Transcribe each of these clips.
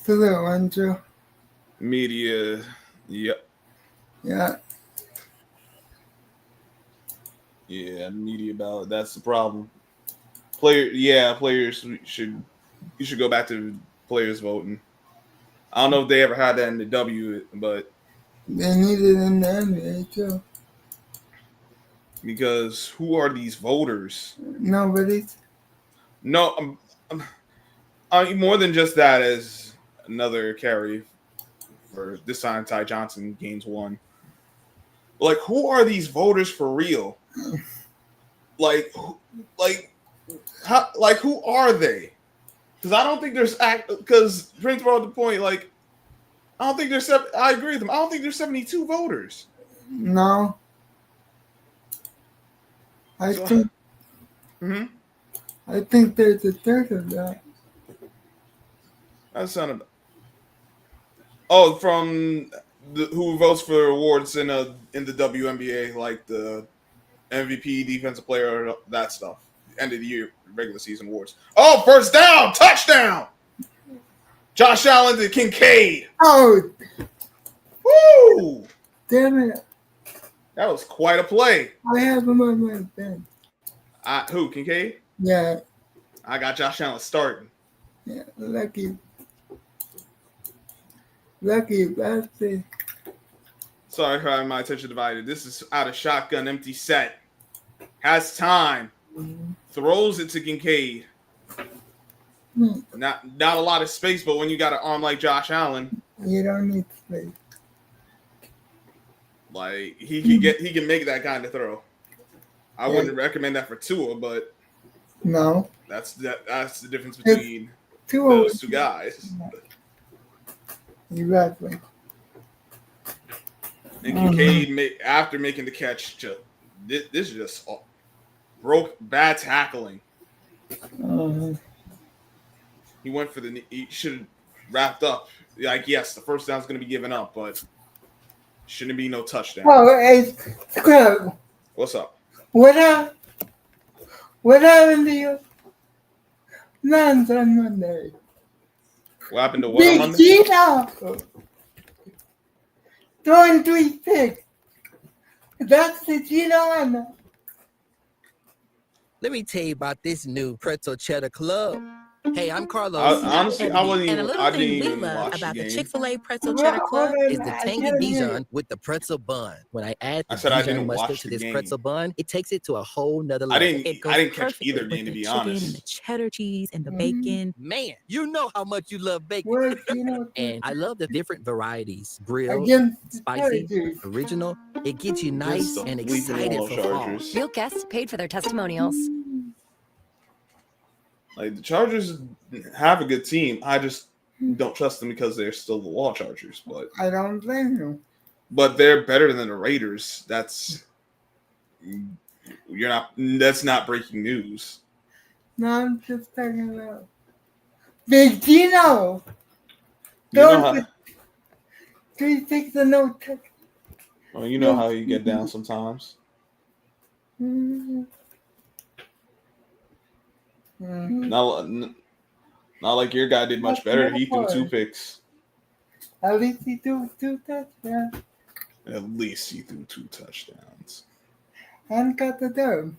To the one, Joe. Media, yep. Yeah. Yeah, media ballot. That's the problem. Players should go back to players voting. I don't know if they ever had that in the W, but They need it in the NBA, too. because who are these voters? Nobody's. No, more than just that as another carry for this time. Ty Johnson gains one. Like, who are these voters for real? Like, like, who are they? Because I don't think there's because Prince brought up the point. Like, I don't think there's. I agree with him. I don't think there's 72 voters. No. I think. Mm-hmm. I think there's a third of that. That sounded. Oh, from who votes for awards in the WNBA, like the MVP, defensive player, that stuff. End of the year, regular season awards. Oh, first down, touchdown! Josh Allen to Kincaid. Oh, woo! Damn it! That was quite a play. I have him on my bench. Who, Kincaid? Yeah. I got Josh Allen starting. Yeah, lucky bastard. Sorry for having my attention divided. This is out of shotgun, empty set. Has time. Mm-hmm. Throws it to Kincaid. Not a lot of space, but when you got an arm like Josh Allen, you don't need space. Like he can make that kind of throw. I wouldn't recommend that for Tua, but no, that's the difference between those two guys. Exactly. And Kincaid, after making the catch, this just broke bad tackling. He went for he should have wrapped up. Like, yes, the first down's going to be given up, but shouldn't be no touchdown. Oh, hey, Skrub. What's up? What happened to you? Man's on Monday. What happened to what on Monday? Gino! Throwing 3 picks. That's the Gino I know. Let me tell you about this new pretzel cheddar club. Hey, I'm Carlos. Honestly, I wasn't even. And a little I thing didn't we even love watch about the the game. Chick-fil-A pretzel cheddar club Is the tangy Dijon with the pretzel bun. When I add the Dijon mustard to this pretzel bun, it takes it to a whole nother level. I didn't catch either game, to be honest. And the cheddar cheese and the bacon. Man, you know how much you love bacon. And I love the different varieties. Grilled, spicy, original. It gets you nice and excited for fall. Real guests paid for their testimonials. Like, the Chargers have a good team. I just don't trust them because they're still the Law Chargers. But I don't blame you. But they're better than the Raiders. That's not breaking news. No, I'm just talking about Big Gino. You 3 picks and no touch. Well, you know how you get down sometimes. Not like your guy did much better. He threw 2 picks. At least he threw 2 touchdowns. At least he threw 2 touchdowns. And got the dub.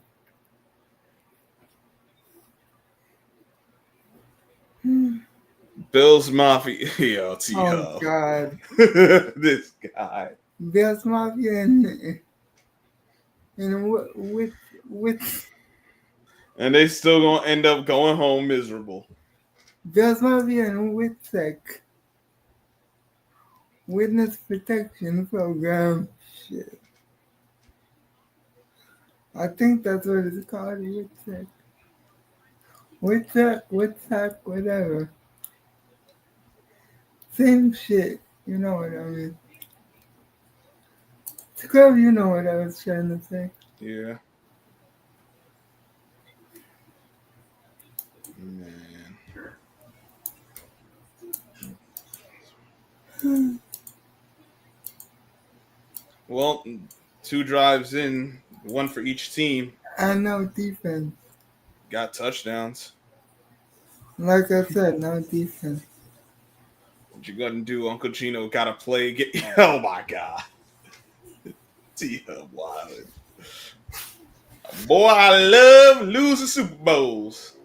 Bills Mafia. Yo, Oh, God. This guy. Bills Mafia and with And they still gonna end up going home miserable. Bills Mafia and WITSEC. Witness Protection Program. Shit. I think that's what it's called, WITSEC. WITSEC, whatever. Same shit. You know what I mean. Scrub, you know what I was trying to say. Yeah. Man. Well, 2 drives in, 1 for each team. And no defense. Got touchdowns. Like I said, no defense. What you gonna do? Uncle Gino gotta play. Oh my God. T-Hub Wild. Boy, I love losing Super Bowls.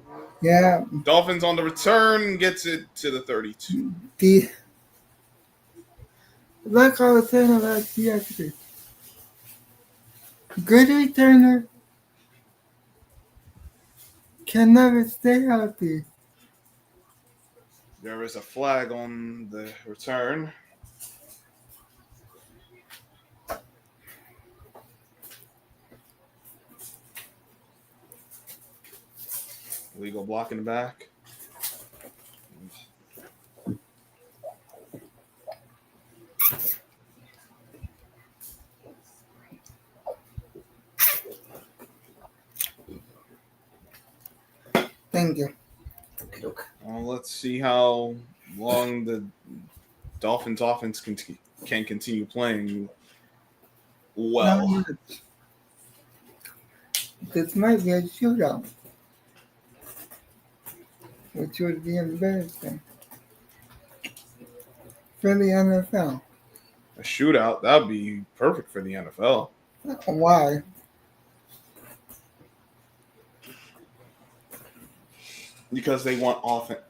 Yeah. Dolphins on the return gets it to the 32. Like I was saying about yesterday, good returner can never stay healthy. There is a flag on the return. Legal block in the back. Thank you. Well, let's see how long the Dolphins offense can continue playing well. This might be a shootout, which would be embarrassing for the NFL. A shootout, that would be perfect for the NFL. Why? Because they want offense.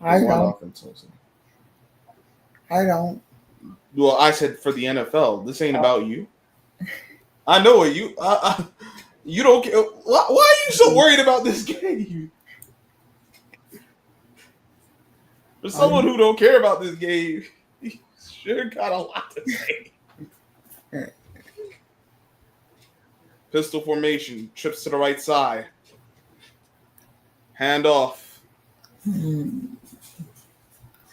I don't. Well, I said for the NFL. This ain't about you. I know it. You don't care. Why are you so worried about this game? For someone who don't care about this game, you sure got a lot to say. Pistol formation, trips to the right side. Hand off.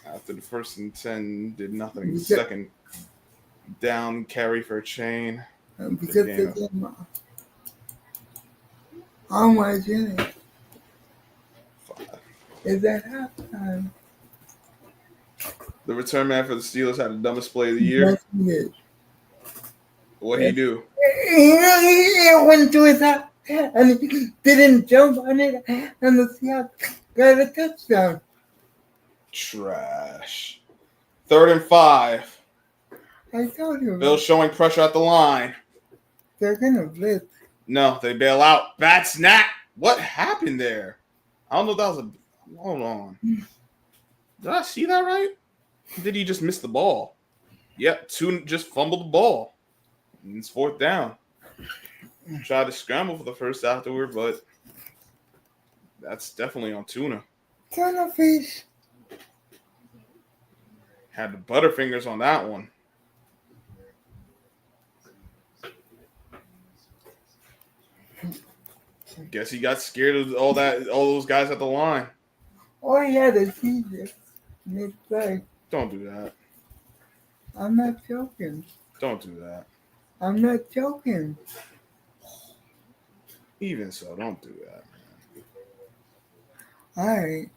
After the first and 10 did nothing. Second down, carry for a chain. Because they get how much in it? 5. Is that halftime? The return man for the Steelers had the dumbest play of the year. What'd he do? He went to his house and he didn't jump on it, and the Seahawks got a touchdown. Trash. 3rd and 5. I told you. Bill showing pressure at the line. They're gonna blitz. No, they bail out. Bad snap. What happened there? I don't know if that was a. Hold on. Did I see that right? Or did he just miss the ball? Yep, Tuna just fumbled the ball. And it's 4th down. Tried to scramble for the first afterward, but that's definitely on Tuna. Tuna fish. Had the Butterfingers on that one. Guess he got scared of all those guys at the line. Oh yeah, the Caesar. Mid-play. Don't do that. I'm not joking. Don't do that. I'm not joking. Even so, don't do that, man. All right.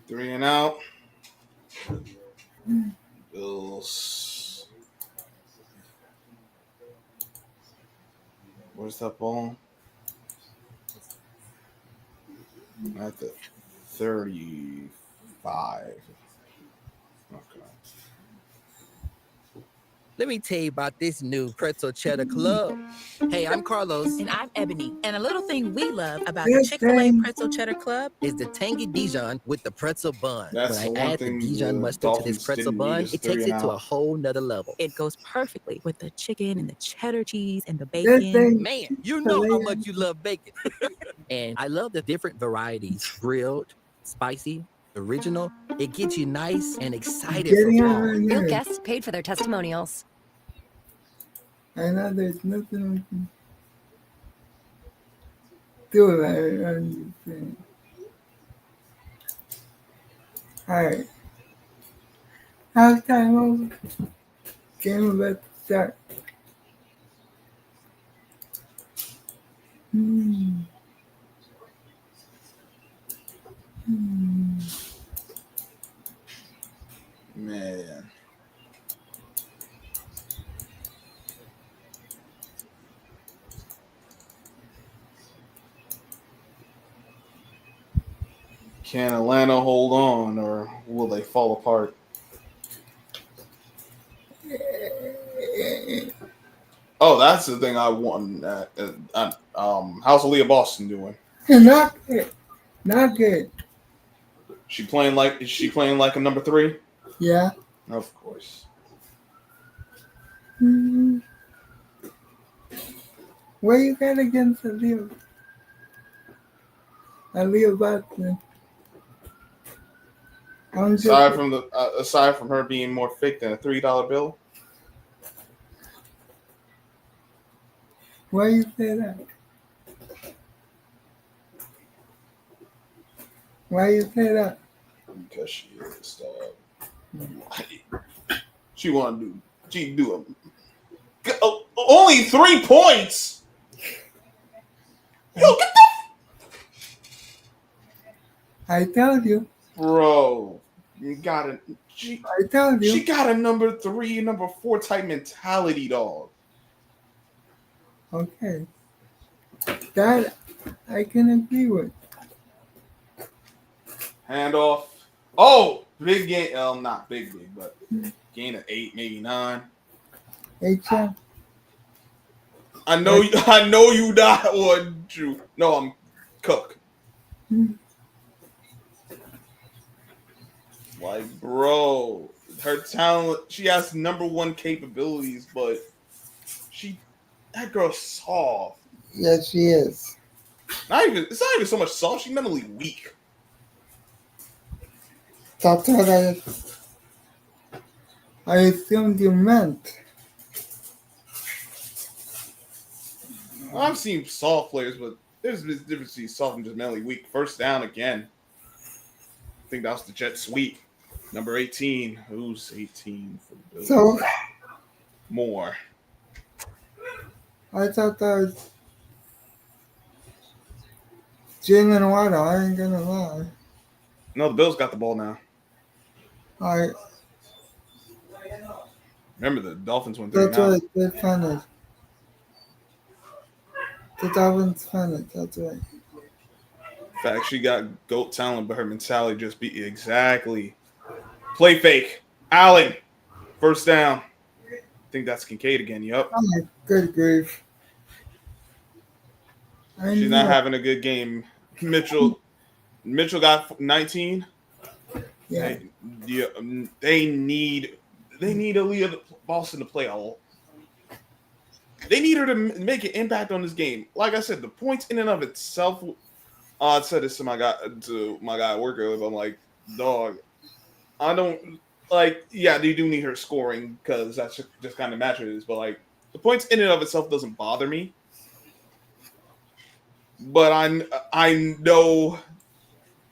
Three and out. Bills. Where's that ball? At the 35. Okay. Let me tell you about this new pretzel cheddar club. Hey, I'm Carlos. And I'm Ebony. And a little thing we love about the Chick-fil-A Pretzel Cheddar Club is the tangy Dijon with the pretzel bun. That's when I add the Dijon mustard to this pretzel bun, it takes it to a whole nother level. It goes perfectly with the chicken and the cheddar cheese and the bacon. Man, you know how much you love bacon. And I love the different varieties. Grilled, spicy, original. It gets you nice and excited for fall. Real guests paid for their testimonials. I know there's nothing we can do about it. I'm just saying. Alright. Halftime over. Game about to start. Man. Can Atlanta hold on, or will they fall apart? Oh, that's the thing I want. How's Aaliyah Boston doing? Not good. Not good. Is she playing like a number 3? Yeah. Of course. Mm-hmm. What you got against Aaliyah? Aaliyah Boston. Aside from her being more fake than a $3 bill. Why you say that? Why you say that? Because she is She want to do. She do only 3 points. Yo, get the. I told you, bro. You got a. I told you. She got a number 3, number 4 type mentality, dog. Okay, that I can agree with. Handoff. Oh, big game. Not big, but gain of 8, maybe 9. 8 jump. I know you not one, Drew. No, I'm Cook. Like, bro, her talent. She has number 1 capabilities, but that girl's soft. Yes, she is. It's not even so much soft. She's mentally weak. That's what I assumed you meant. I've seen soft players, but there's this difference between soft and just mentally weak. First down again. I think that was the jet sweep. Number 18. Who's 18 for the Bills? So more. I thought that was Jalen Waddle. I ain't gonna lie. No, the Bills got the ball now. Remember, the Dolphins went 3 That's now. right. They finished. The Dolphins finished. That's right. In fact, she got GOAT talent, but her mentality just be exactly. Play fake. Allen. First down. I think that's Kincaid again. Yup. Oh my good grief. She's not having a good game. Mitchell got 19. Yeah. They need Aaliyah Boston to play all. They need her to make an impact on this game. Like I said, the points in and of itself. I said this to my guy at work earlier. But I'm like, dog, I don't like. Yeah, they do need her scoring because that's just kind of match it is. But like, the points in and of itself doesn't bother me. But I know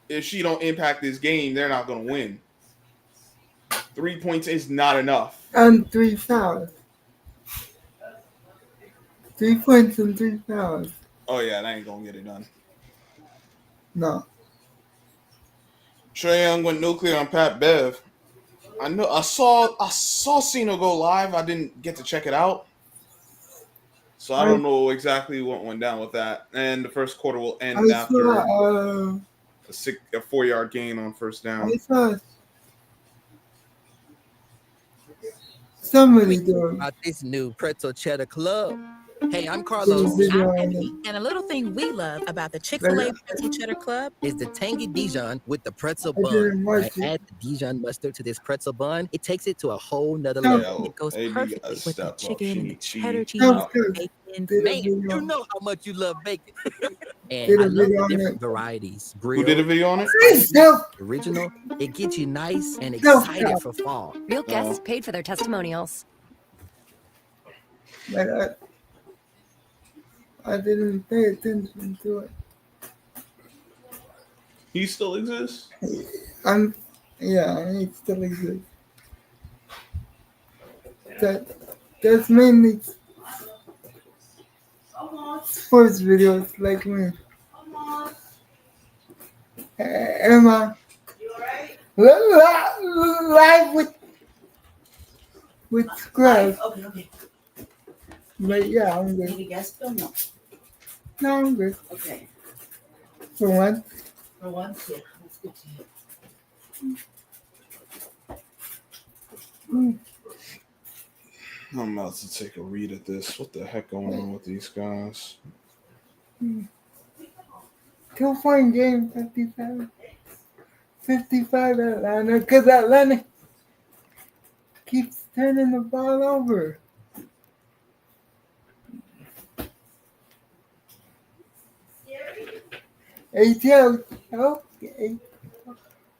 if she don't impact this game, they're not going to win. 3 points is not enough. And 3 fouls. 3 points and 3 fouls. Oh yeah, that ain't gonna get it done. No. Trae Young went nuclear on Pat Bev. I saw Cena go live. I didn't get to check it out, so I don't know exactly what went down with that. And the first quarter will end after a 4-yard gain on first down. I saw somebody doing about this new pretzel cheddar club. Hey, I'm Carlos. And a little thing we love about the Chick-fil-A Pretzel Cheddar Club is the tangy Dijon with the pretzel bun. When I add the Dijon mustard to this pretzel bun, it takes it to a whole nother level. It goes perfectly with the chicken and the cheddar cheese, bacon. Man, you know how much you love bacon. And I love the different varieties. Who did a video on it? Original. It gets you nice and excited for fall. Real guests paid for their testimonials. I didn't pay attention to it. He still exists? Yeah, he still exists. That's mainly sports videos like me. Emma. Live with Skrub. Okay. But yeah, I'm good. Any guests film? No. No, I'm good. Okay. For once. For once, yeah. I'm about to take a read at this. What the heck going on with these guys? 2-point game, 55 Atlanta, because Atlanta keeps turning the ball over. ATL, okay.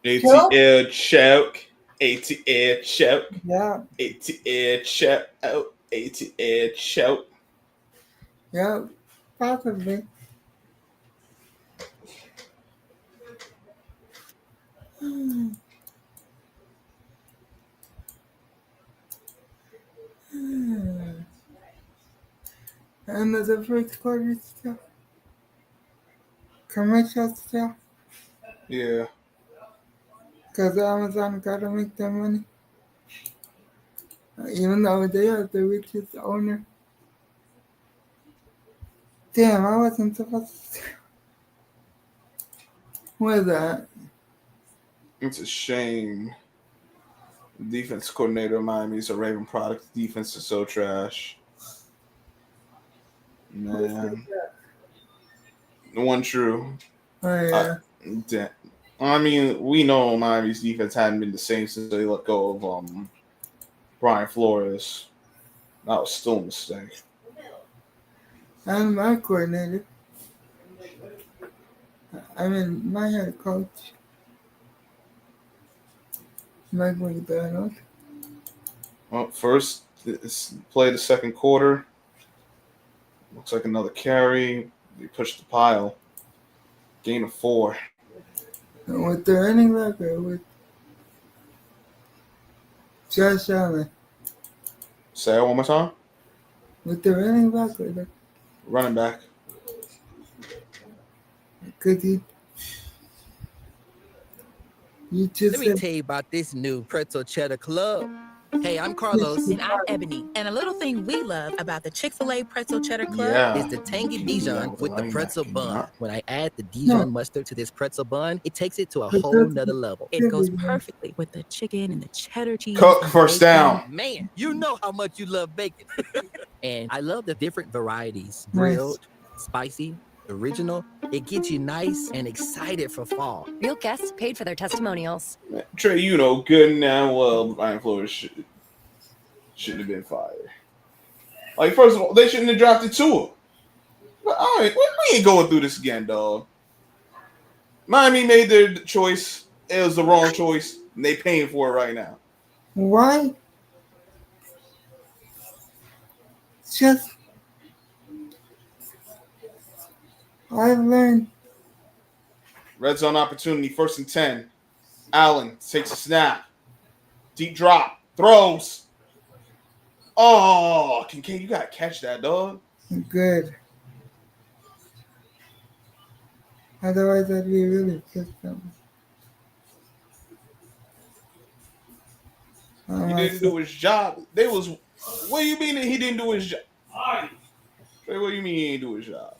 ATL choke. ATL choke. Yeah. ATL choke. Oh, ATL choke. Yeah, possibly. And the first quarter stuff. Commercial stuff. Yeah. Because Amazon gotta make their money. Even though they are the richest owner. Damn, I wasn't supposed to. What is that? It's a shame. Defense coordinator of Miami is a Raven product. Defense is so trash. Man. The one true. Oh, yeah. I mean, we know Miami's defense hadn't been the same since they let go of Brian Flores. That was still a mistake. And my coordinator. I mean, my head coach. Mike McDonald. Well, first, play the second quarter. Looks like another carry. They pushed the pile. Gain of 4. With the running back or with Josh Allen? Say it one more time. With the running back or the running back? Because you just Let me tell you about this new pretzel cheddar club. Hey, I'm Carlos. And I'm Ebony. And a little thing we love about the Chick-fil-A Pretzel Cheddar Club is the tangy Dijon with the pretzel bun. When I add the Dijon mustard to this pretzel bun, it takes it to a whole nother level. It goes perfectly with the chicken and the cheddar cheese. Cook first down. Man, you know how much you love bacon. And I love the different varieties. Grilled, spicy, original. It gets you nice and excited for fall. Real guests paid for their testimonials. Trey, you know good and damn well Brian Flores shouldn't have been fired. Like, first of all, they shouldn't have drafted Tua. But all right, we ain't going through this again, dog. Miami made their choice. It was the wrong choice, and they paying for it right now. Why? Just I've learned. Red zone opportunity, 1st and 10. Allen takes a snap. Deep drop. Throws. Oh, Kincaid, you got to catch that, dog. Good. Otherwise, I'd be really pissed off. He didn't do his job. What do you mean that he didn't do his job? Trey, what do you mean he didn't do his job?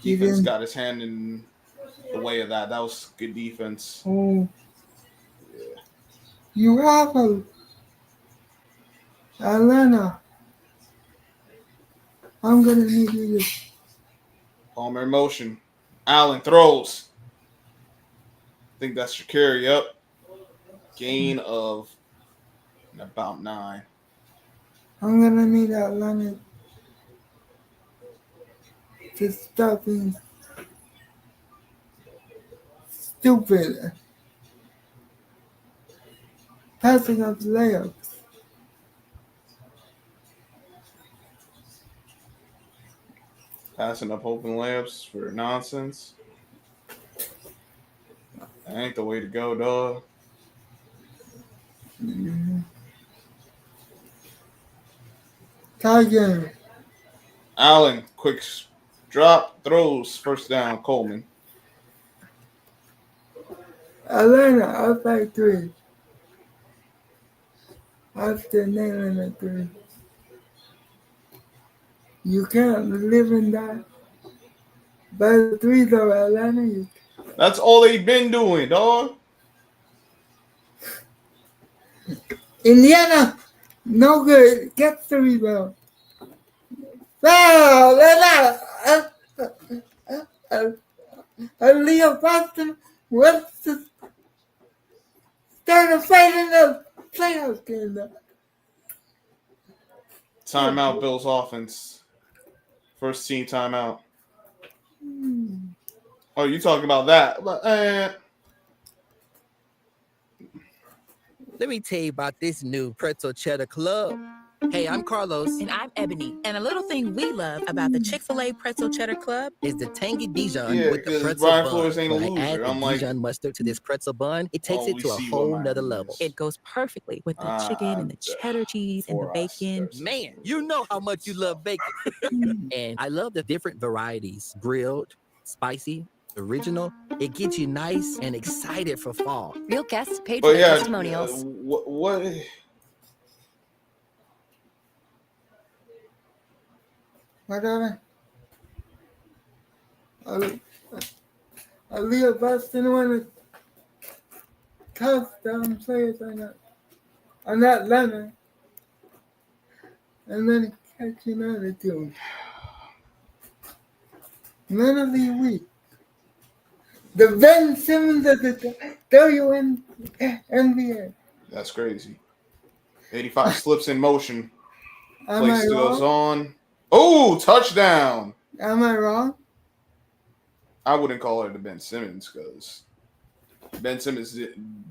Defense got his hand in the way of that. That was good defense. Oh. Yeah. You have Atlanta. I'm going to need you to. Palmer in motion. Allen throws. I think that's Shakir. Yep. Gain of about 9. I'm going to need Atlanta to stop being stupid. Passing up layups. Passing up open layups for nonsense. That ain't the way to go, dog. Mm-hmm. Tiger. Allen, quick drop, throws, 1st down, Coleman. Atlanta up by 3. After nailing a 3. You can't live in that By the threes of Atlanta. That's all they've been doing, dog. Indiana, no good. Gets the rebound. Foul! Leo Boston wants to start a fight in the playoffs game. Timeout, Bills offense. First team timeout. Oh, you talking about that? Let me tell you about this new pretzel cheddar club. Hey, I'm Carlos. And I'm Ebony. And a little thing we love about the Chick-fil-A Pretzel Cheddar Club is the tangy Dijon Yeah, with the because pretzel Brian bun. Flores ain't a When I loser. add the I'm like, Dijon mustard to this pretzel bun, it takes it to a whole nother level. it goes perfectly with the chicken and the cheddar cheese and the bacon. Man, you know how much you love bacon. And I love the different varieties. Grilled, spicy, original. It gets you nice and excited for fall. Real guests paid for their testimonials. What? Whatever. Leo Boston wanted touchdown players on Atlanta. And then catching attitude. None of the week. The Ben Simmons of the WNBA. That's crazy. 85 slips in motion. Am Play I still wrong? on. Oh, touchdown. Am I wrong? I wouldn't call her the Ben Simmons because Ben Simmons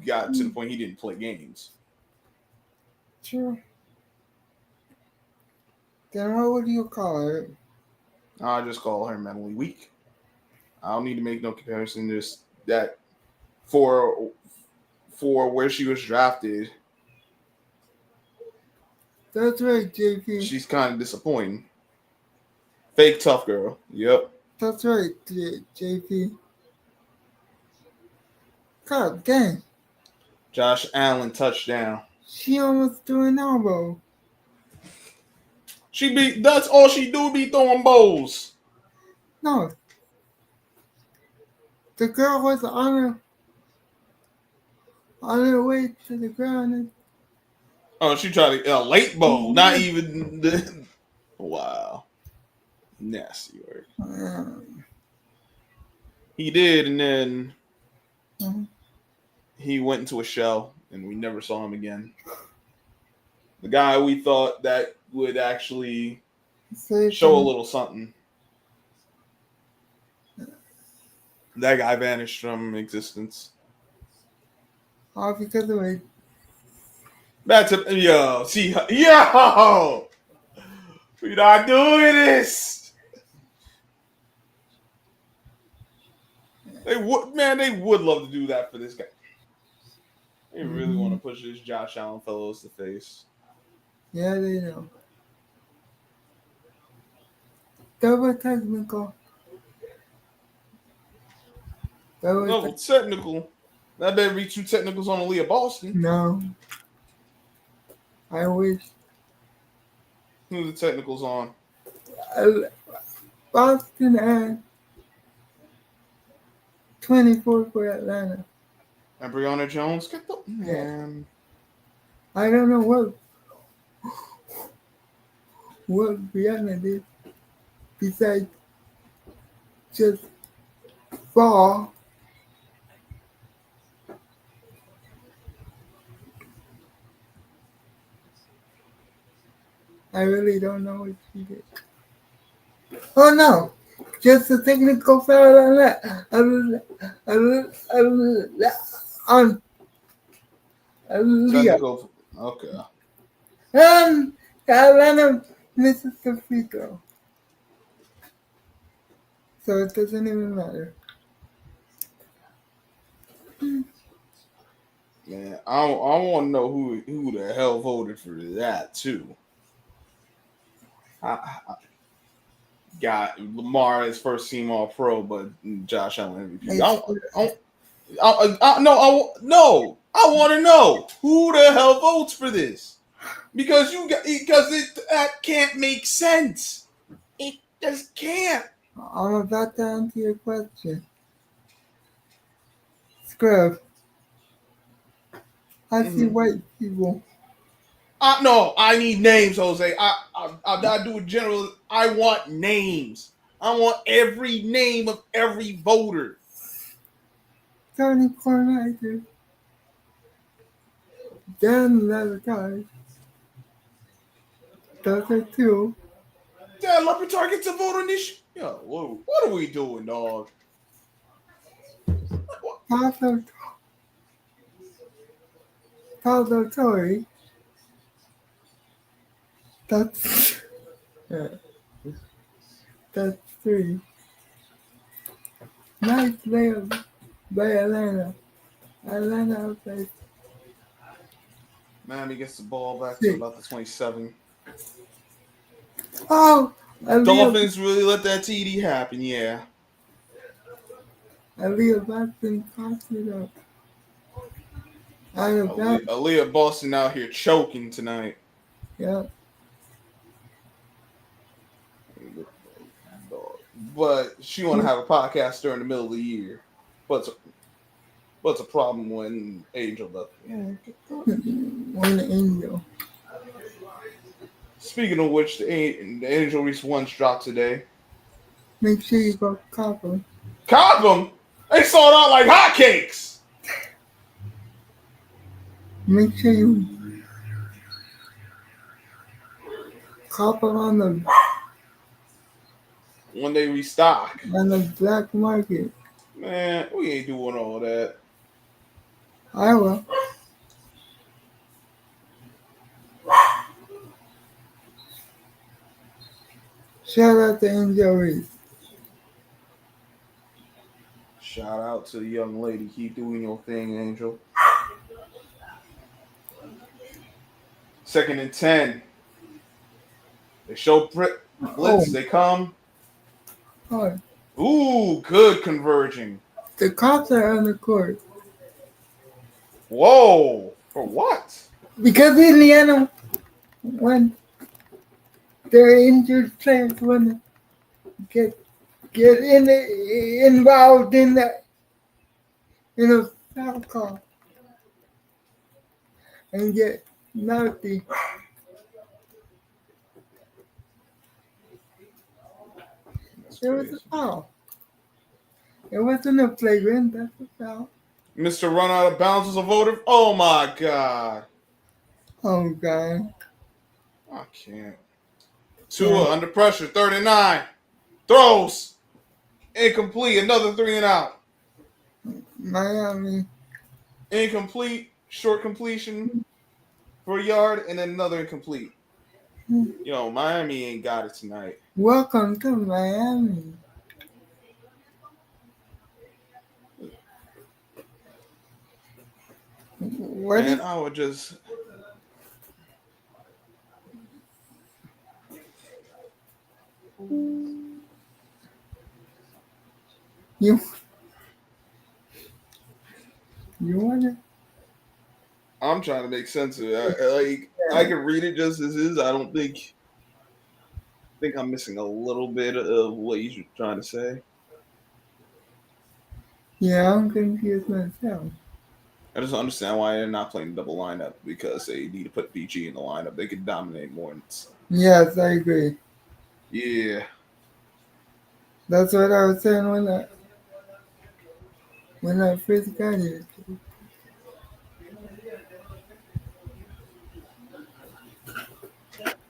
got to the point he didn't play games. True. Then what would you call her? I just call her mentally weak. I don't need to make no comparison. Just that for where she was drafted. That's right, JP. She's kind of disappointing. Fake tough girl. Yep. That's right, JP. God dang. Josh Allen touchdown. She almost threw an elbow. That's all she do, be throwing bowls. No. The girl was on her way to the ground. Oh, she tried to a late bowl, not even the wow. Nasty work. He did, and then he went into a shell, and we never saw him again. The guy we thought that would actually show a little something. That guy vanished from existence. All because of it. Back to we're not doing this. They would love to do that for this guy. They really want to push this Josh Allen fellows to face. Yeah, they know. Double technical. Double technical. That better be 2 technicals on Aaliyah Boston. No. I wish. Who are the technicals on? Boston had 24 for Atlanta. And Breonna Jones? Get the man. I don't know what Brianna did besides just fall. I really don't know what she did. Oh no, just a technical foul on that. On Technical. Okay. Atlanta misses the free throw. So it doesn't even matter. Man, I want to know who the hell voted for that too. Got Lamar as first team All Pro, but Josh Allen MVP. I want to know who the hell votes for this because that can't make sense. It just can't. I'm about to answer your question. Scrub. I see white people. No, I need names, Jose. I'm not doing general. I want names. I want every name of every voter. Tony Cornelius. Dan Levitai. Those are two. Dan Levitai gets a vote on this. Yo, whoa, what are we doing, dog? Pablo Torre. That's three. Nice layup by Atlanta. Atlanta plays. Miami gets the ball back to about the 27. Oh! Dolphins really let that TD happen, yeah. Aaliyah Boston cost it up. Aaliyah Boston out here choking tonight. Yeah. But she want to have a podcast during the middle of the year. What's a problem when Angel left? When Angel. Speaking of which, the Angel Reese ones dropped today. Make sure you go cop them. Cop them? They sold out like hotcakes. Make sure you cop them on the when they restock on the black market. Man, we ain't doing all that. I will. Shout out to Angel Reese. Shout out to the young lady. Keep doing your thing, Angel. 2nd and 10. They show blitz. They come. Oh. Ooh, good converging. The cops are on the court. Whoa. For what? Because Indiana, when their injured players want to get involved in a foul call and get naughty. It was a foul. It wasn't a flagrant. That's a foul. Mr. Run Out of Bounds was a voter. Oh my God. Oh God. I can't. Tua under pressure. 3rd and 9. Throws. Incomplete. Another 3 and out. Miami. Incomplete. Short completion for a yard, and then another incomplete. Yo, Miami ain't got it tonight. Welcome to Miami. And I would just. You want it? I'm trying to make sense of it. I can read it just as is. I don't think I'm missing a little bit of what you're trying to say. Yeah, I'm confused myself. I just don't understand why they're not playing double lineup, because they need to put BG in the lineup. They could dominate more. Yes, I agree. Yeah. That's what I was saying when I first got here.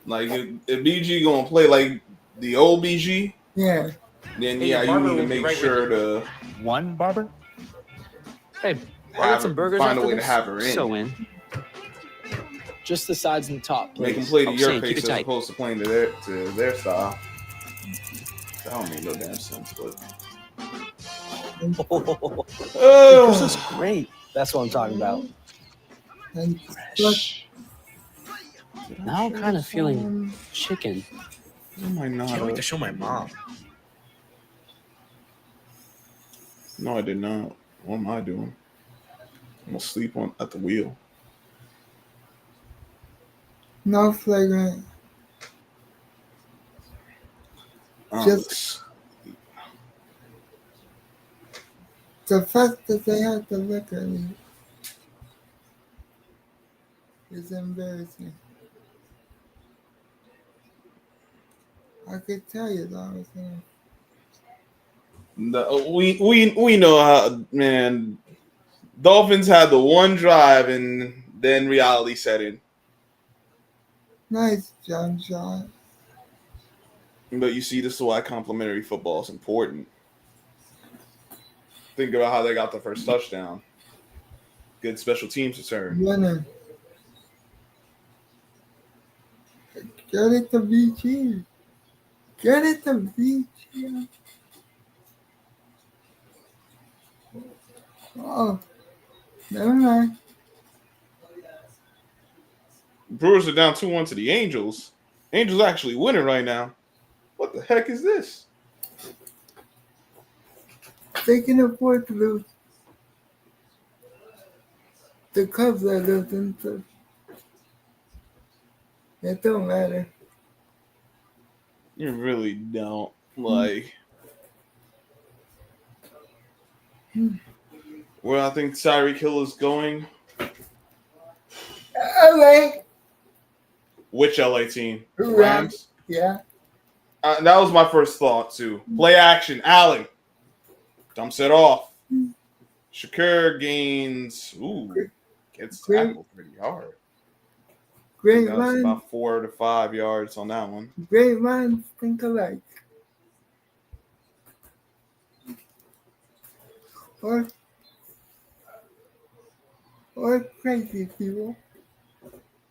Like, if BG gonna play like the old BG, yeah, then yeah, you need to make sure to one barber. Hey, I got some burgers. Find a way to have her in. So in. Just the sides and the top, please. Make them play to your pace as opposed to playing to their style. That don't make no damn sense, but. This is great. That's what I'm talking about. Fresh. Now I'm kind of feeling chicken. Am I not? Can't wait to show my mom. No, I did not. What am I doing? I'm gonna sleep at the wheel. No flagrant. Just The fact that they have to look at me is embarrassing. I could tell you that. We know how, man. Dolphins had the one drive and then reality set in. Nice, John. But you see, this is why complimentary football is important. Think about how they got the first touchdown. Good special teams return. Winner. Get it to BG. Get it to BG. Oh, never mind. Brewers are down 2-1 to the Angels. Angels actually winning right now. What the heck is this? They can afford to lose. The Cubs are losing, so it don't matter. You really don't. Like, where I think Tyreek Hill is going. LA. Which LA team? Rams. Yeah. That was my first thought, too. Play action. Allen. Dumps it off. Shakur gains. Ooh. Gets tackled pretty hard. Great That's minds. about 4 to 5 yards on that one. Great minds think alike. Or crazy people.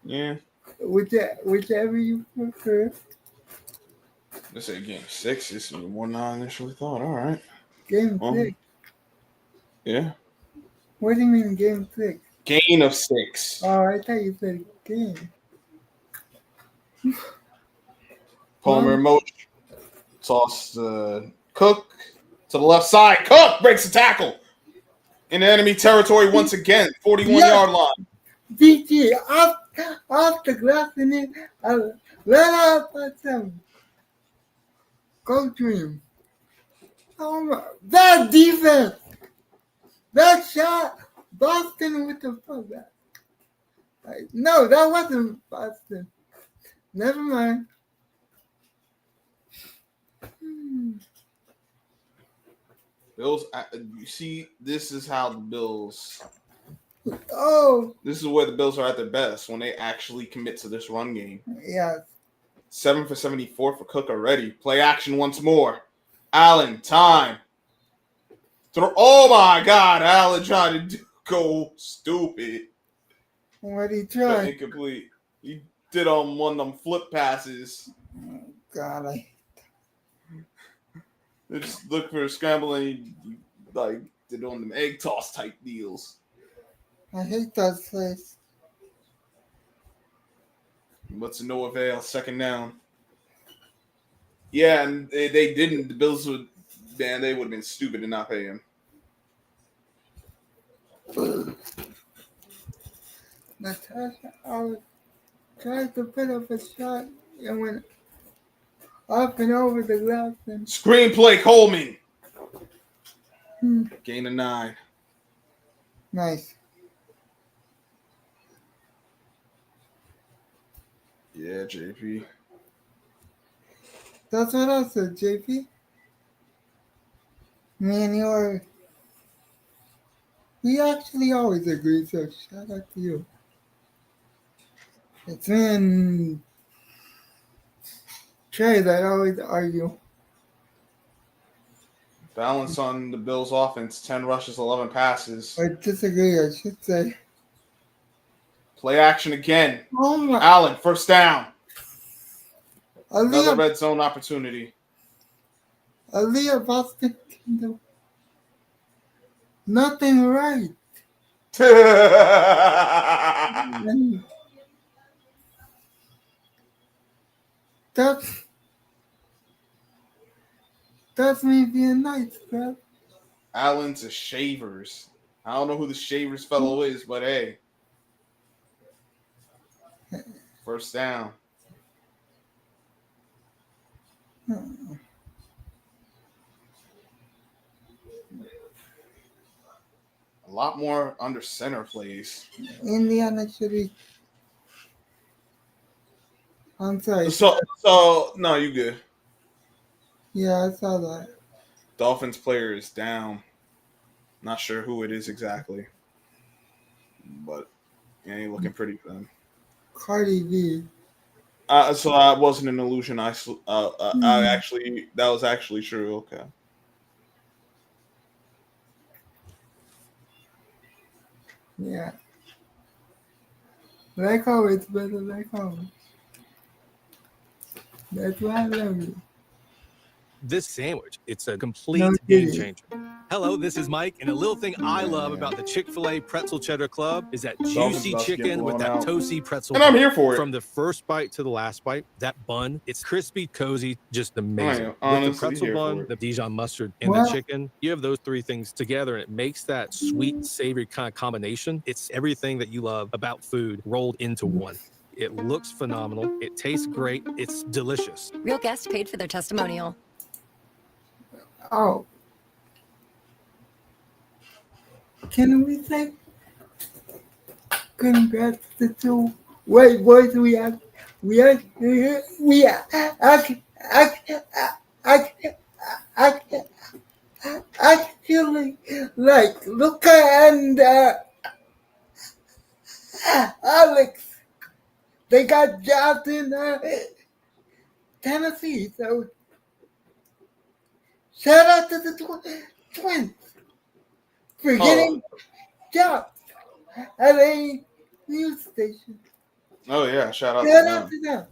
Yeah. Whichever you prefer. Let's say game 6 is more than I initially thought. All right. Game 6. Yeah. What do you mean game 6? Gain of 6. Oh, I thought you said game. Palmer motion. Toss Cook to the left side. Cook breaks the tackle. In enemy territory once again. 41-yard line. BG, off the glass and then let out by 7. Go Dream. Oh my, that defense. That shot. Boston with the fullback. Like, no, that wasn't Boston. Never mind. Bills, you see, this is how the Bills. Oh. This is where the Bills are at their best, when they actually commit to this run game. Yeah. 7 for 74 for Cook already. Play action once more. Allen, time. Oh my God, Allen tried to go stupid. What did he try? But incomplete. He did on one of them flip passes. Oh, God, They just look for a scramble and he like did on them egg toss type deals. I hate that place. But to no avail, second down. Yeah, and they didn't. The Bills would, man, they would have been stupid to not pay him. Natasha, I was trying to put up a shot and went up and over the glass. And Screenplay Coleman. Gain of 9. Nice. Yeah, JP. That's what I said, JP. Man, we actually always agree, so shout out to you. It's me and Trey that always argue. Balance on the Bills' offense: 10 rushes, 11 passes. I disagree, I should say. Play action again. Oh my! Allen, first down. Another Aaliyah, red zone opportunity. Aaliyah Boston can do nothing right. And that's me being nice, bro. Allen to Shavers. I don't know who the Shavers fellow is, but hey. First down. lot more under center plays. Indiana should be. I'm sorry. So no, you good. Yeah, I saw that. Dolphins player is down. Not sure who it is exactly, but it ain't looking pretty for them. Cardi B. So that wasn't an illusion. I actually that was actually true. Okay. Yeah. Like always, brother. Like always. That's why I love you. This sandwich, it's a complete game changer. Hello, this is Mike, and a little thing I love about the Chick-fil-A Pretzel Cheddar Club is that juicy chicken with that toasty pretzel. And I'm here for it. From the first bite to the last bite, that bun, it's crispy, cozy, just amazing. With the pretzel bun, the Dijon mustard, and the chicken, you have those three things together, and it makes that sweet, savory kind of combination. It's everything that you love about food rolled into one. It looks phenomenal. It tastes great. It's delicious. Real guest paid for their testimonial. Oh. Can we say congrats to two white boys we actually like Luca and Alex. They got jobs in Tennessee, so shout out to the twins for getting jobs at a news station. Oh yeah, shout out to them.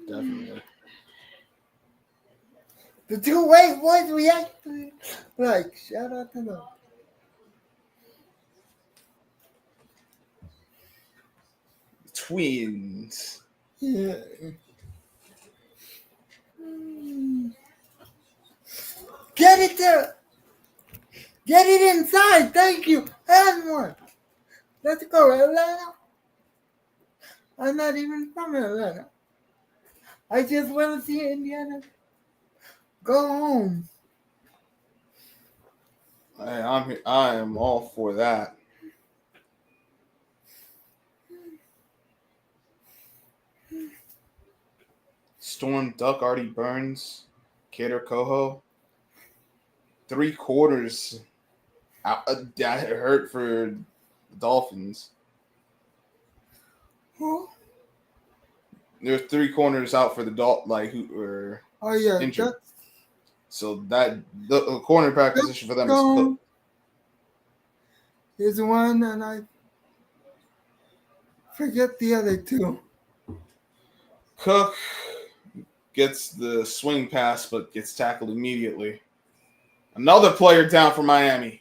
Definitely. The two white boys we actually like. Shout out to them. Twins. Yeah. Get it there. Get it inside. Thank you. And more. Let's go, Atlanta. I'm not even from Atlanta. I just want to see Indiana go home. Hey, I'm here. I am all for that. Storm Duck Artie Burns, Kader Coho. 3 quarters out, that hurt for the Dolphins. Who? There's 3 corners out for the who were injured. So that the cornerback position for them is Cook. There's one, and I forget the other two. Cook gets the swing pass, but gets tackled immediately. Another player down for Miami.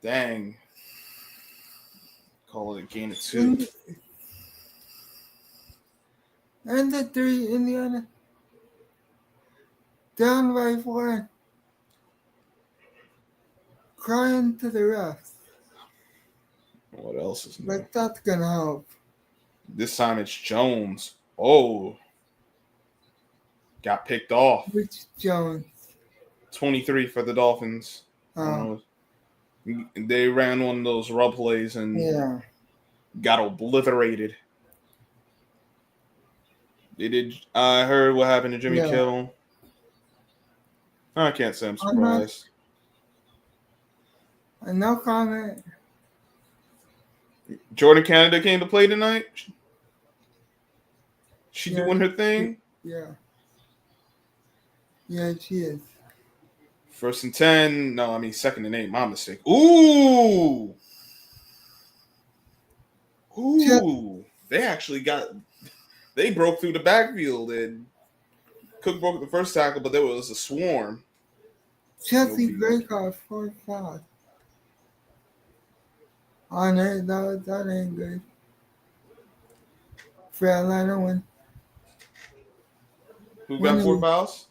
Dang. Call it a gain of 2. And the 3, Indiana. Down by 4. Crying to the refs. What else is new? But that's going to help. This time it's Jones. Oh. Got picked off. Which Jones? 23 for the Dolphins. Oh. They ran one of those rub plays and got obliterated. They did. I heard what happened to Jimmy Kittle. I can't say I'm surprised. No comment. Jordan Canada came to play tonight. She doing her thing. Yeah. Yeah, she is. 1st and 10. No, I mean 2nd and 8. My mistake. Ooh. They actually they broke through the backfield and Cook broke the first tackle, but there was a swarm. Chelsea Graycroft 4-5. On it, that ain't good. For Atlanta win. Who got 4 fouls?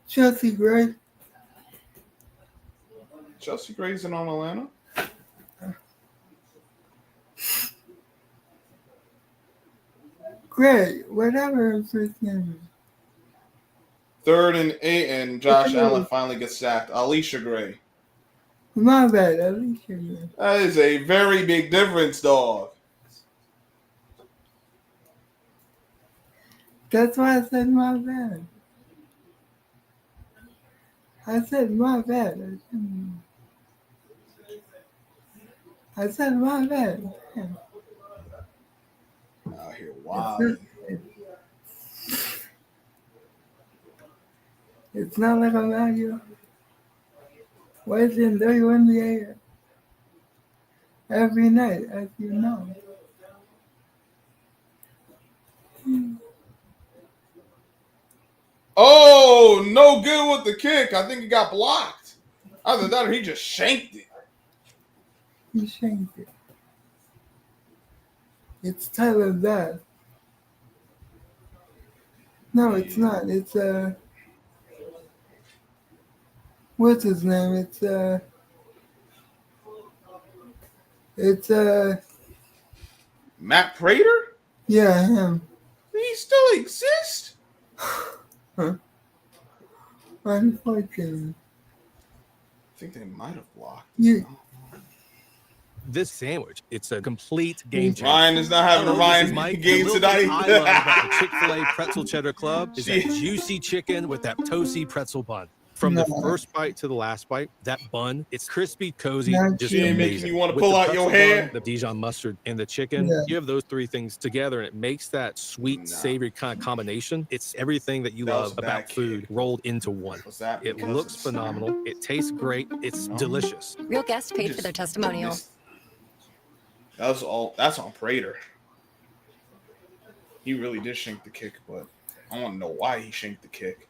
Chelsea Gray. Chelsea Gray's in on Atlanta. Gray, whatever her first name is. 3rd and 8, and Josh Allen finally gets sacked. Alicia Gray. My bad, Alicia Gray. That is a very big difference, dog. That's why I said my bad. I said my bad. I said my bad. Out here, wow. It's not like I'm out here watching WNBA every night, as you know. Oh, no good with the kick. I think he got blocked. Either that or he just shanked it. He shanked it. It's Tyler Bass. No, it's not. It's what's his name? It's Matt Prater? Yeah, him. He still exists? Huh? Unfortunately. I think they might have blocked. You. This sandwich, it's a complete game changer. Ryan is not having a Ryan game tonight. I love about the Chick-fil-A Pretzel Cheddar Club is that juicy chicken with that toasty pretzel bun. From the first bite to the last bite, that bun, it's crispy, cozy, just amazing. Making you want to With pull the out your pretzel hair. bun, the Dijon mustard, and the chicken, you have those three things together, and it makes that sweet, savory kind of combination. It's everything that you love about food rolled into one. It looks phenomenal. It tastes great. It's delicious. Real guests paid for their testimonial. That's on Prater. He really did shank the kick, but I want to know why he shanked the kick.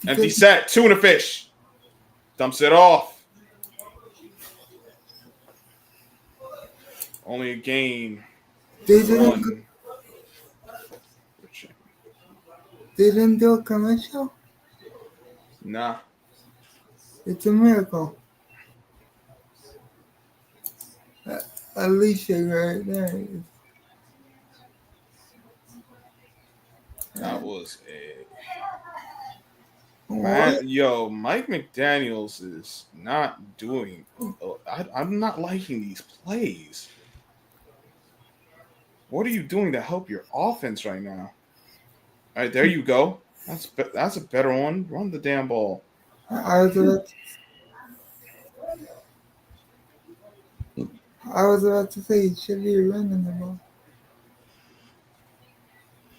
Empty set, tuna fish. Dumps it off. Only a gain. They didn't do a commercial? Nah. It's a miracle. Alicia right there. That was a... Man, yo, Mike McDaniels is not doing... I'm not liking these plays. What are you doing to help your offense right now? All right, there you go. That's a better one. Run the damn ball. I was about to say, should be running the ball.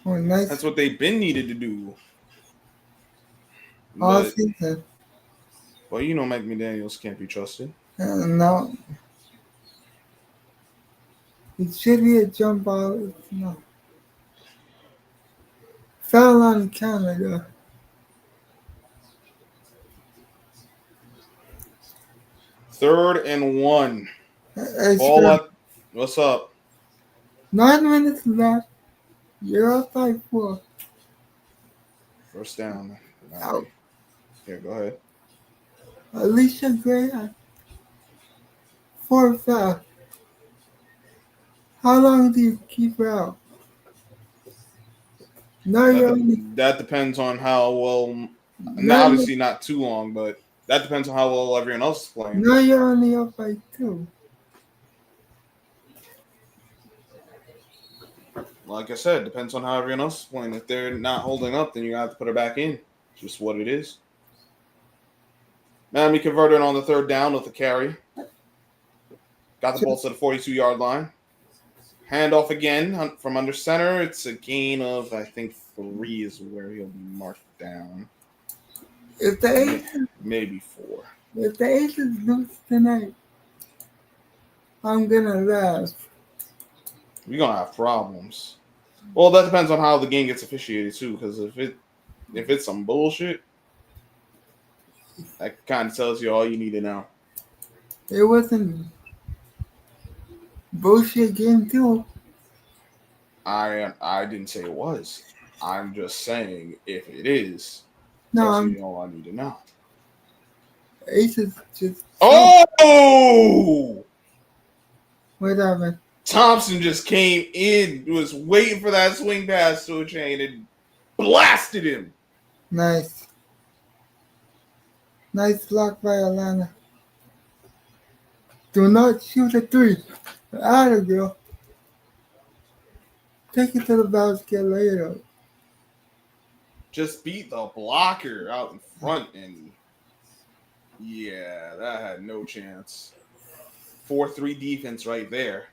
Oh, nice. That's what they've been needed to do. All season. Well, you know Mike McDaniels can't be trusted. No. It should be a jump ball. No. Foul on Canada. Third and 1. Ball up. What's up? 9 minutes left. You're up by 4. First down. Out. Here, go ahead. Alicia Gray. 4 foul. How long do you keep her out? No, that depends on how well. Obviously, not too long, but that depends on how well everyone else is playing. No, you're only up by 2. Like I said, depends on how everyone else is playing. If they're not holding up, then you have to put her back in. Just what it is. Miami converted on the 3rd down with a carry. Got the ball to the 42-yard line. Handoff again from under center. It's a gain of, I think, 3 is where he'll be marked down. If the Aces, maybe 4. If the Aces lose tonight, I'm gonna laugh. We're gonna have problems. Well, that depends on how the game gets officiated too. Because if it's some bullshit, that kind of tells you all you need to know. It wasn't bullshit game too. I didn't say it was. I'm just saying if it is, no, that's all I need to know. Aces just. Oh! What happened? Thompson just came in, was waiting for that swing pass to a chain and blasted him. Nice. Nice block by Atlanta. Do not shoot a three. Out of girl. Take it to the basket later. Just beat the blocker out in front, and yeah, that had no chance. 4-3 defense right there.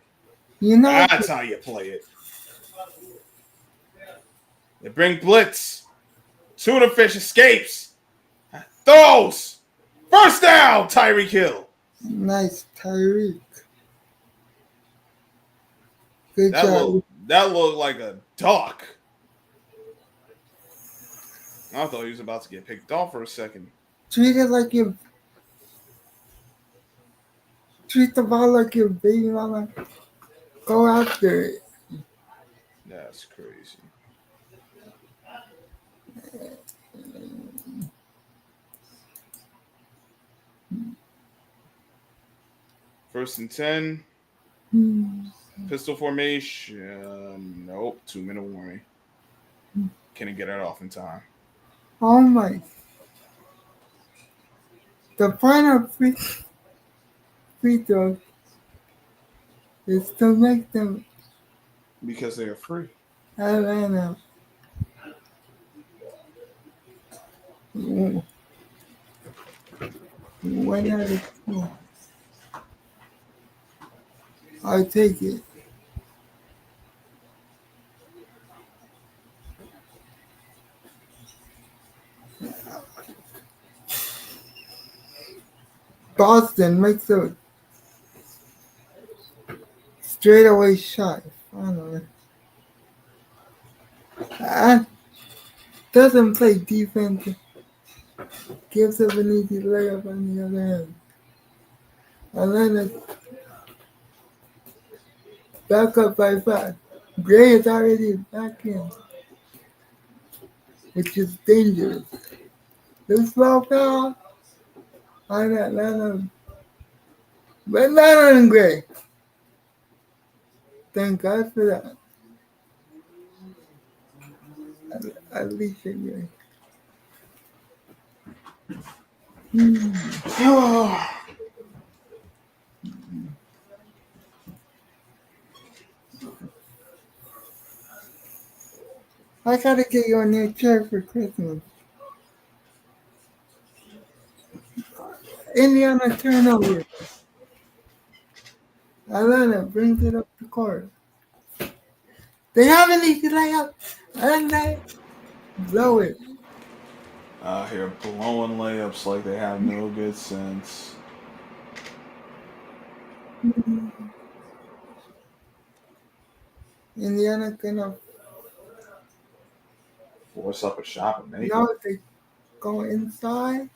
You know that's how you play it. They bring blitz. Tuna fish escapes. Throws. First down, Tyreek Hill. Nice, Tyreek. Good job. That looked like a duck. I thought he was about to get picked off for a second. Treat it like you. Treat the ball like your baby mama. Go after it. That's crazy. First and 10. Pistol formation. Nope. 2-minute warning. Can't get it off in time. Oh my. The final free throw is to make them. Because they are free. Atlanta. 1 out of 2. I take it. Boston makes a straightaway shot. Finally. And doesn't play defense. Gives up an easy layup on the other end. Atlanta back up by 5. Gray is already back in, which is dangerous. This slow foul on Atlanta, but not on Gray. Thank God for that. At least Gray. I gotta get you a new chair for Christmas. Indiana turnover. Atlanta brings it up the court. They have an easy layup, and they blow it. Out here blowing layups like they have no good sense. Indiana gonna force up a shot and make now it. they go inside.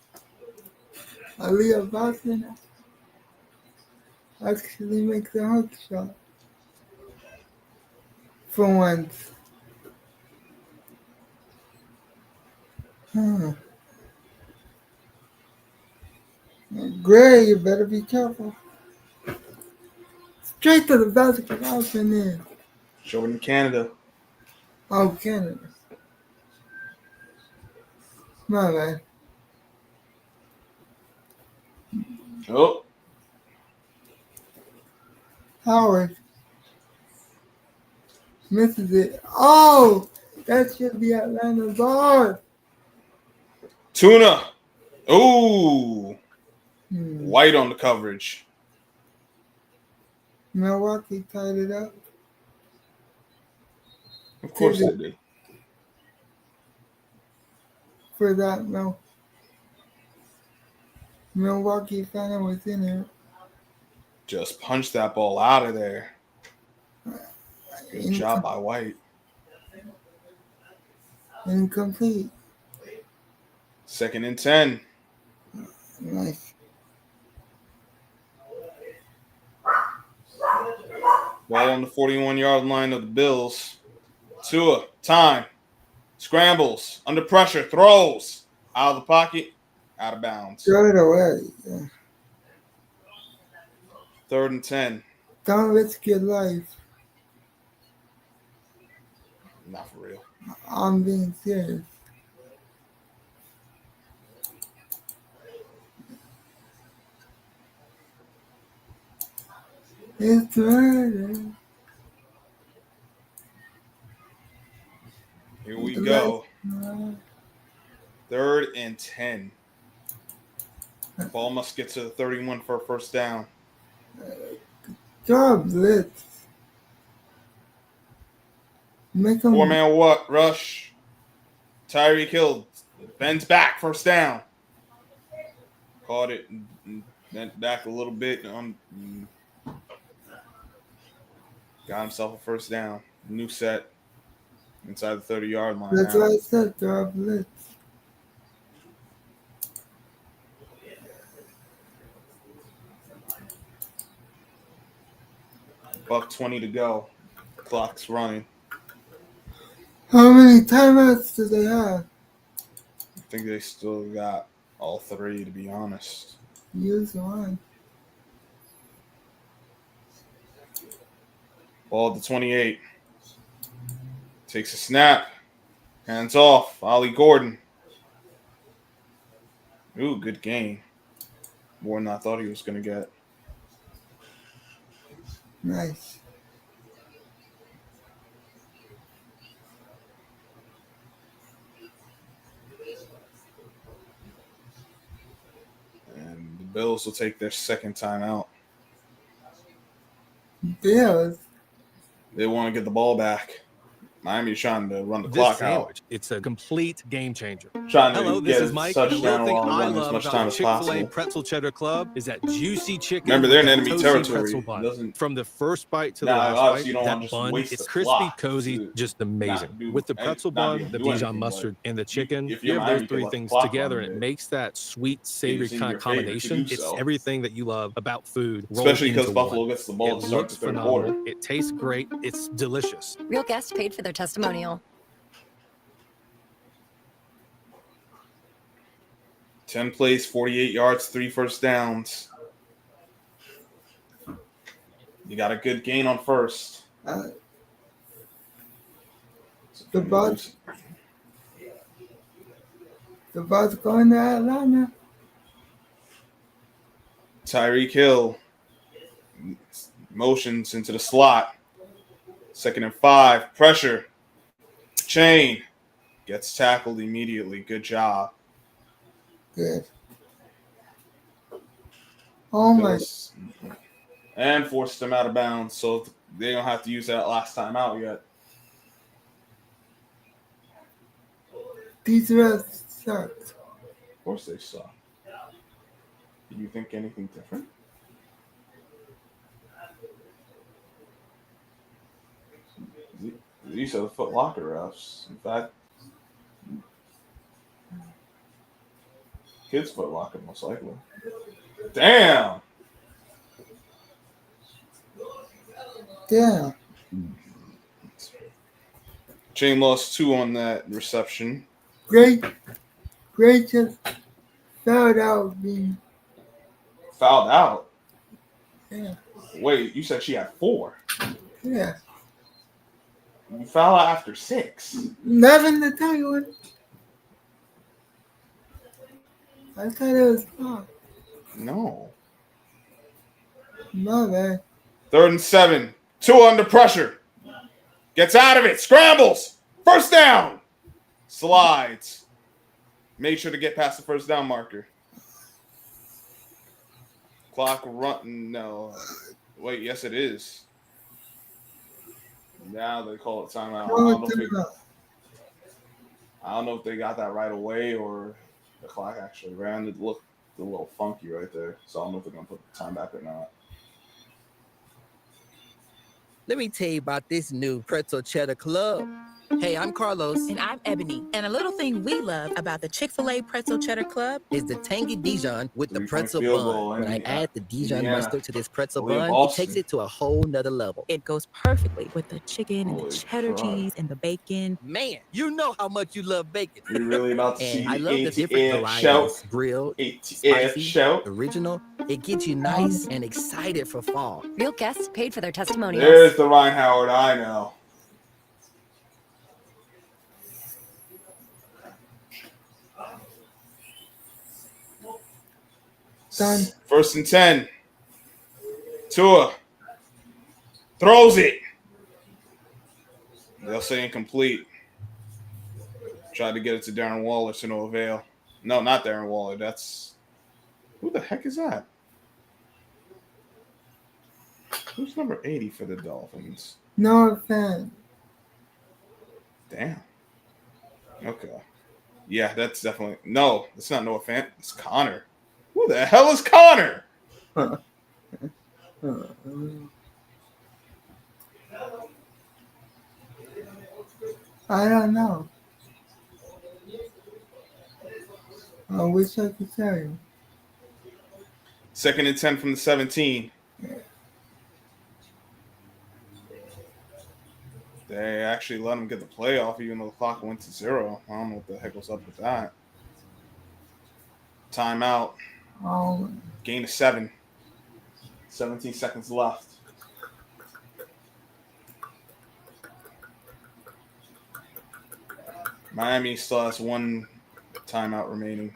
Aaliyah Boston actually makes a hook shot for once. Gray, you better be careful. Straight to the basket, out and in. Jordan, Canada. Oh, Canada. My bad. Oh. Howard misses it. Oh, that should be Atlanta's ball. Tuna. Ooh. White on the coverage. Milwaukee tied it up. Of course they did. For that, no. Milwaukee fan was in there. Just punch that ball out of there. Good job by White. Incomplete. 2nd and 10. Nice. Ball on the 41-yard line of the Bills. Tua, time. Scrambles. Under pressure. Throws. Out of the pocket. Out of bounds. Throw it away. Yeah. 3rd and 10. Don't risk your life. Not for real. I'm being serious. It's murder. Here we go. 3rd and 10. Ball must get to the 31 for a first down. Job blitz. Make them 4-man rush. Tyreek Hill bends back, first down. Caught it, bent back a little bit. Got himself a first down. New set inside the 30-yard line. That's what I said, job blitz. $1:20 to go. Clock's running. How many timeouts do they have? I think they still got all 3, to be honest. Use one. Ball at the 28. Takes a snap. Hands off. Ollie Gordon. Ooh, good gain. More than I thought he was going to get. Nice. And the Bills will take their second timeout. Bills. They want to get the ball back. Miami's trying to run the clock out. It's a complete game changer. Trying Hello, to this get is Mike. And the touchdown little thing while I running as love much about time the as Chick-fil-A possible. Pretzel Cheddar Club is that juicy chicken. Remember, they're in with enemy toasty territory. pretzel bun. Doesn't- From the first bite to the Now, last obviously, bite, you don't want that to just bun, waste it's the crispy, clock cozy, to just amazing. not do- With the and pretzel not bun, even the do Dijon anything, mustard, and the chicken, if you you're have Miami, those you three let the things clock together, run, and it but makes that sweet, savory in kind your of favor to combination. do It's so. everything that you love about food, rolled Especially because into Buffalo one. gets the ball It to start looks the third phenomenal. quarter. It tastes great. It's delicious. Real guests paid for their testimonial. 10 plays, 48 yards, 3 first downs. You got a good gain on first. The bus going to Atlanta. Tyreek Hill motions into the slot. 2nd and 5. Pressure. Chain. Gets tackled immediately. Good job. Good. Oh my. And forced them out of bounds, so they don't have to use that last time out yet. These refs suck. Of course they suck. Do you think anything different? These are the Foot Locker refs. In fact, kids' Foot Locker, most likely. Damn! Yeah. Chain lost 2 on that reception. Great just fouled out me. Fouled out? Yeah. Wait, you said she had 4. Yeah. You foul out after 6. 11 to tell you what. I thought it was 5. No. My bad. 3rd and 7. 2 under pressure. Gets out of it. Scrambles. First down. Slides. Made sure to get past the first down marker. Clock run. No. Wait, yes, it is. Now they call it timeout. I don't know if they got that right away or the clock actually ran. It looked a little funky right there. So I don't know if they're going to put the time back or not. Let me tell you about this new Pretzel Cheddar Club. Hey, I'm Carlos. And I'm Ebony. And a little thing we love about the Chick-fil-A Pretzel Cheddar Club is the tangy Dijon with the pretzel field bun. goal, When I add the Dijon Indiana. mustard to this pretzel William bun, Boston. it takes it to a whole nother level. It goes perfectly with the chicken and Holy the cheddar crap. cheese and the bacon. Man, you know how much you love bacon. You're really about to see And I the love the different varieties. shout. Grilled, ATF spicy, shout. original. It gets you nice and excited for fall. Real guests paid for their testimonials. There's the Ryan Howard I know. Done. 1st and 10. Tua Throws it. They'll say incomplete. Tried to get it to Darren Waller to no avail. No, not Darren Waller. That's... Who the heck is that? Who's number 80 for the Dolphins? No offense. Damn. Okay. Yeah, that's definitely... No, it's not Noah Fant. It's Connor. Who the hell is Connor? I don't know. I wish I could tell you. 2nd and 10 from the 17. They actually let him get the play off even though the clock went to 0. I don't know what the heck was up with that. Timeout. Oh. Gain of 7. 17 seconds left. Miami still has 1 timeout remaining.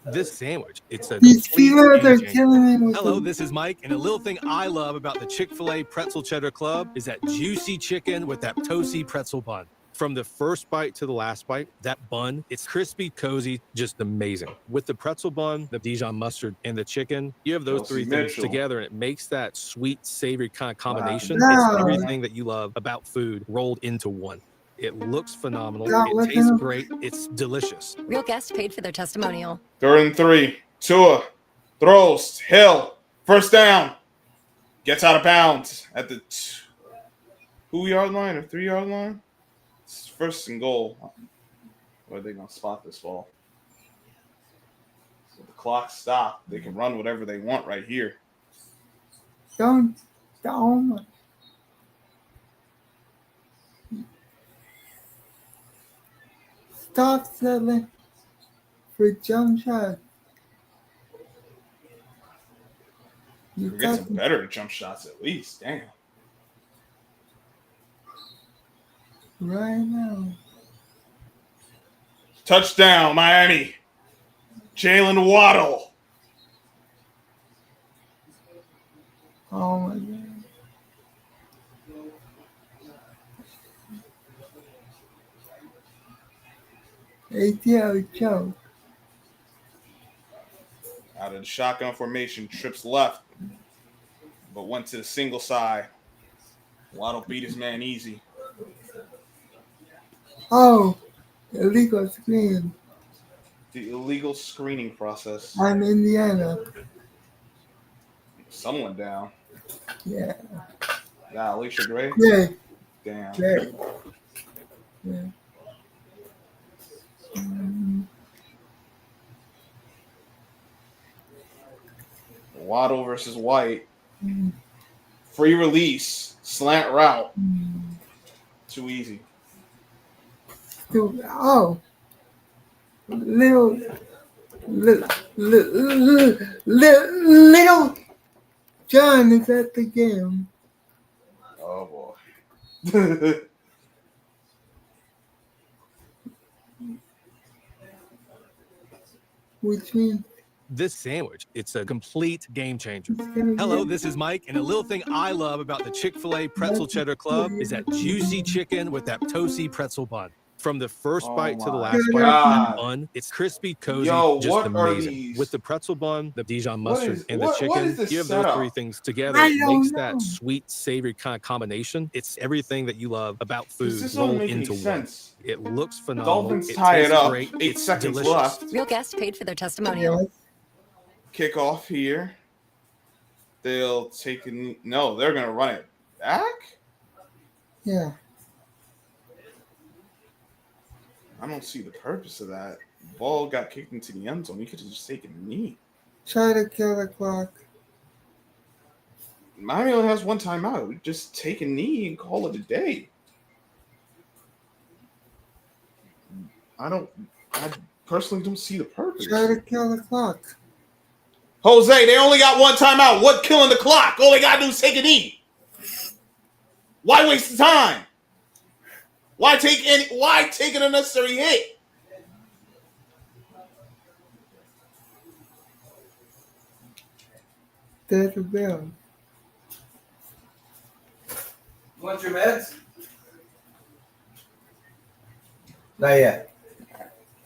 This sandwich, it's a These complete Steelers game are changer. killing me with Hello, this is Mike, and a little thing I love about the Chick-fil-A Pretzel Cheddar Club is that juicy chicken with that toasty pretzel bun. From the first bite to the last bite, that bun, it's crispy, cozy, just amazing. With the pretzel bun, the Dijon mustard, and the chicken, you have those three things together, and it makes that sweet, savory kind of combination. It's everything that you love about food rolled into one. It looks phenomenal. It tastes great. It's delicious. Real guests paid for their testimonial. 3rd and 3. Tua throws. Hill. First down. Gets out of bounds at the 2-yard line or 3-yard line. It's 1st and goal. Where are they going to spot this ball? So the clock stopped. They can run whatever they want right here. Don't. Stop settling for jump shots. You get some better jump shots at least. Damn. Right now. Touchdown, Miami. Jalen Waddle. Oh my God. ATL choke. Out of the shotgun formation, trips left, but went to the single side. Waddle beat his man easy. Oh, illegal screen. The illegal screening process. I'm Indiana. Someone down. Yeah. Yeah, Alicia Gray? Yeah. Damn. Yeah. Waddle versus White. Free release. Slant route. Too easy. Oh. Little John is at the game. Oh, boy. Which means this sandwich, it's a complete game changer. Hello, this is Mike, and a little thing I love about the Chick-fil-A Pretzel Cheddar Club is that juicy chicken with that toasty pretzel bun. From the first bite to the last bite, that bun, it's crispy, cozy, just amazing. With the pretzel bun, the Dijon mustard, and the chicken, you have those three things together. It makes that sweet, savory kind of combination. It's everything that you love about food rolled into one. It looks phenomenal. Dolphins it tie it up. Great. 8 seconds left. Real guests paid for their testimonial. Kickoff here. They'll take it. No, they're going to run it back? Yeah. I don't see the purpose of that. The ball got kicked into the end zone. You could have just taken a knee. Try to kill the clock. Miami only has 1 timeout. Just take a knee and call it a day. I personally don't see the purpose. Try to kill the clock. Jose, they only got 1 timeout. What killing the clock? All they got to do is take a knee. Why waste the time? Why take an unnecessary hit? There's a bell. Want your meds? Not yet.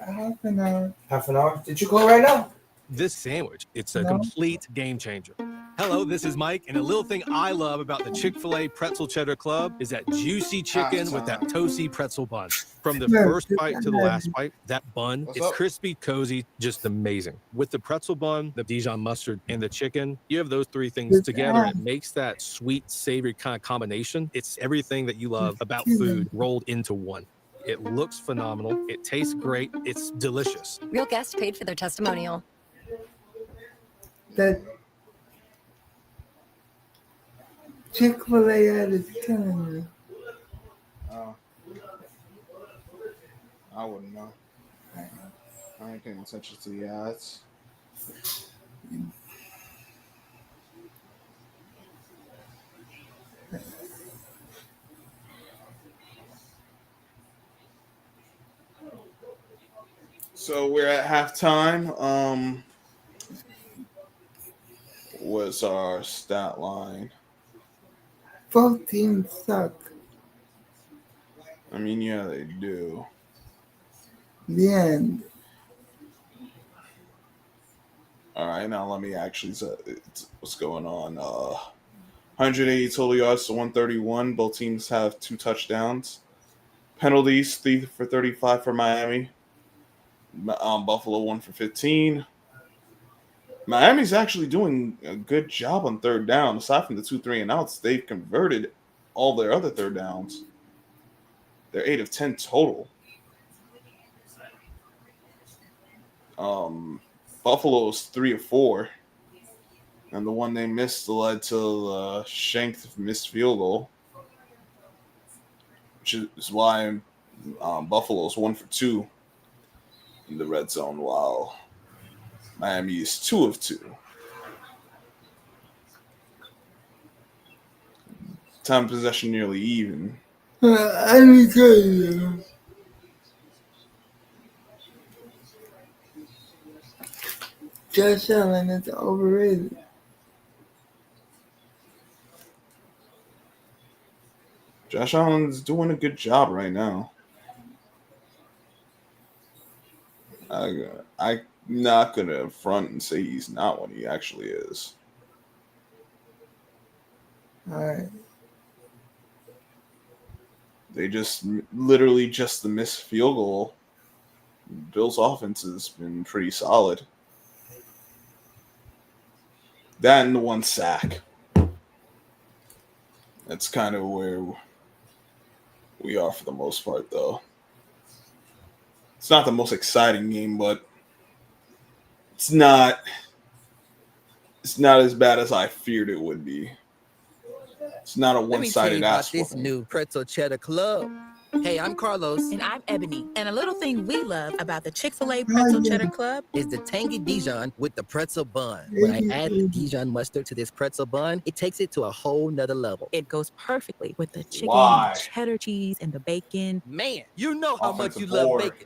Half an hour. Half an hour? Did you go right now? This sandwich, it's a complete game changer. Hello, this is Mike, and a little thing I love about the Chick-fil-A Pretzel Cheddar Club is that juicy chicken with that toasty pretzel bun. From the first bite to the last bite, that bun, it's crispy, cozy, just amazing. With the pretzel bun, the Dijon mustard, and the chicken, you have those three things together, and it makes that sweet, savory kind of combination. It's everything that you love about food rolled into one. It looks phenomenal. It tastes great. It's delicious. Real guests paid for their testimonial. That Chick-fil-A ad is killing me. Oh. I wouldn't know. I ain't paying attention to the ads. So we're at halftime. What's our stat line? Both teams suck. I mean, yeah, they do. The end. All right, now let me actually say what's going on. 180 total yards to 131. Both teams have 2 touchdowns. Penalties, 3 for 35 for Miami. Buffalo 1 for 15. Miami's actually doing a good job on third down. Aside from the 2 3-and-outs, they've converted all their other third downs. They're 8 of 10 total. Buffalo's 3 of 4. And the one they missed led to the shanked missed field goal. Which is why Buffalo's 1 for 2 in the red zone, while Miami is 2 of 2. Time of possession nearly even. Let me tell you. Josh Allen is overrated. Josh Allen's doing a good job right now. I'm not going to front and say he's not when he actually is. All right. They literally just the missed field goal. Bills' offense has been pretty solid. That and the 1 sack. That's kind of where we are for the most part, though. It's not the most exciting game, but it's not as bad as I feared it would be. It's not a one-sided ass. This new Pretzel Cheddar Club. Hey, I'm Carlos. And I'm Ebony. And a little thing we love about the Chick-fil-A Pretzel Cheddar Club is the tangy Dijon with the pretzel bun. When I add the Dijon mustard to this pretzel bun, it takes it to a whole nother level. It goes perfectly with the chicken, and the cheddar cheese, and the bacon. Man, you know how much you love bacon.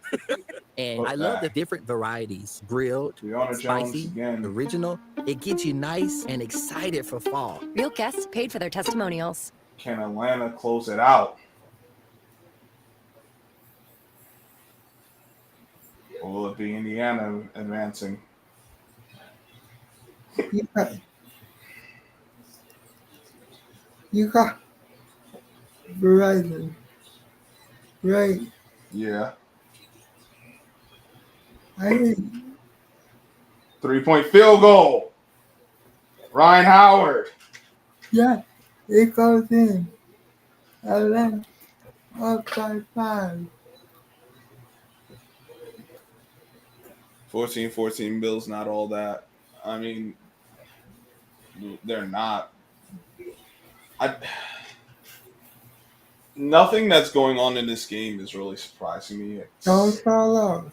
And I love the different varieties. Grilled, spicy, original. It gets you nice and excited for fall. Real guests paid for their testimonials. Can Atlanta close it out? Or will it be Indiana advancing? You got Verizon, right? Yeah. 3-point field goal. Ryan Howard. Yeah, it goes in. Atlanta up by 5. 14-14 Bills, not all that. I mean, they're not. Nothing that's going on in this game is really surprising me. Don't fall off.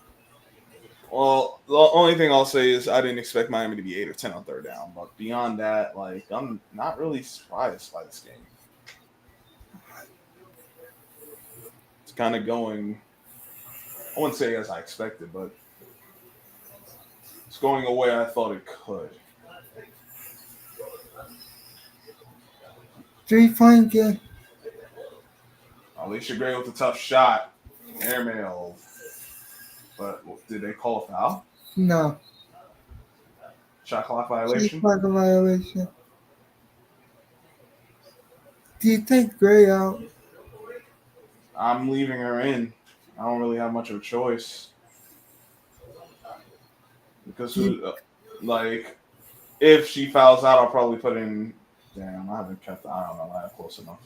Well, the only thing I'll say is I didn't expect Miami to be 8 or 10 on third down. But beyond that, I'm not really surprised by this game. It's kind of going, I wouldn't say as I expected, but it's going the way I thought it could. 3-point game. Alicia Gray with a tough shot. Airmail. But did they call a foul? No. Shot clock violation? Shot clock violation. Do you take Gray out? I'm leaving her in. I don't really have much of a choice. Because, if she fouls out, I'll probably put in. Damn, I haven't kept the eye on the line close enough.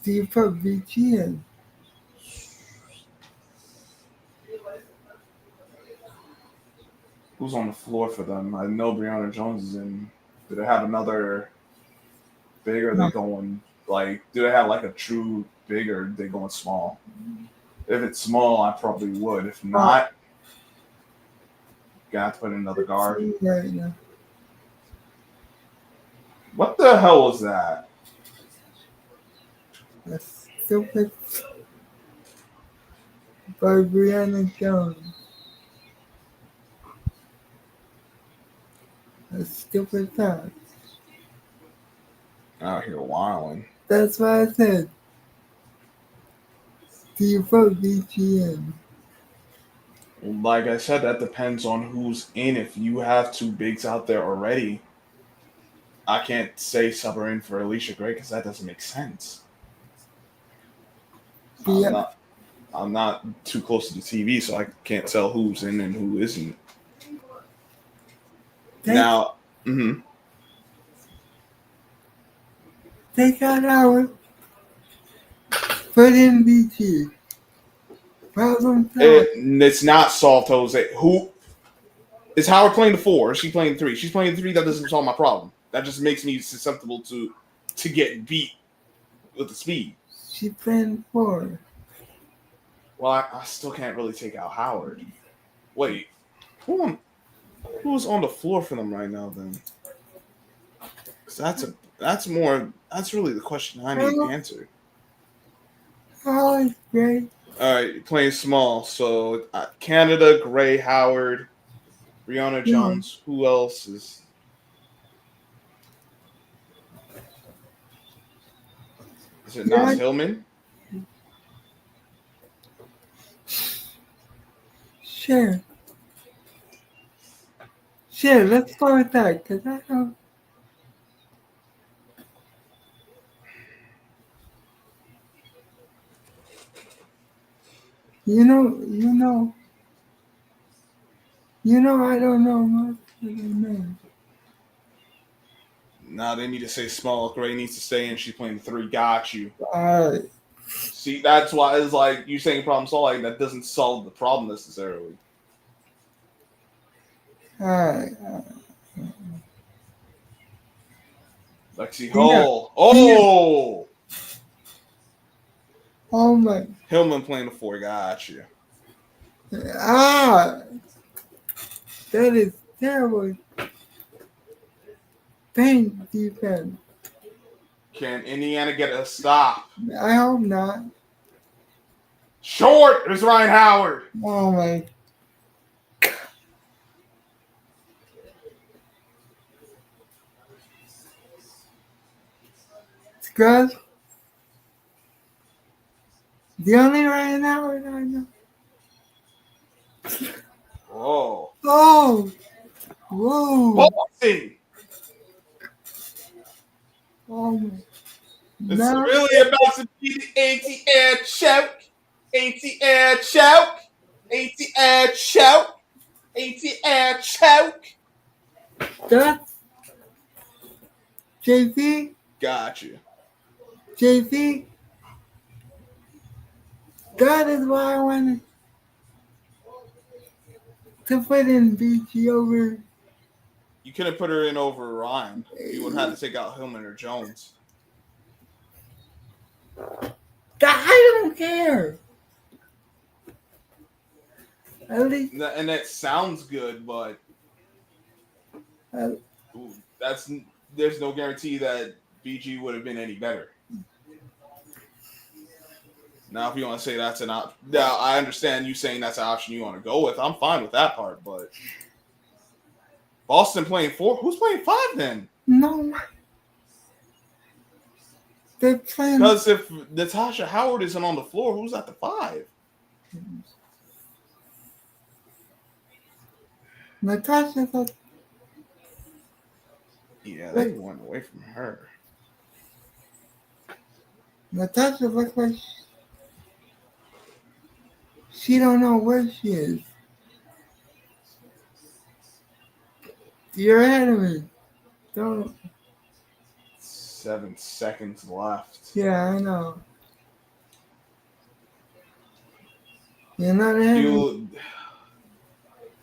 Do you put BG in? Who's on the floor for them? I know Brianna Jones is in. Do they have another big, or are they going, do they have, a true big, or are they going small? If it's small, I probably would. If not, got to put in another guard. Right now. What the hell was that? That's stupid. By Brianna Jones. That's stupid thought. Out here wilding. That's why I said, do you put BG in? Like I said, that depends on who's in. If you have two bigs out there already, I can't say sub her in for Alicia Gray because that doesn't make sense. Yeah. I'm not too close to the TV, so I can't tell who's in and who isn't. Now, Take out Howard. Put in BG. Problem solved. It's not solved, Jose. Who is Howard playing the 4? Or is she playing the 3? She's playing the 3. That doesn't solve my problem. That just makes me susceptible to get beat with the speed. She playing 4. Well, I still can't really take out Howard. Wait, who's on the floor for them right now? Then, that's really the question I need answered. Howard's great. All right, playing small. So Canada, Gray, Howard, Brianna Jones. Who else is? Is it not Hillman? Sure. Let's go with that because I don't. You know, I don't know much of their names. Nah, they need to say small. Gray needs to stay in. She's playing the 3. Got you. All right. See, that's why it's like you saying problem solving. That doesn't solve the problem necessarily. All right. Lexi Hull. Oh! Oh my. Hillman playing the 4. Got you. That is terrible. Paint defense. Can Indiana get a stop? I hope not. Short is Ryan Howard. Oh my. Scrub. The only Ryan Howard I know. Whoa. Oh. Whoa. Boxing. Oh my. It's really about to be the ATL choke. ATL choke. ATL choke. ATL choke. That's JV. Gotcha. JV. That is why I wanted to put in BG over. You couldn't put her in over Ryan. You would have to take out Hillman or Jones. I don't care. At least, and that sounds good, but there's no guarantee that BG would have been any better. Now, if you want to say that's an option, now I understand you saying that's an option you want to go with. I'm fine with that part, but Boston playing 4. Who's playing 5 then? No. Because if Natasha Howard isn't on the floor, who's at the 5? Natasha's at. Yeah, they went away from her. Natasha looks like she don't know where she is. You're ahead of me. Don't. 7 seconds left. Yeah, I know. You're not ahead of me.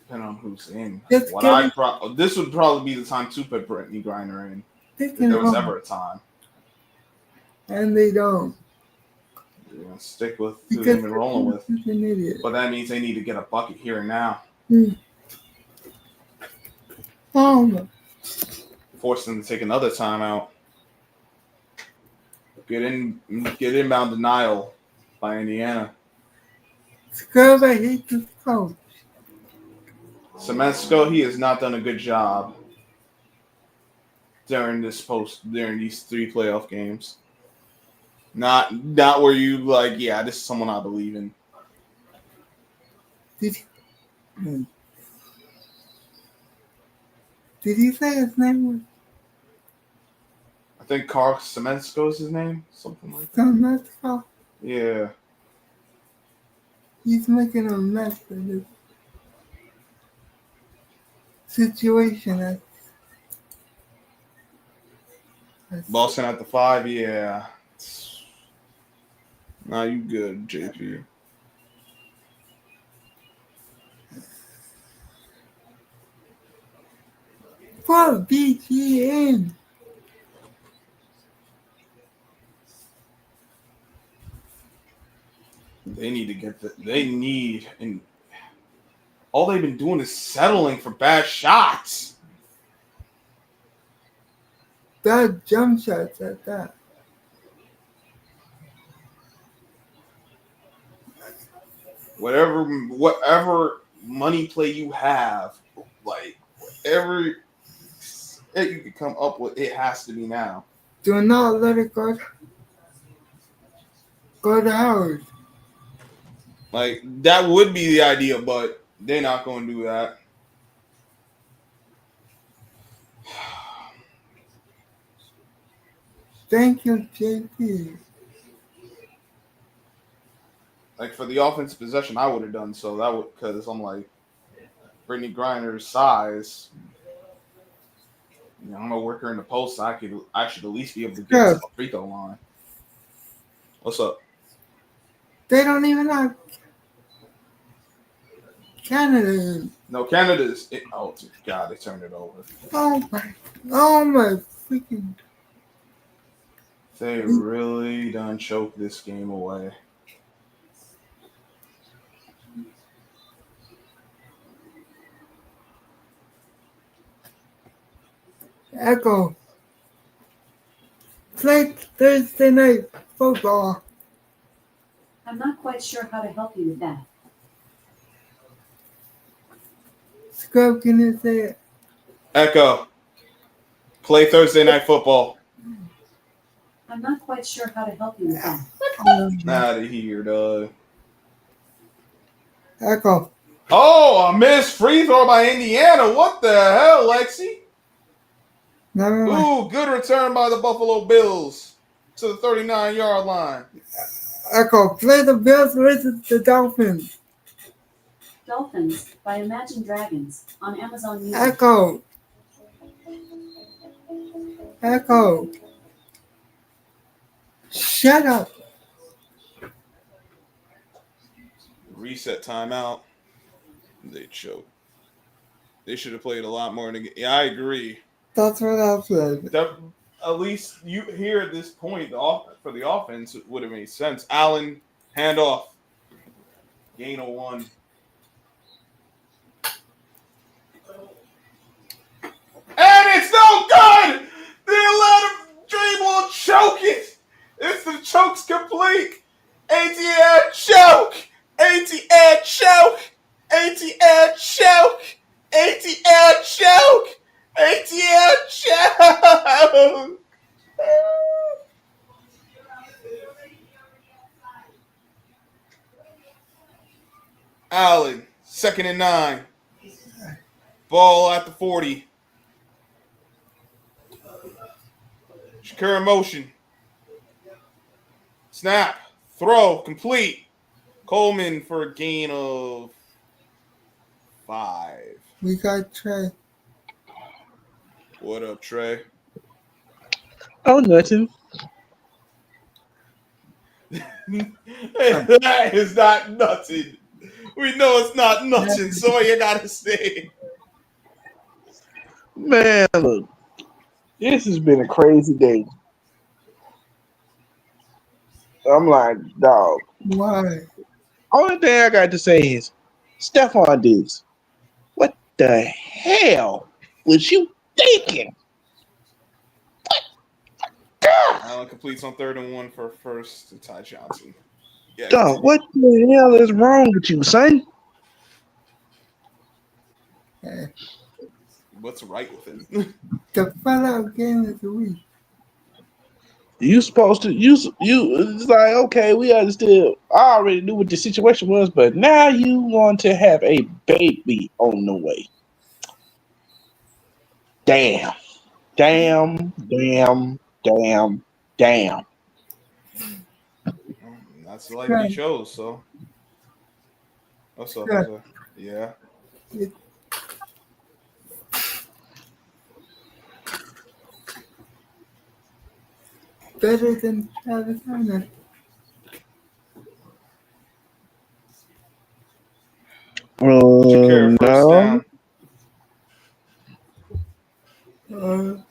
Depending on who's in. This would probably be the time to put Brittany Griner in. If there was ever a time. And they don't. They're going to stick with who they've been rolling with. An idiot. But that means they need to get a bucket here and now. Force them to take another timeout. Get inbound denial by Indiana. Scrub, I hate this coach. Semensko, he has not done a good job during these 3 playoff games. Not where you like, yeah, this is someone I believe in. Did he say his name was? I think Carl Semensko is his name, something like that. Semensko. Yeah. He's making a mess of this situation. Boston at the 5, yeah. Nah, you good, JP. For BGN. They need to get and all they've been doing is settling for bad shots. Bad jump shots at that. Whatever money play you have, like whatever that you can come up with, it has to be now. Do not let it go to Howard. Like, that would be the idea, but they're not going to do that. Thank you, JP. Like, for the offensive possession, I would have done so. That would, because I'm like, Brittany Griner's size. You know, I'm going to work her in the post. So I should at least be able to get to the free throw line. What's up? They don't even have Canada. No, Canada's. Oh, God, they turned it over. Oh my freaking. They really done choked this game away. Echo. Play Thursday night football. I'm not quite sure how to help you with that. Scrub, can you say it? Echo. Play Thursday night football. I'm not quite sure how to help you with that. Out of here, dog. Echo. Oh, a missed free throw by Indiana. What the hell, Lexi? Never mind. Ooh, good return by the Buffalo Bills to the 39-yard line. Echo, play the Bills versus the Dolphins. Dolphins by Imagine Dragons on Amazon Music. Echo. Echo. Shut up. Reset timeout. They choked. They should have played a lot more in the game. Yeah, I agree. That's what I said. At least you here at this point, for the offense, it would have made sense. Allen, handoff. Gain of 1. And it's no good! They let him dribble, choke it! It's the choke's complete! ATL choke! ATL choke! ATL choke! ATL choke! ATL choke! 2nd and 9. Ball at the 40. Shakur in motion. Snap. Throw. Complete. Coleman for a gain of 5. We got Trey. What up, Trey? Oh, nothing. That is not nothing. We know it's not nothing, so what you gotta say? Man, look, this has been a crazy day. I'm like, dog. Why? Only thing I got to say is, Stephon Diggs, what the hell was you thinking? Allen completes on 3rd and 1 for first to Ty Johnson. Yeah, Dog, what the hell is wrong with you, son? What's right with him? The fallout game of the week. You supposed to it's like, okay, we understood. I already knew what the situation was, but now you want to have a baby on the way. Damn. That's the life he chose, so. What's up? Yeah. Better than Travis Hunter. Shakur first down.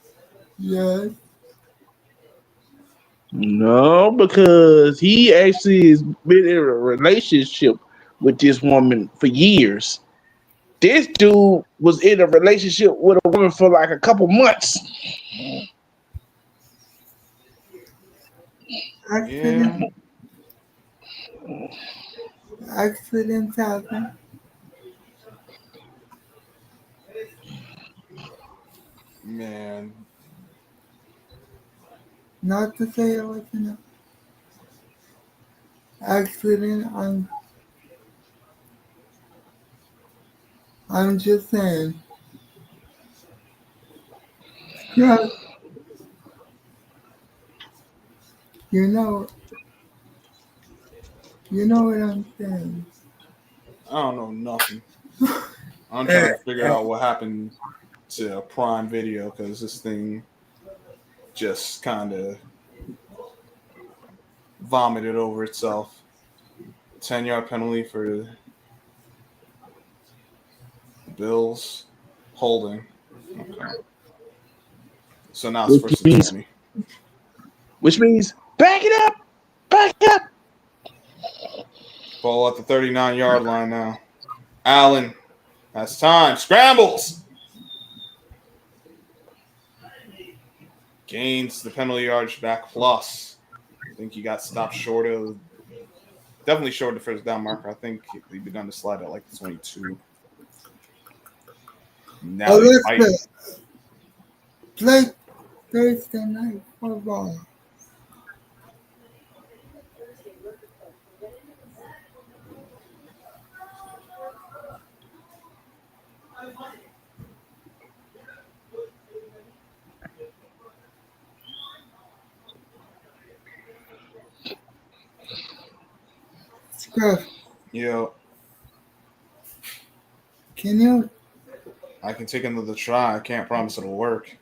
Yes. No, because he actually has been in a relationship with this woman for years. This dude was in a relationship with a woman for like a couple months. Accidents happen. Man. Not to say it was an accident. I'm just saying. Yeah. You know what I'm saying. I don't know nothing. I'm trying to figure out what happened to Prime Video because this thing just kind of vomited over itself. 10-yard penalty for the Bills. Holding. Okay. So now it's first and 20. Which means back it up. Ball at the 39-yard line now. Allen has time. Scrambles. Gains the penalty yards back plus. I think he got stopped short of, definitely short of the first down marker. I think he begun to slide at like the 22. Now he's fighting. Play Thursday night football. Skrub. Yo. Can you? I can take another try. I can't promise it'll work.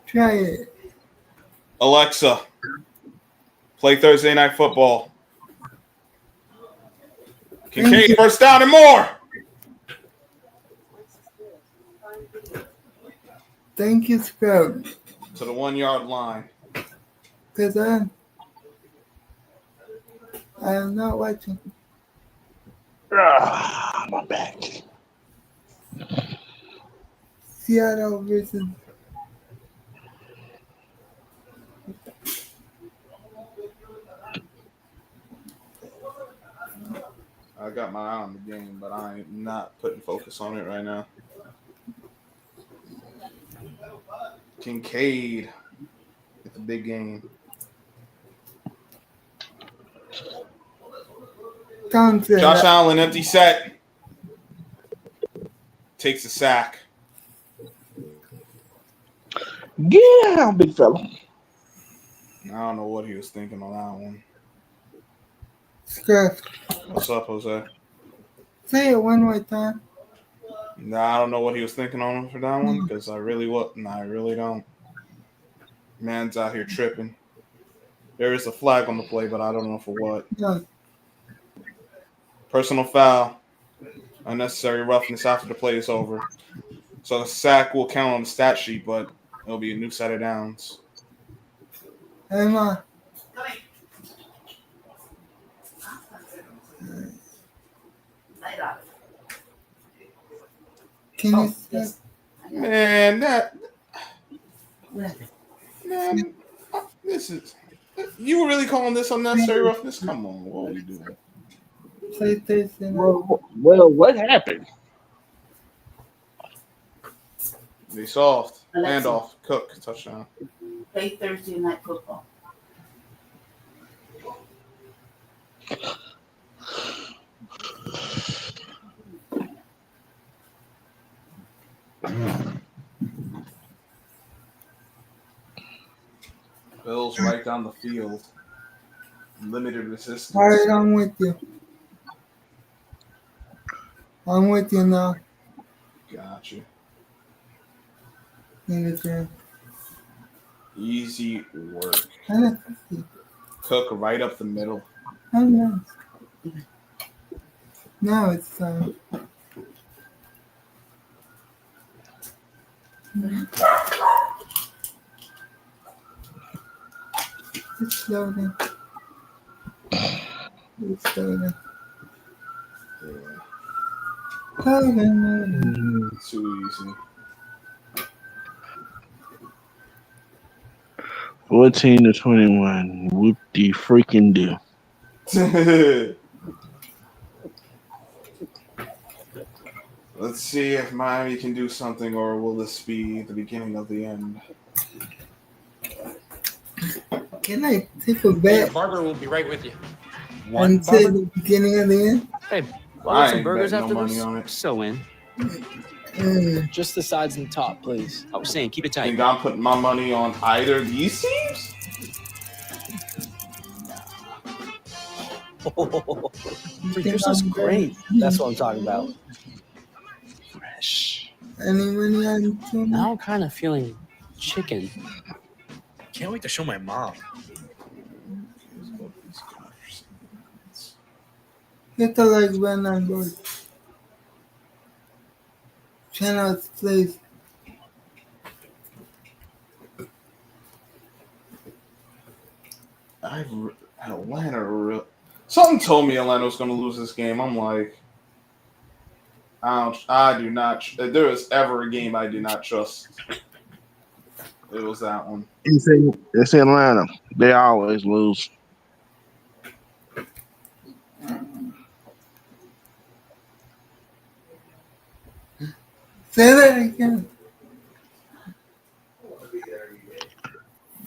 Try it. Alexa, play Thursday Night Football. Kincaid first down and more. Thank you, Skrub. To the 1-yard line. Because I am not watching. My back. Seattle versus. I got my eye on the game, but I'm not putting focus on it right now. Kincaid with the big game. Josh Allen, empty set. Takes a sack. Yeah, big fella. I don't know what he was thinking on that one. Skrub. What's up, Jose? Say it one more time. Nah, I don't know what he was thinking on for that one because I really don't. Man's out here tripping. There is a flag on the play, but I don't know for what. No. Personal foul. Unnecessary roughness after the play is over. So the sack will count on the stat sheet, but it'll be a new set of downs. Hey, Ma. Can you stop? Man, this is. You really calling this unnecessary roughness? Come on, what are we doing? PlayStation. Well, what happened? They soft. Handoff. Cook. Touchdown. Play Thursday night football. Bills right down the field. Limited resistance. All right, I'm with you. I'm with you now. Gotcha. Okay. Easy work. Cook right up the middle. I know. Now it's it's loading. It's loading. Too easy. 14-21. Whoop de freaking do. Let's see if Miami can do something, or will this be the beginning of the end? Can I take a bet? Barber will be right with you. Until the beginning of the end? Hey, I some ain't burgers betting after no money this? on it. So in. Just the sides and top, please. I was saying, keep it tight. Think I'm putting my money on either of these teams? You're so great. That's what I'm talking about. Fresh. Any money on tuna? Now I'm kind of feeling chicken. Can't wait to show my mom. Hit the like button on both channels, please. Atlanta. Something told me Atlanta was going to lose this game. I'm like, I do not. If there was ever a game I did not trust, it was that one. It's Atlanta. They always lose. Say that again.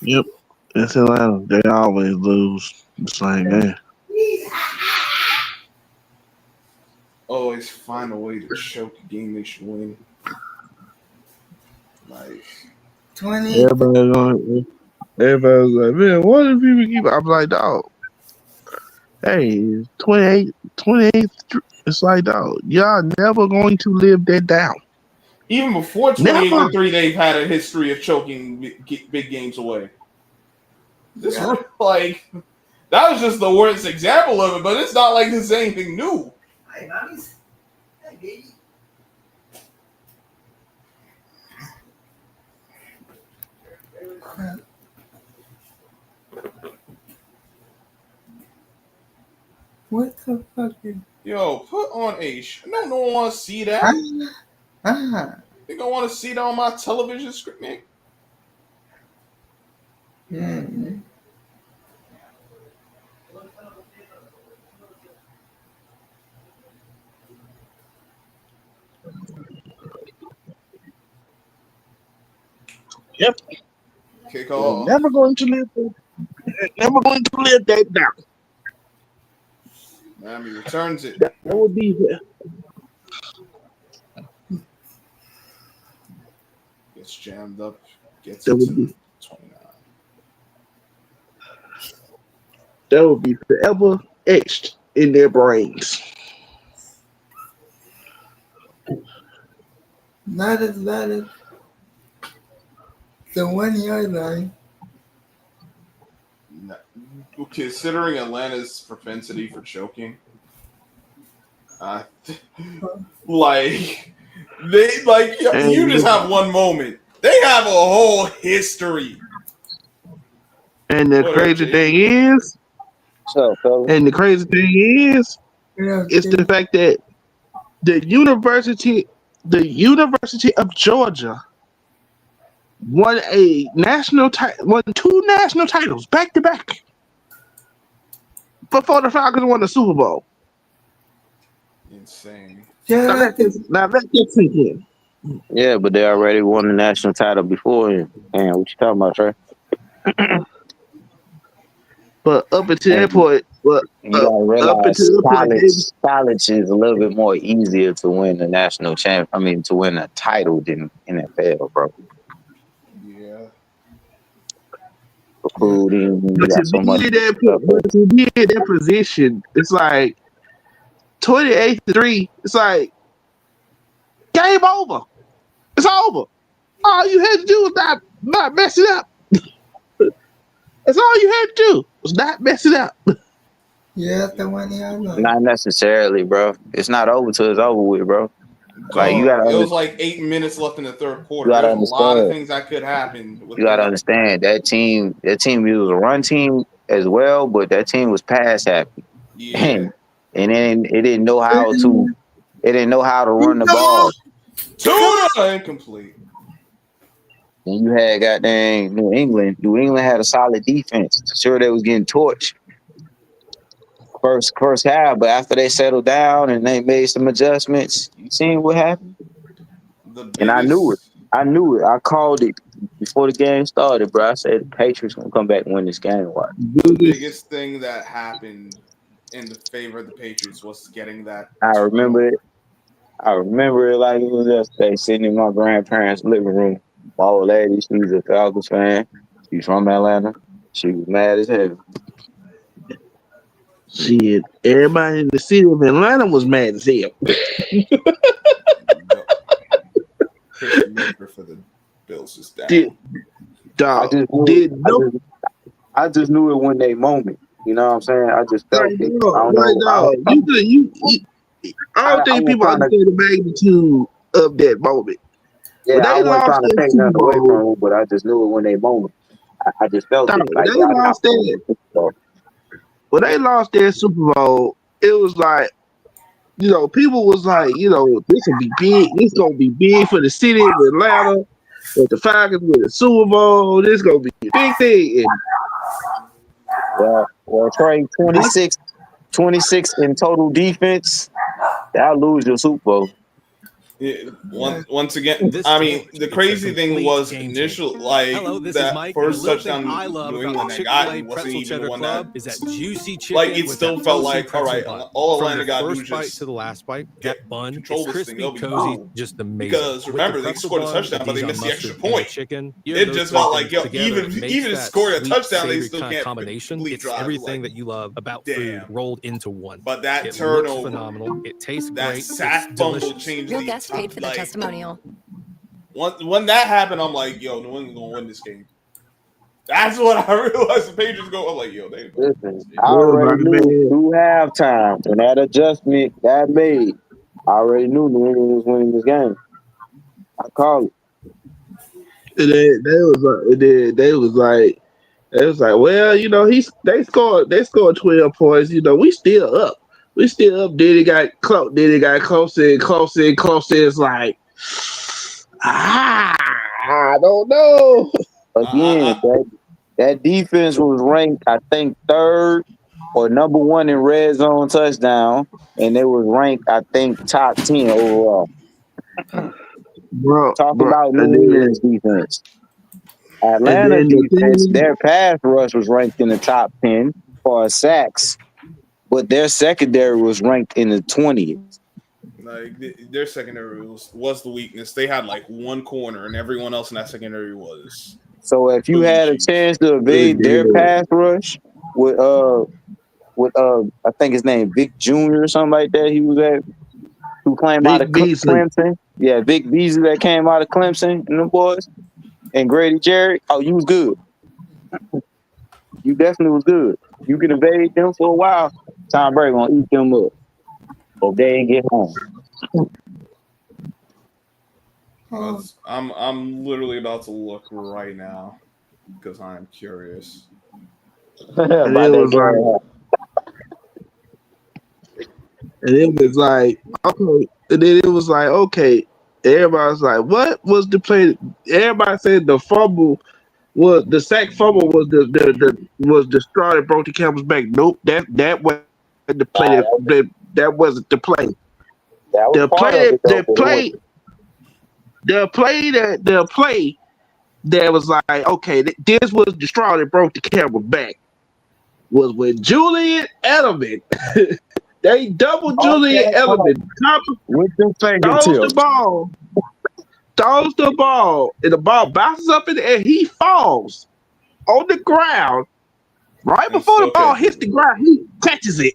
Yep. It's Atlanta. They always lose the same game. Always find a way to choke a game they should win. Like 20. Everybody's like, man, what do people keep? I'm like, dog. Hey, 28. It's like, dog, y'all never going to live that down. even before 28-3, they've had a history of choking big games away. This like that was just the worst example of it, but it's not like this is anything new. Hey, nice. Hey, baby. What the fuck is... Yo, put on a... No one want to see that. They gonna want to see that on my television screen, man. Mm-hmm. Yep. Kick off. Never going to live that down. Miami returns it. That would be. Gets jammed up. Gets That it would to be. 29. That would be forever etched in their brains. Not as bad as the 1 yard line. No. Considering Atlanta's propensity for choking, like you just have one moment. They have a whole history. And the crazy thing is, it's the fact that the University of Georgia won won 2 national titles back to back before the Falcons won the Super Bowl. Insane. Now let that sink in. Yeah, but they already won the national title before him. Man, what you talking about, Trey? But up until that point, you gotta realize college is a little bit more easier to win the national champ. I mean, to win a title than NFL, bro. Yeah. Recruiting, but to be in that position, it's like 28-3. It's like game over. It's over. All you had to do was not mess it up. That's all you had to do was not mess it up. Yeah, the 1 yard line. Not necessarily, bro. It's not over till it's over with, bro. Like it was like 8 minutes left in the third quarter. There's a lot of things that could happen. You gotta understand that team. That team was a run team as well, but that team was pass happy. Yeah. And then it didn't know how to. It didn't know how to run the ball. Incomplete. And you had goddamn New England. New England had a solid defense. Sure, they was getting torched first half, but after they settled down and they made some adjustments, you seen what happened. And I knew it. I called it before the game started, bro. I said the Patriots gonna come back and win this game. Watch. The biggest thing that happened in the favor of the Patriots was getting that. I remember it like it was yesterday, sitting in my grandparents' living room. My old lady, she's a Falcons fan. She's from Atlanta. She was mad as hell. Shit, everybody in the city of Atlanta was mad as hell. Christian Maker for the Bills is down. I just knew it when they moment. You know what I'm saying? I just felt it. I don't think people understand the magnitude of that moment. Yeah, I wasn't trying to take nothing away from them, but I just knew it when they moment. I just felt it. Like, when they lost their Super Bowl, it was like, people was like, this will be big. This gonna be big for the city of Atlanta. With the Falcons with the Super Bowl, this gonna be a big thing. Well, Trey, 26 in total defense. That'll lose your Super Bowl. Yeah, once again, I mean, the crazy thing was initial, that first touchdown New England that got wasn't even the one that juicy chicken. Like, it still felt like, all right, all Atlanta got to do is just to the last bite. That bun, control this thing. They'll be cozy, just amazing. Because remember, they scored a touchdown, but they missed the extra point. It just felt like, even if scored a touchdown, they still can't combination. It's everything that you love about food rolled into one. But that turnover, phenomenal. It tastes great. That sack fumble changed Your guest paid for the testimonial. When that happened, I'm like, yo, New England gonna win this game. That's what I realized. The Patriots go. I'm like, yo, they. Listen, I already knew through halftime when that adjustment got made. I already knew New England was winning this game. I called it. They was like, well, they scored 12 points. We still up. Then it got close. Closer and closer. It's like, I don't know. Again, that defense was ranked, I think, 3rd or number 1 in red zone touchdown, and they was ranked, I think, top 10 overall. Talk about New England's defense. Atlanta's defense, their pass rush was ranked in the top 10 for sacks. But their secondary was ranked in the 20th. Like their secondary was the weakness. They had like one corner, and everyone else in that secondary was. So if you had a chance to evade their pass rush with I think his name Vic Jr. or something like that, he was at who came out of Clemson. Yeah, Vic Beasley that came out of Clemson and them boys, and Grady Jarrett. Oh, you was good. You definitely was good. You can evade them for a while. Tom Brady gonna eat them up. But they ain't get home. I'm literally about to look right now because I'm curious. And it was like, okay. And then it was like, okay. Everybody was like, what was the play? Everybody said the fumble was the sack fumble was the straw that broke the camel's back. Nope, that was the play. That wasn't the play. The play that was like, okay, this was the straw that broke the camel's back. Was when Julian Edelman. They double Julian Edelman. Throws the ball, and the ball bounces up in the air. He falls on the ground. Right before the ball hits the ground, he catches it.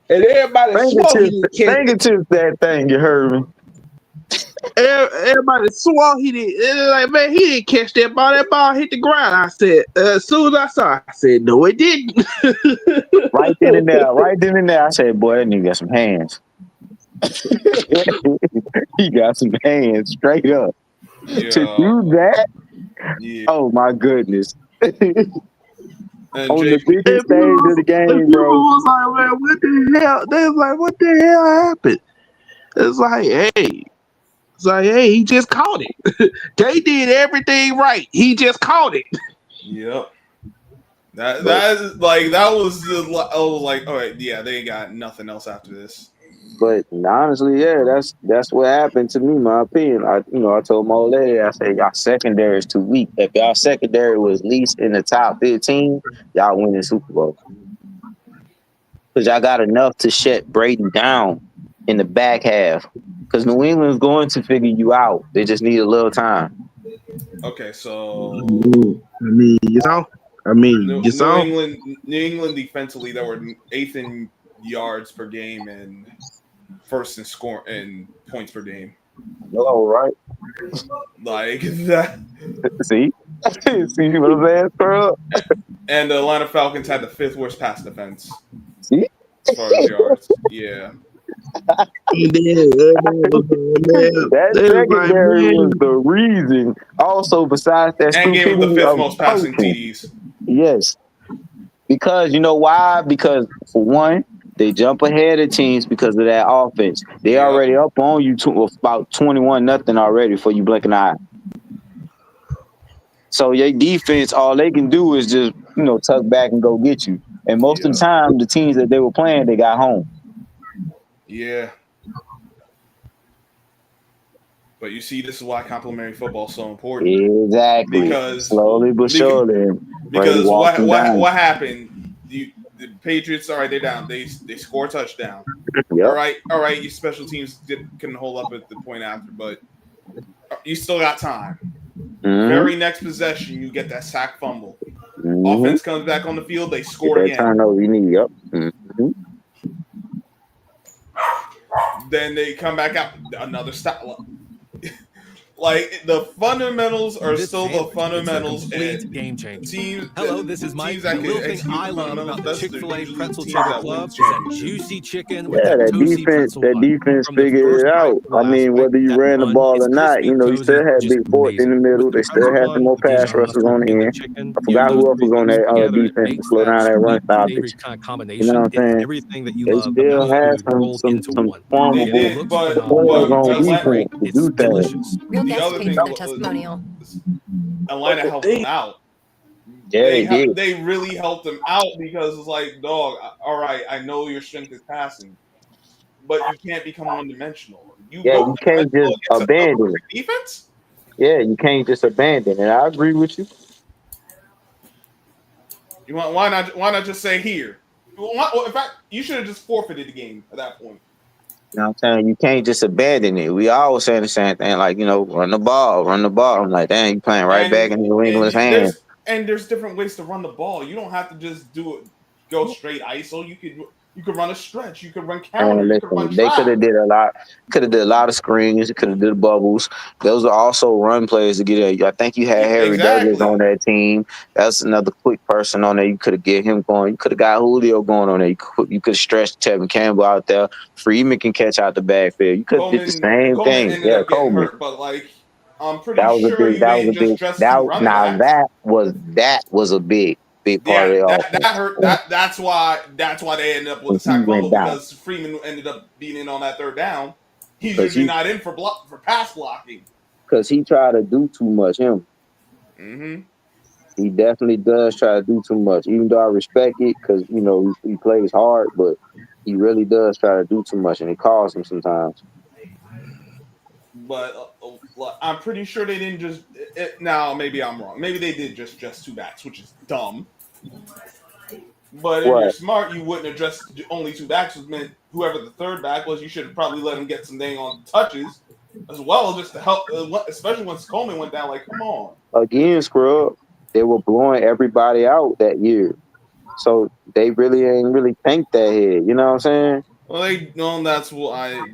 And everybody swore he didn't catch it. That thing, you heard me. Everybody swore he didn't. Like, man, he didn't catch that ball. That ball hit the ground. I said, as soon as I saw it, I said, no, it didn't. Right then and there, I said, boy, that nigga got some hands. He got some hands straight up. Yeah. To do that, oh my goodness. On the biggest stage of the game, bro. Was like, man, what the hell? They was like, what the hell happened? It's like, hey, he just caught it. They did everything right. He just caught it. Yep. That was the I was like, all right, yeah, they ain't got nothing else after this. But honestly, yeah, that's what happened to me. My opinion. I told my old lady, I said, y'all secondary is too weak. If y'all secondary was at least in the top 15, y'all win the Super Bowl. Because y'all got enough to shut Brady down in the back half. Because New England's going to figure you out. They just need a little time. Okay, so New England defensively, they were 8th in yards per game and 1st in score and points per game. Oh, right. Like that. See what I'm saying, bro? And the Atlanta Falcons had the 5th worst pass defense. See? As far as yards. Yeah. That secondary was the reason. Also, besides that, and gave them the 5th most passing TDs. Yes, because you know why? Because for one, they jump ahead of teams because of that offense. They already up on you to about 21-0 already before you blink an eye. So your defense, all they can do is just tuck back and go get you. And most of the time, the teams that they were playing, they got home. Yeah. But you see, this is why complimentary football is so important. Exactly. Because slowly but surely. Because what happened? The Patriots, all right, they're down. They score a touchdown. Yep. All right. Your special teams couldn't hold up at the point after, but you still got time. Mm-hmm. Very next possession, you get that sack fumble. Mm-hmm. Offense comes back on the field. They score again. Turnover you need. Yep. Mm-hmm. Then they come back out another stop. Like the fundamentals are still the fundamentals. And game changer. Teams. Hello, this is Mike. The little thing I love about the Chick-fil-A Pretzel Cheddar Club is that juicy chicken with that toasty pretzel bun. That defense figured it out. I mean, whether you ran the ball or not, you still had Big Fort in the middle. They still had some more pass rushers on the end. I forgot who else was on that defense to slow down that run stoppage. You know what I'm saying? Everything that you they love still have some formidable players on defense to do things. The other thing for the testimonial. Atlanta helped them out. Yeah, they really helped them out because it's like, dog, all right, I know your strength is passing, but you can't become one-dimensional. You can't just abandon defense. Yeah, you can't just abandon it. I agree with you. Why not just say here? Well, in fact, you should have just forfeited the game at that point. You know what I'm saying? You can't just abandon it. We always saying the same thing, like, run the ball. I'm like, dang, you playing right back in New England's hands. There's different ways to run the ball. You don't have to just go straight ISO. You could run a stretch. You could run counter. You could run They trap. could have did a lot. Could have did a lot of screens. Could have did bubbles. Those are also run plays to get in. I think you had Harry Douglas on that team. That's another quick person on there. You could have get him going. You could have got Julio going on there. You could have stretched Tevin Campbell out there. Freeman can catch out the backfield. You could have did the same thing. Ended up getting hurt, but I'm pretty that was sure a big, you that didn't was a just big. dress That two running now backs. that was a big part of the offense. That hurt. That's why they ended up with the sack fumble, because Freeman ended up being in on that third down. He's usually not in for pass blocking. Because he tried to do too much. Mm-hmm. He definitely does try to do too much. Even though I respect it, because he plays hard, but he really does try to do too much, and it costs him sometimes. But I'm pretty sure they didn't just. Now maybe I'm wrong. Maybe they did just dress two backs, which is dumb. But if you're smart, you wouldn't have dressed only two backs. Which meant whoever the third back was, you should have probably let him get some dang on touches as well, just to help. Especially once Coleman went down. Like, come on. Again, Scrub, they were blowing everybody out that year, so they really ain't really tanked that head. You know what I'm saying? Well, that's what I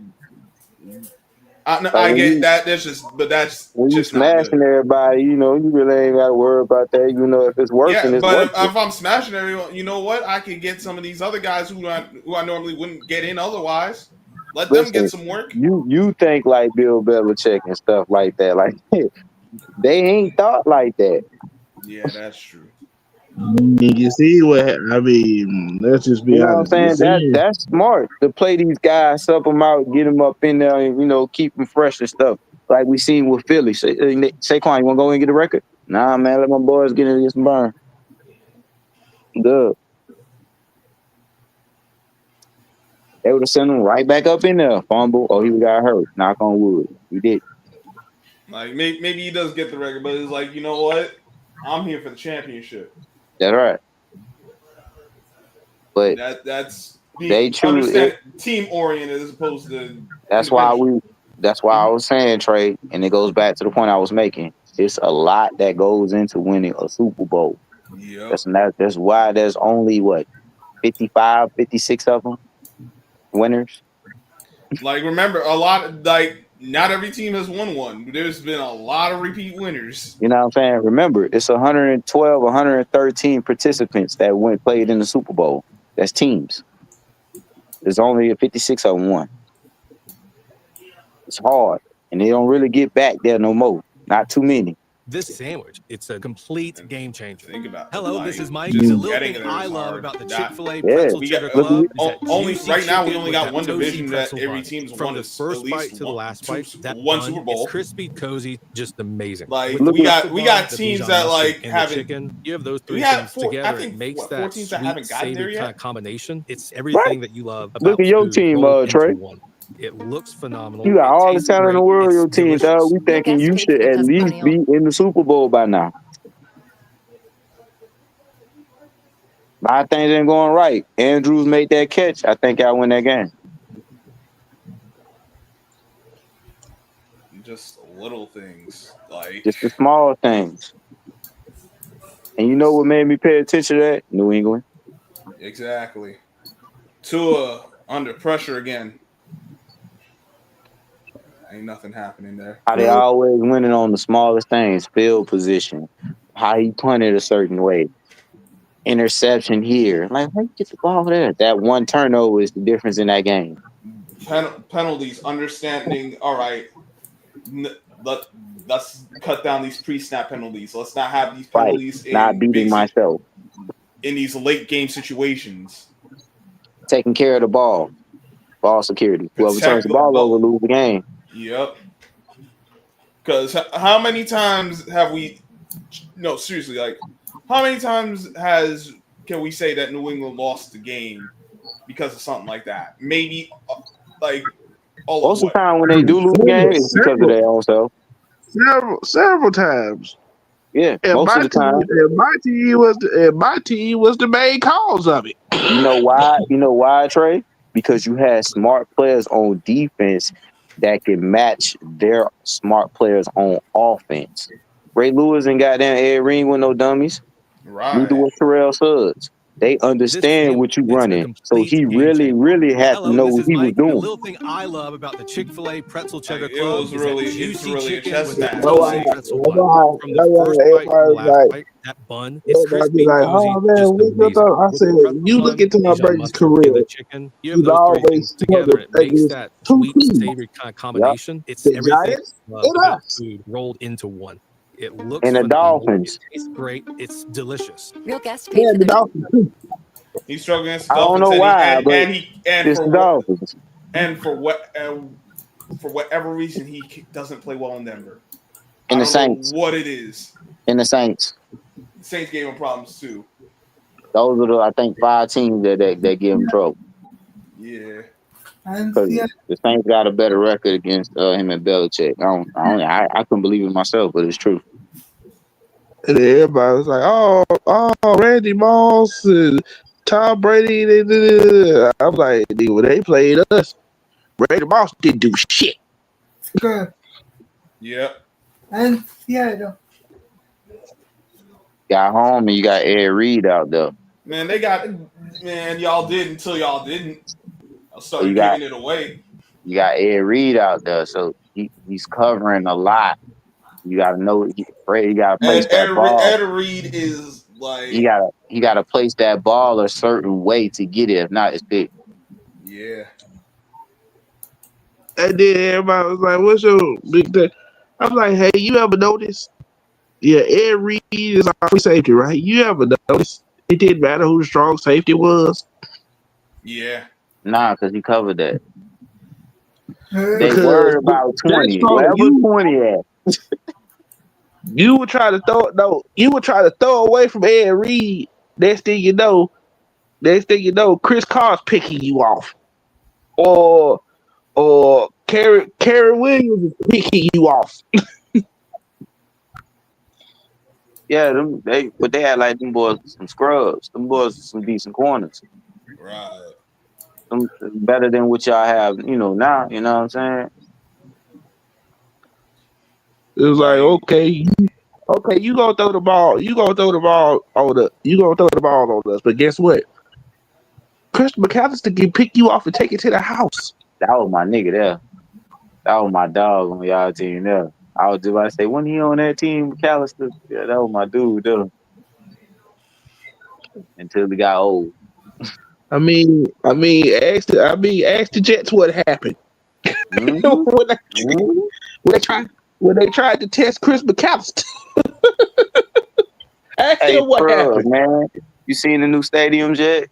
get that. That's when you smashing everybody. You really ain't got to worry about that. If it's working, it's working. If I'm smashing everyone, you know what? I can get some of these other guys who I normally wouldn't get in otherwise. Let them get some work. You think like Bill Belichick and stuff like that. Like they ain't thought like that. Yeah, that's true. You see let's just be honest. What I'm saying? That's smart to play these guys, sub them out, get them up in there, and keep them fresh and stuff. Like we seen with Philly. Saquon, you want to go and get a record? Nah, man, let my boys get in this burn. Good. They would have sent him right back up in there. Fumble. Oh, he got hurt. Knock on wood. He did. Like maybe he does get the record, but it's like, you know what? I'm here for the championship. That's right. But that's they truly team oriented as opposed to. That's why I was saying, Trey, and it goes back to the point I was making. It's a lot that goes into winning a Super Bowl. Yep. That's why there's only 55, 56 of them winners. Like, remember, not every team has won one. There's been a lot of repeat winners. You know what I'm saying? Remember, it's 112, 113 participants that played in the Super Bowl. That's teams. There's only 56 of them won. It's hard, and they don't really get back there no more. Not too many. This sandwich, it's a complete game changer. Think about Hello, this is Mike. The little thing I love about the Chick-fil-A pretzel cheddar club is right now we only got one division that every team's from won the first bite to the last bite. That one Super Bowl, crispy, cozy, just amazing. Like we got teams that have chicken. You have those three things together. It makes that sweet, savory kind of combination. It's everything that you love about Look at your team, Trey. It looks phenomenal. You got all the talent in the world, your team, dog. We thinking you should at least be in the Super Bowl by now. A lot of things ain't going right. Andrews made that catch. I think y'all win that game. Just little things, like just the small things. And you know what made me pay attention to that? New England. Exactly. Tua under pressure again. Ain't nothing happening there. How they always winning on the smallest things. Field position. How he punted a certain way. Interception here. Like, how you get the ball there? That one turnover is the difference in that game. Penalties, understanding, all right, let's cut down these pre-snap penalties. Let's not have these penalties. Not beating myself. In these late game situations. Taking care of the ball. Ball security. Whoever turns the ball over lose the game. Yep. Because how many times have we? No, seriously. Like, how many times can we say that New England lost the game because of something like that? Maybe, most of the time when they do lose the game, it's because of their own self. Several times. Yeah, And most of the time. my team was the main cause of it. You know why? You know why, Trey? Because you had smart players on defense that can match their smart players on offense. Ray Lewis and goddamn Ed Ring with no dummies. Neither Right. was Terrell Suggs. They understand what you running. So he really, really had to know what he was The doing. little thing I love about the Chick-fil-A Pretzel Cheddar Like, Club it's is that really juicy a chicken chess with the match. toasted Like, pretzel bun. From the first bite to the last bite, that bun, it's Everybody be crispy, like, cozy, "Oh man, just we just amazing. I With said, the pretzel you look bun, into Tom Dijon Brady's mustard, and career. the chicken, you have He's those three always things together, and it makes against that two sweet, teams: savory kind of combination. It's the everything Giants I love and about us, food rolled into one. It looks And the phenomenal. It Dolphins. tastes great. It's delicious. Real guests paid and for the their. Dolphins. he's struggling against the I don't Dolphins, know and why, but it's the Dolphins. For whatever reason he doesn't play well in Denver. And I the don't know Saints. what it is. And the Saints. The Saints gave him problems too. Those are the, I think, 5 teams that give him trouble. Yeah. Because the Saints got a better record against him and Belichick. I couldn't believe it myself, but it's true. And then everybody was like, "Oh, Randy Moss and Tom Brady." I'm like, when they played us, Randy Moss didn't do shit. Good. Yep. And Seattle. Got home and you got Ed Reed out there. Man, y'all did until y'all didn't. I So started giving it away. You got Ed Reed out there, so he's covering a lot. You got to know you got to place that ball. Ed Reed is like he got to place that ball a certain way to get it. If not, it's big. Yeah. And then everybody was like, "What's your big thing?" I'm like, "Hey, you ever notice? Yeah, Ed Reed is our free safety, right? You ever notice it didn't matter who the strong safety was? Yeah. Nah, because he covered that. They Because worried about 20. Wherever 20 at. You would try to throw away from Ed Reed. Next thing you know, Chris Carr's picking you off, or Kerry Williams is picking you off. Yeah, they had like them boys some scrubs. Them boys some decent corners. Right. Some better than what y'all have, now. You know what I'm saying? It was like, okay, you gonna throw the ball. You gonna throw the ball on us. But guess what? Chris McAllister can pick you off and take it to the house. That was my nigga there. That was my dog on y'all team there. I was just about to say, when he on that team, McAllister, yeah, that was my dude there. Until he got old. I mean, ask the Jets what happened. Mm-hmm. when they tried to test Chris McAllister. Ask him what happened, man. You seen the new stadiums yet?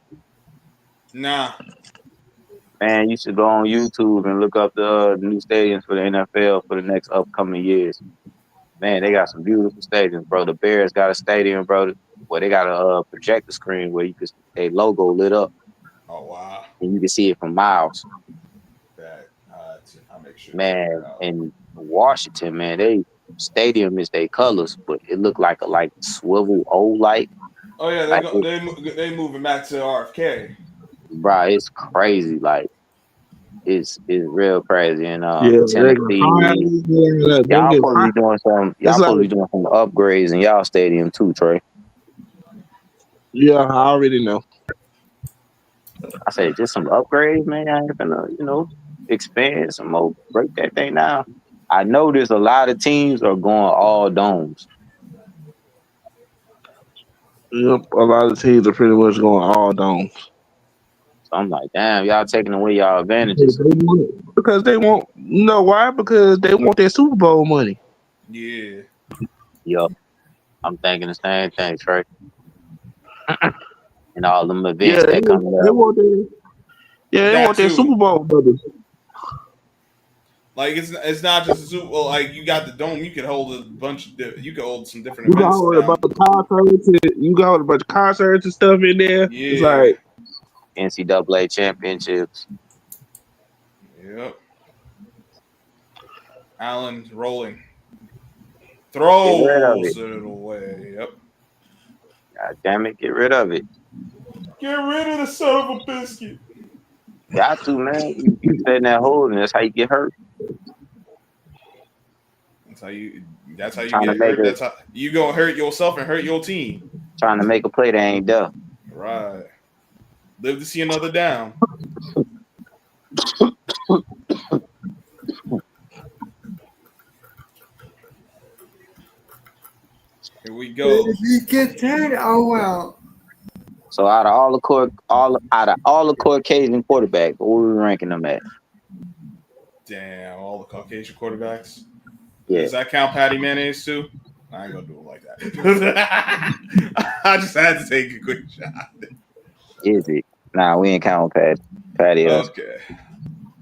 Nah. Man, you should go on YouTube and look up the new stadiums for the NFL for the next upcoming years. Man, they got some beautiful stadiums, bro. The Bears got a stadium, bro, where they got a projector screen where you can a logo lit up. Oh wow! And you can see it from miles. I'll make sure. Man, in Washington, man, they stadium is their colors, but it looked like a swivel O light. Oh yeah, they moving back to RFK. Bro, it's crazy. Like it's real crazy. And Tennessee, y'all supposed to be doing some. Y'all supposed to be doing some upgrades in y'all stadium too, Trey. Yeah, I already know. I said just some upgrades, man. I ain't gonna, expand some more, break that thing down. I know there's a lot of teams are going all domes. Yep, a lot of teams are pretty much going all domes. So I'm like, damn, y'all taking away y'all advantages. Because they want, why? Because they want their Super Bowl money. Yeah. Yup. I'm thinking the same thing, Trey. And all them events that coming up. They want their Super Bowl money. Like it's not just a Super Bowl. Like you got the dome, you could hold a bunch of you could hold some different You events. got a bunch of concerts. You got a bunch of concerts and stuff in there. Yeah. It's like NCAA championships. Yep. Allen rolling. Throws it away. Yep. God damn it, get rid of it. Get rid of the son of a biscuit. Got to, man. You stay in that hole, and that's how you get hurt. That's how you get hurt. That's how you gonna hurt yourself and hurt your team. Trying to make a play that ain't there. Right. Live to see another down. Here we go. If he gets hurt, oh well. So out of all the Caucasian quarterbacks, what are we ranking them at? Damn, all the Caucasian quarterbacks. Yeah. Does that count Patty Mayonnaise too? I ain't gonna do it like that. I just had to take a quick shot. Is it? Nah, we ain't counting Patty. Okay.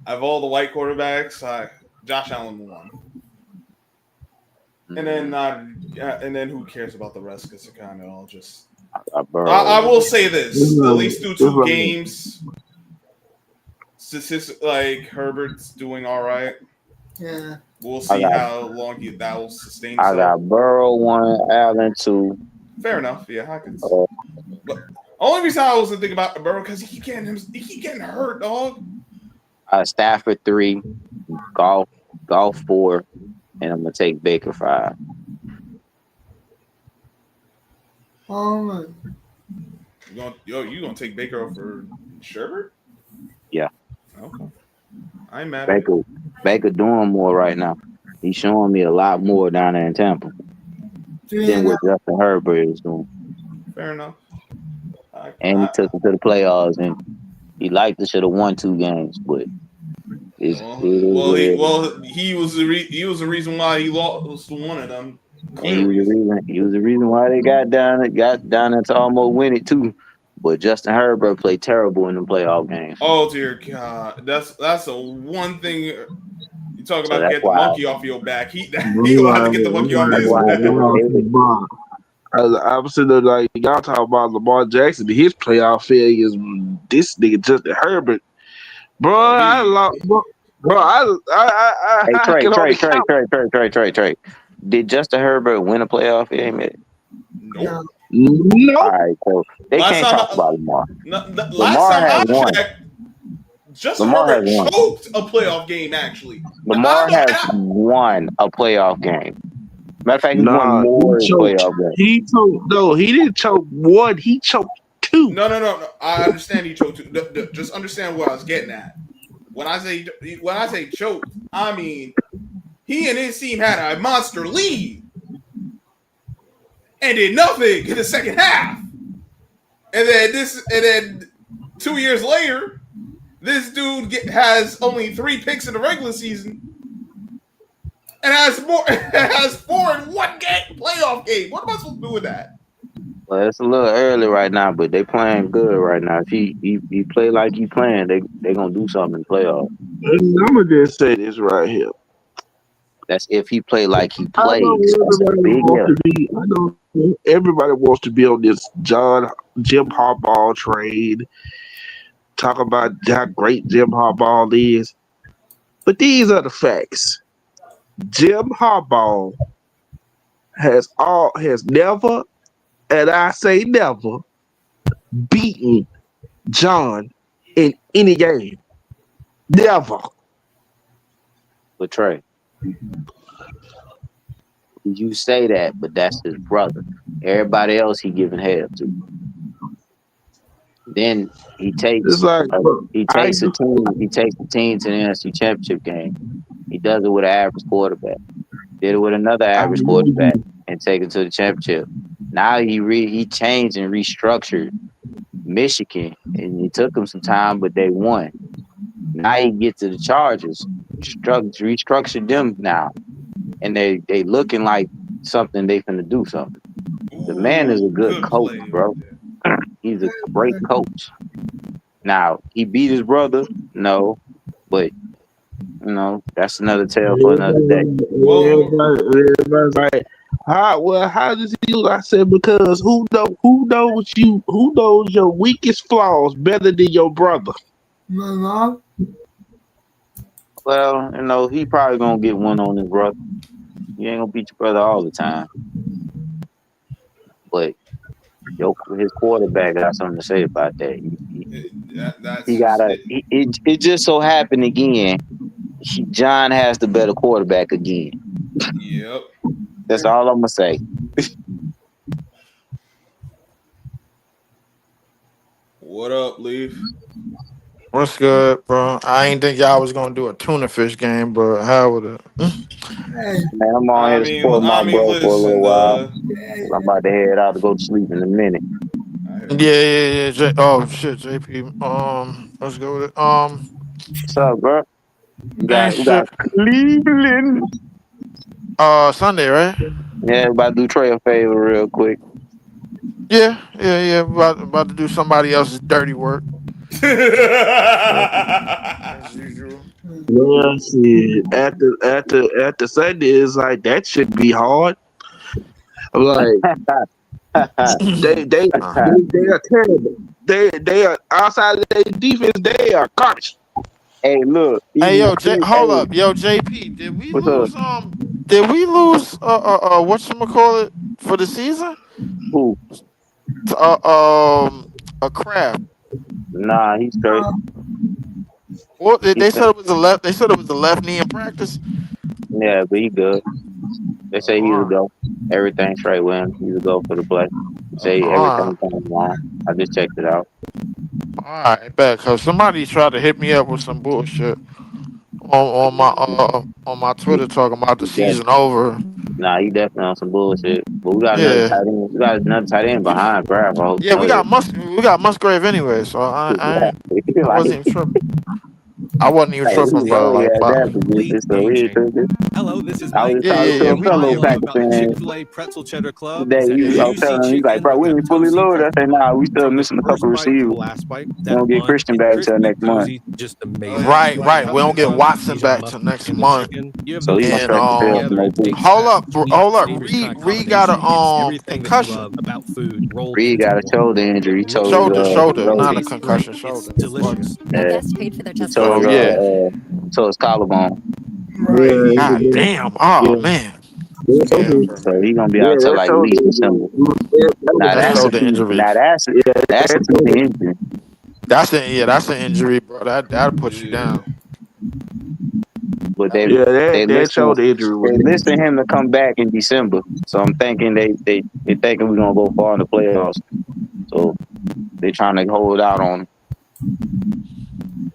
Of all the white quarterbacks, Josh Allen won. And then who cares about the rest? Because they're kind of all just. I will say this: at least through 2 games, like Herbert's doing all right. Yeah. We'll see how long that will sustain. I got Burrow 1, Allen 2. Fair enough. Yeah, Hawkins. But only reason I was thinking about Burrow because he keep getting hurt, dog. Stafford 3, Golf 4, and I'm gonna take Baker 5. Oh, you gonna take Baker over Sherbert? Yeah. Okay. I'm mad. Baker doing more right now. He's showing me a lot more down there in Tampa than what Justin Herbert is doing. Fair enough. And he took him to the playoffs, and he liked to should have won 2 games, but he was the reason why he lost one of them. He was the reason why they got down and to almost win it too. But Justin Herbert played terrible in the playoff game. Oh dear God, that's a one thing. You talk about get the monkey off your back. He will have to get the monkey off his back. I was sitting there like y'all talking about Lamar Jackson, his playoff failures. This nigga Justin Herbert, bro. Trey. Did Justin Herbert win a playoff game? Nope. No. All right, so they can't talk about Lamar. Lamar has won. Justin Herbert choked a playoff game. Actually, Lamar has won a playoff game. Matter of fact, he won more playoff games. He didn't choke one. He choked 2. No. I understand he choked 2. Just understand what I was getting at. When I say choked, I mean he and his team had a monster lead and did nothing in the second half. And then 2 years later, this dude has only 3 picks in the regular season and has 4 in 1 game playoff game. What am I supposed to do with that? Well, it's a little early right now, but they playing good right now. If he play like he playing, they gonna do something in the playoff. I'm gonna just say this right here. That's if he play like he plays. I know everybody wants to be on this Jim Harbaugh train. Talk about how great Jim Harbaugh is, but these are the facts. Jim Harbaugh has never, and I say never, beaten John in any game. Never. But Trey, you say that, but that's his brother. Everybody else he giving hell to. Then he takes a team to the NFC Championship game. He does it with an average quarterback. Did it with another average quarterback and take it to the championship. Now he changed and restructured Michigan, and it took him some time, but they won. Now he gets to the Chargers, restructured them now, and they looking like something they finna do something. The man is a good coach, bro. He's a great coach. Now he beat his brother, no, but that's another tale for another day. Everybody's like, how does he do? I said, because who knows your weakest flaws better than your brother? Well, he probably gonna get one on his brother. You ain't gonna beat your brother all the time. But his quarterback got something to say about that. It just so happened again. John has the better quarterback again. Yep. That's all I'm gonna say. What up, Leaf? What's good, bro? I ain't think y'all was gonna do a tuna fish game, but how would it? Man, I'm on here to support my bro for a little while. I'm about to head out to go to sleep in a minute. Yeah. Oh shit, JP. Let's go with it. What's up, bro? We got Cleveland. Sunday, right? Yeah, about to do Trey a favor real quick. Yeah. About to do somebody else's dirty work. As usual. Well, shit. After Sunday, it's like that should be hard. I'm like, they are terrible. They are outside of their defense. They are garbage. Hey, look. Hey, yo, hold up, yo, JP. Did we lose? Whatchamacallit for the season? Who? A crab. Nah, he's straight. Well, they said it was the left. They said it was the left knee in practice. Yeah, but he good. They say he's a go. Everything's straight with him. He's a go for the play. They say everything's on the line. I just checked it out. All right, bet. Cause somebody tried to hit me up with some bullshit on my Twitter talking about the season over. Nah, he definitely on some bullshit. But we got another tight end. We got another tight end behind Bravo. Yeah, we got Musgrave anyway, so I wasn't even tripping. I wasn't even tripping, bro. Hello, this is I was talking to a fellow Packers fan. Chick-fil-A Pretzel Cheddar Club. I was telling him, he's like, bro, we ain't fully loaded. I said, nah, we still missing a couple receivers. We don't get Christian back until next month. Right. We don't get Watson back till next month. So he's gonna start the field for next week. Hold up. Reed got a concussion. Reed got a shoulder injury. He shoulder, not a concussion. Shoulder. Best paid for their testimony. So it's collarbone. Right. God damn. Oh man. So he's gonna be out till like at least December. That's an injury. That's an injury. That's an injury, bro. That'll put you down. But they showed the injury. They listed him to come back in December. So I'm thinking they thinking we're gonna go far in the playoffs. So they're trying to hold out on him.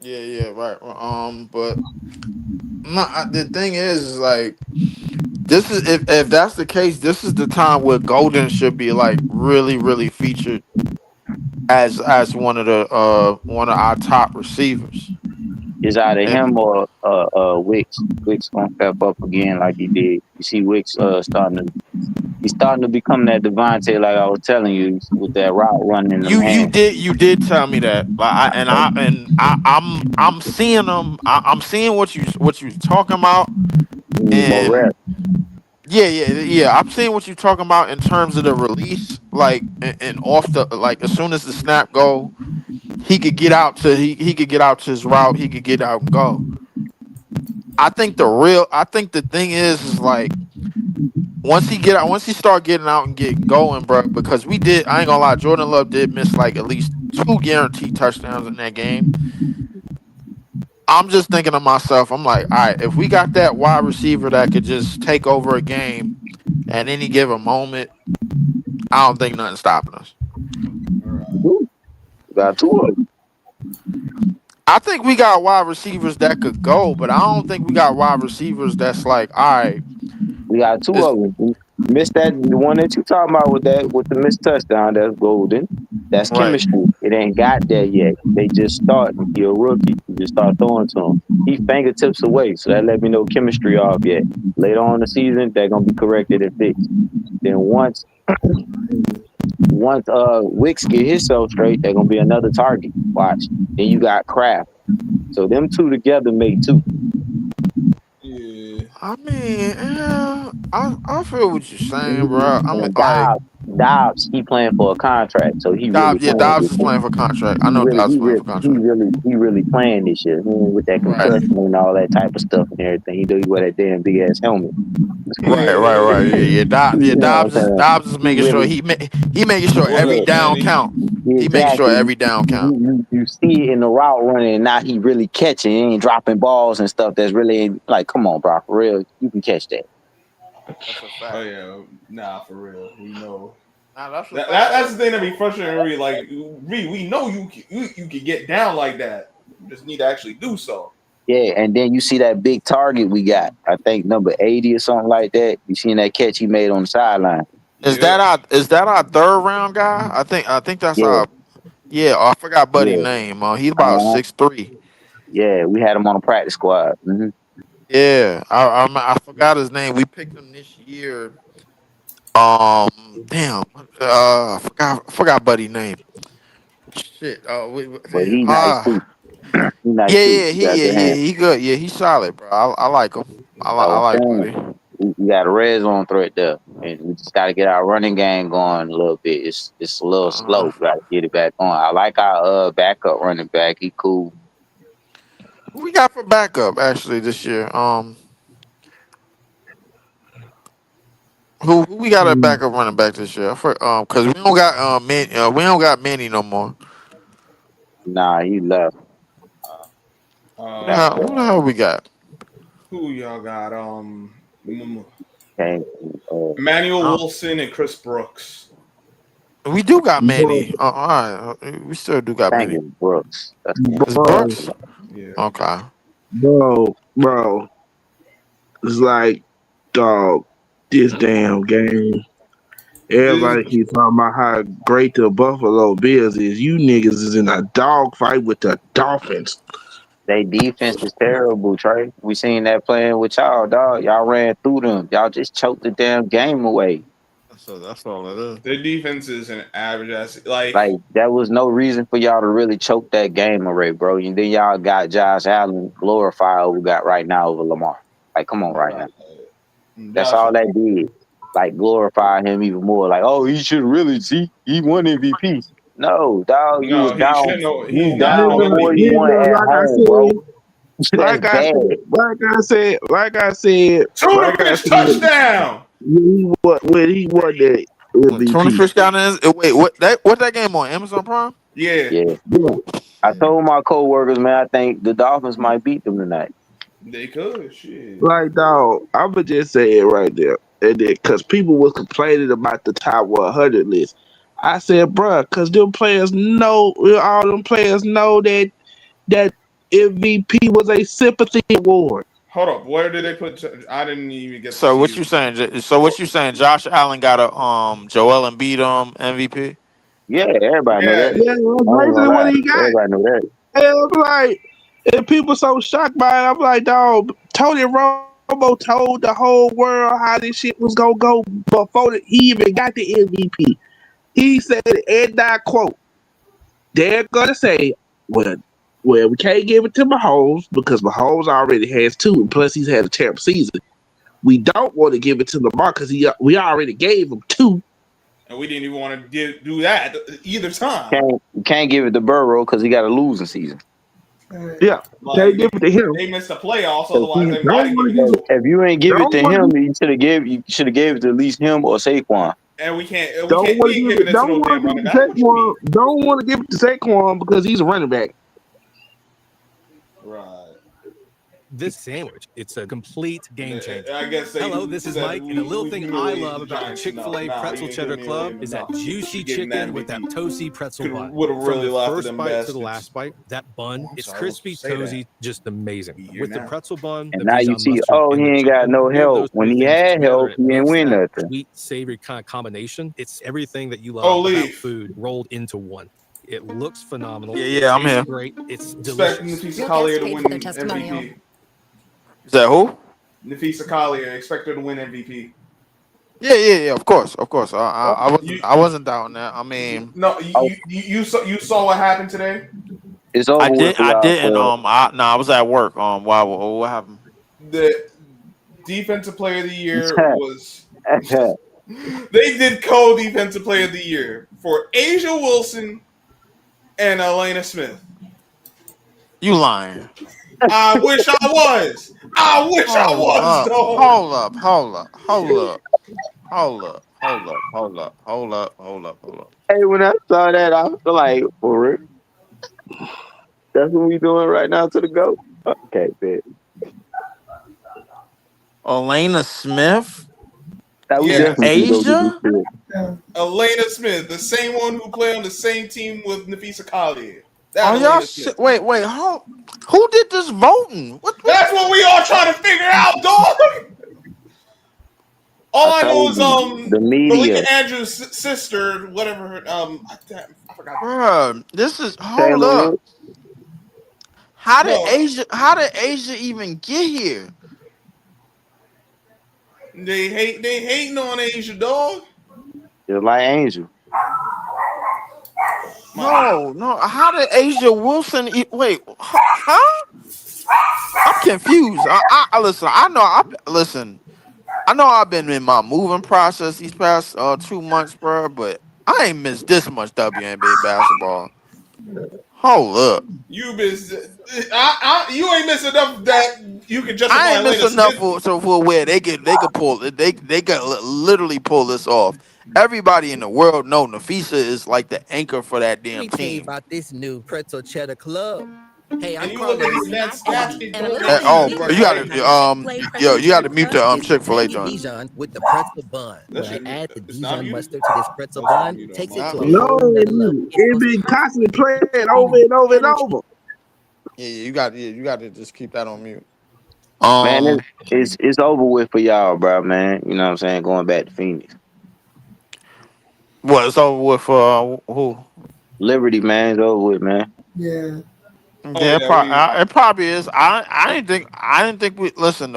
Yeah, right. But the thing is like, this is if that's the case, this is the time where Golden should be like really featured as one of our top receivers. Is either him or Wicks. Wicks gonna step up again like he did. You see Wicks starting to become that Devontae, like I was telling you, with that route running. You did tell me that, I'm seeing them. I'm seeing what you talking about. And yeah. I'm seeing what you're talking about in terms of the release, like and off the like as soon as the snap go, he could get out to his route. He could get out and go. I think the thing is like once he start getting out and get going, bro. Because I ain't gonna lie, Jordan Love did miss like at least 2 guaranteed touchdowns in that game. I'm just thinking to myself, I'm like, all right, if we got that wide receiver that could just take over a game at any given moment, I don't think nothing's stopping us. Got 2 of them. I think we got wide receivers that could go, but I don't think we got wide receivers that's like, all right. We got 2 of them. We missed the one that you talking about with the missed touchdown. That's golden. That's chemistry. It ain't got there yet. They just starting. He a rookie. You just start throwing to him. He fingertips away, so that let me know chemistry off yet. Later on in the season, they're gonna be corrected and fixed. Then once Wicks get himself straight, they're gonna be another target. Watch. Then you got Kraft. So them 2 together make 2. I mean, I feel what you're saying, bro. I'm like, Dobbs, he playing for a contract, so he really playing Dobbs this is year. playing for contract. I know Dobbs is playing for contract. He really playing this year. With that Right. concussion and all that type of stuff and everything. He do wear that damn big ass helmet. Right. Yeah. Dobbs is making sure he making sure every down count. He making sure every down count. You see it in the route running, and now he really catching. He ain't dropping balls and stuff. That's really like, come on, bro, for real, you can catch that. That's a fact. Oh yeah, nah, for real, we know. Nah, that's the thing that be frustrating. Really, like we know you can get down like that. You just need to actually do so. Yeah, and then you see that big target we got. I think number 80 or something like that. You seen that catch he made on the sideline? Is that our third round guy? I think that's our. Yeah, I forgot Buddy's name. He's about 6'3". Yeah, we had him on the practice squad. Mm-hmm. Yeah, I forgot his name. We picked him this year. Damn. Forgot Buddy's name. Shit. But he nice too. He nice He good. Yeah, he's solid, bro. I like him. I like Buddy. We got a red zone threat there, and we just got to get our running game going a little bit. It's a little slow. We got to get it back on. I like our backup running back. He cool. Who we got for backup actually this year? Who we got at backup running back this year? Because we don't got Manny no more. Nah, he left. Who the hell we got? Who y'all got? Emmanuel Wilson and Chris Brooks. We do got Manny. All right, we still do got Manny. Brooks. It's Brooks. Yeah. Okay. Bro. It's like, dog, this damn game. Everybody keep talking about how great the Buffalo Bills is. You niggas is in a dog fight with the Dolphins. They defense is terrible, Trey. We seen that playing with y'all, dog. Y'all ran through them. Y'all just choked the damn game away. That's all it is. Their defense is an average ass. Like there was no reason for y'all to really choke that game away, bro. And then y'all got Josh Allen glorify who we got right now over Lamar. Like, come on, right now. That's all that did. Like, glorify him even more. Like, oh, he should really see he won MVP. No, dog, you was down. You down 41 at home, bro. Like I said, touchdown. He won that MVP. Tony Fish got in. Wait, what that game on Amazon Prime? Yeah. I told my coworkers, man, I think the Dolphins might beat them tonight. They could, shit. Like, dog, I would just say it right there. Because people was complaining about the top 100 list. I said, bruh, because all them players know that MVP was a sympathy award. Hold up, where did they put? I didn't even get. So what you saying? Josh Allen got a Joel Embiid MVP? Yeah, everybody know that. Yeah, basically what he got. Everybody know that. And I'm like, and people so shocked by it. I'm like, dog, Tony Romo told the whole world how this shit was gonna go before he even got the MVP. He said, and I quote, they're gonna say, well, we can't give it to Mahomes because Mahomes already has 2, and plus he's had a terrible season. We don't want to give it to Lamar because we already gave him 2. And we didn't even want to do that either time. Can't give it to Burrow because he got a losing season. Yeah, can't give it to him. They missed the playoffs, otherwise they might have given it. If you ain't give it to him, you should have gave it to at least him or Saquon. And we can't. Don't want to give it to Saquon because he's a running back. Right. This sandwich, it's a complete game changer. I guess. Hello, this is Mike, and the little thing I love about the Chick-fil-A Pretzel Cheddar Club is that juicy chicken with that toasty pretzel bun. Would have really From the first bite to the last bite, that bun, it's crispy, cozy, just amazing. With the pretzel bun, and now you see, he ain't got no help. When he had help, he didn't win nothing. Sweet, savory kind of combination. It's everything that you love about food rolled into one. It looks phenomenal. Yeah, I'm here. Great. It's delicious. Nafisa Collier to win MVP. Is that who? Nafisa Collier expected to win MVP. Yeah. Of course. I wasn't doubting that. I mean, no, you saw what happened today. It's over. I didn't. I was at work. What happened? The defensive player of the year was. They did co-defensive player of the year for Asia Wilson and Elena Smith. You lying. I wish I was. I wish I was, dog. Hold up. Hey, when I saw that, I was like, for real? That's what we doing right now to the GOAT? Okay, bet. Elena Smith? That was Yeah. Asia? Elena Smith, the same one who played on the same team with Nafisa Khalid. Wait, who did this voting? That's what we all trying to figure out, dog. All I know is the media. Malika Andrews' sister, whatever her I forgot. Bruh, this is hold up. How did Asia even get here? They hating on Asia, dog. Just like Angel. No. How did Asia Wilson wait? Huh? I'm confused. I listen. I know I've been in my moving process these past 2 months, bro. But I ain't missed this much WNBA basketball. Hold up. You missed. You ain't missed enough that you can justify. I ain't missed enough for where they could pull it. They could literally pull this off. Everybody in the world know Nafisa is like the anchor for that damn Let me tell you team. about this new pretzel cheddar club. Hey, I'm look at these stats, bro, you gotta mute the Chick-fil-A joint. Dijon with the pretzel bun. When I add the Dijon mustard to this pretzel bun, it takes it to a No, whole nother level. it been constantly playing over and over and over. Yeah, you got to just keep that on mute. Man, it's over with for y'all, bro, man. You know what I'm saying? Going back to Phoenix. What, it's over with for who? Liberty, man. It's over with, man. Yeah. Yeah, it probably is. I didn't think we listen.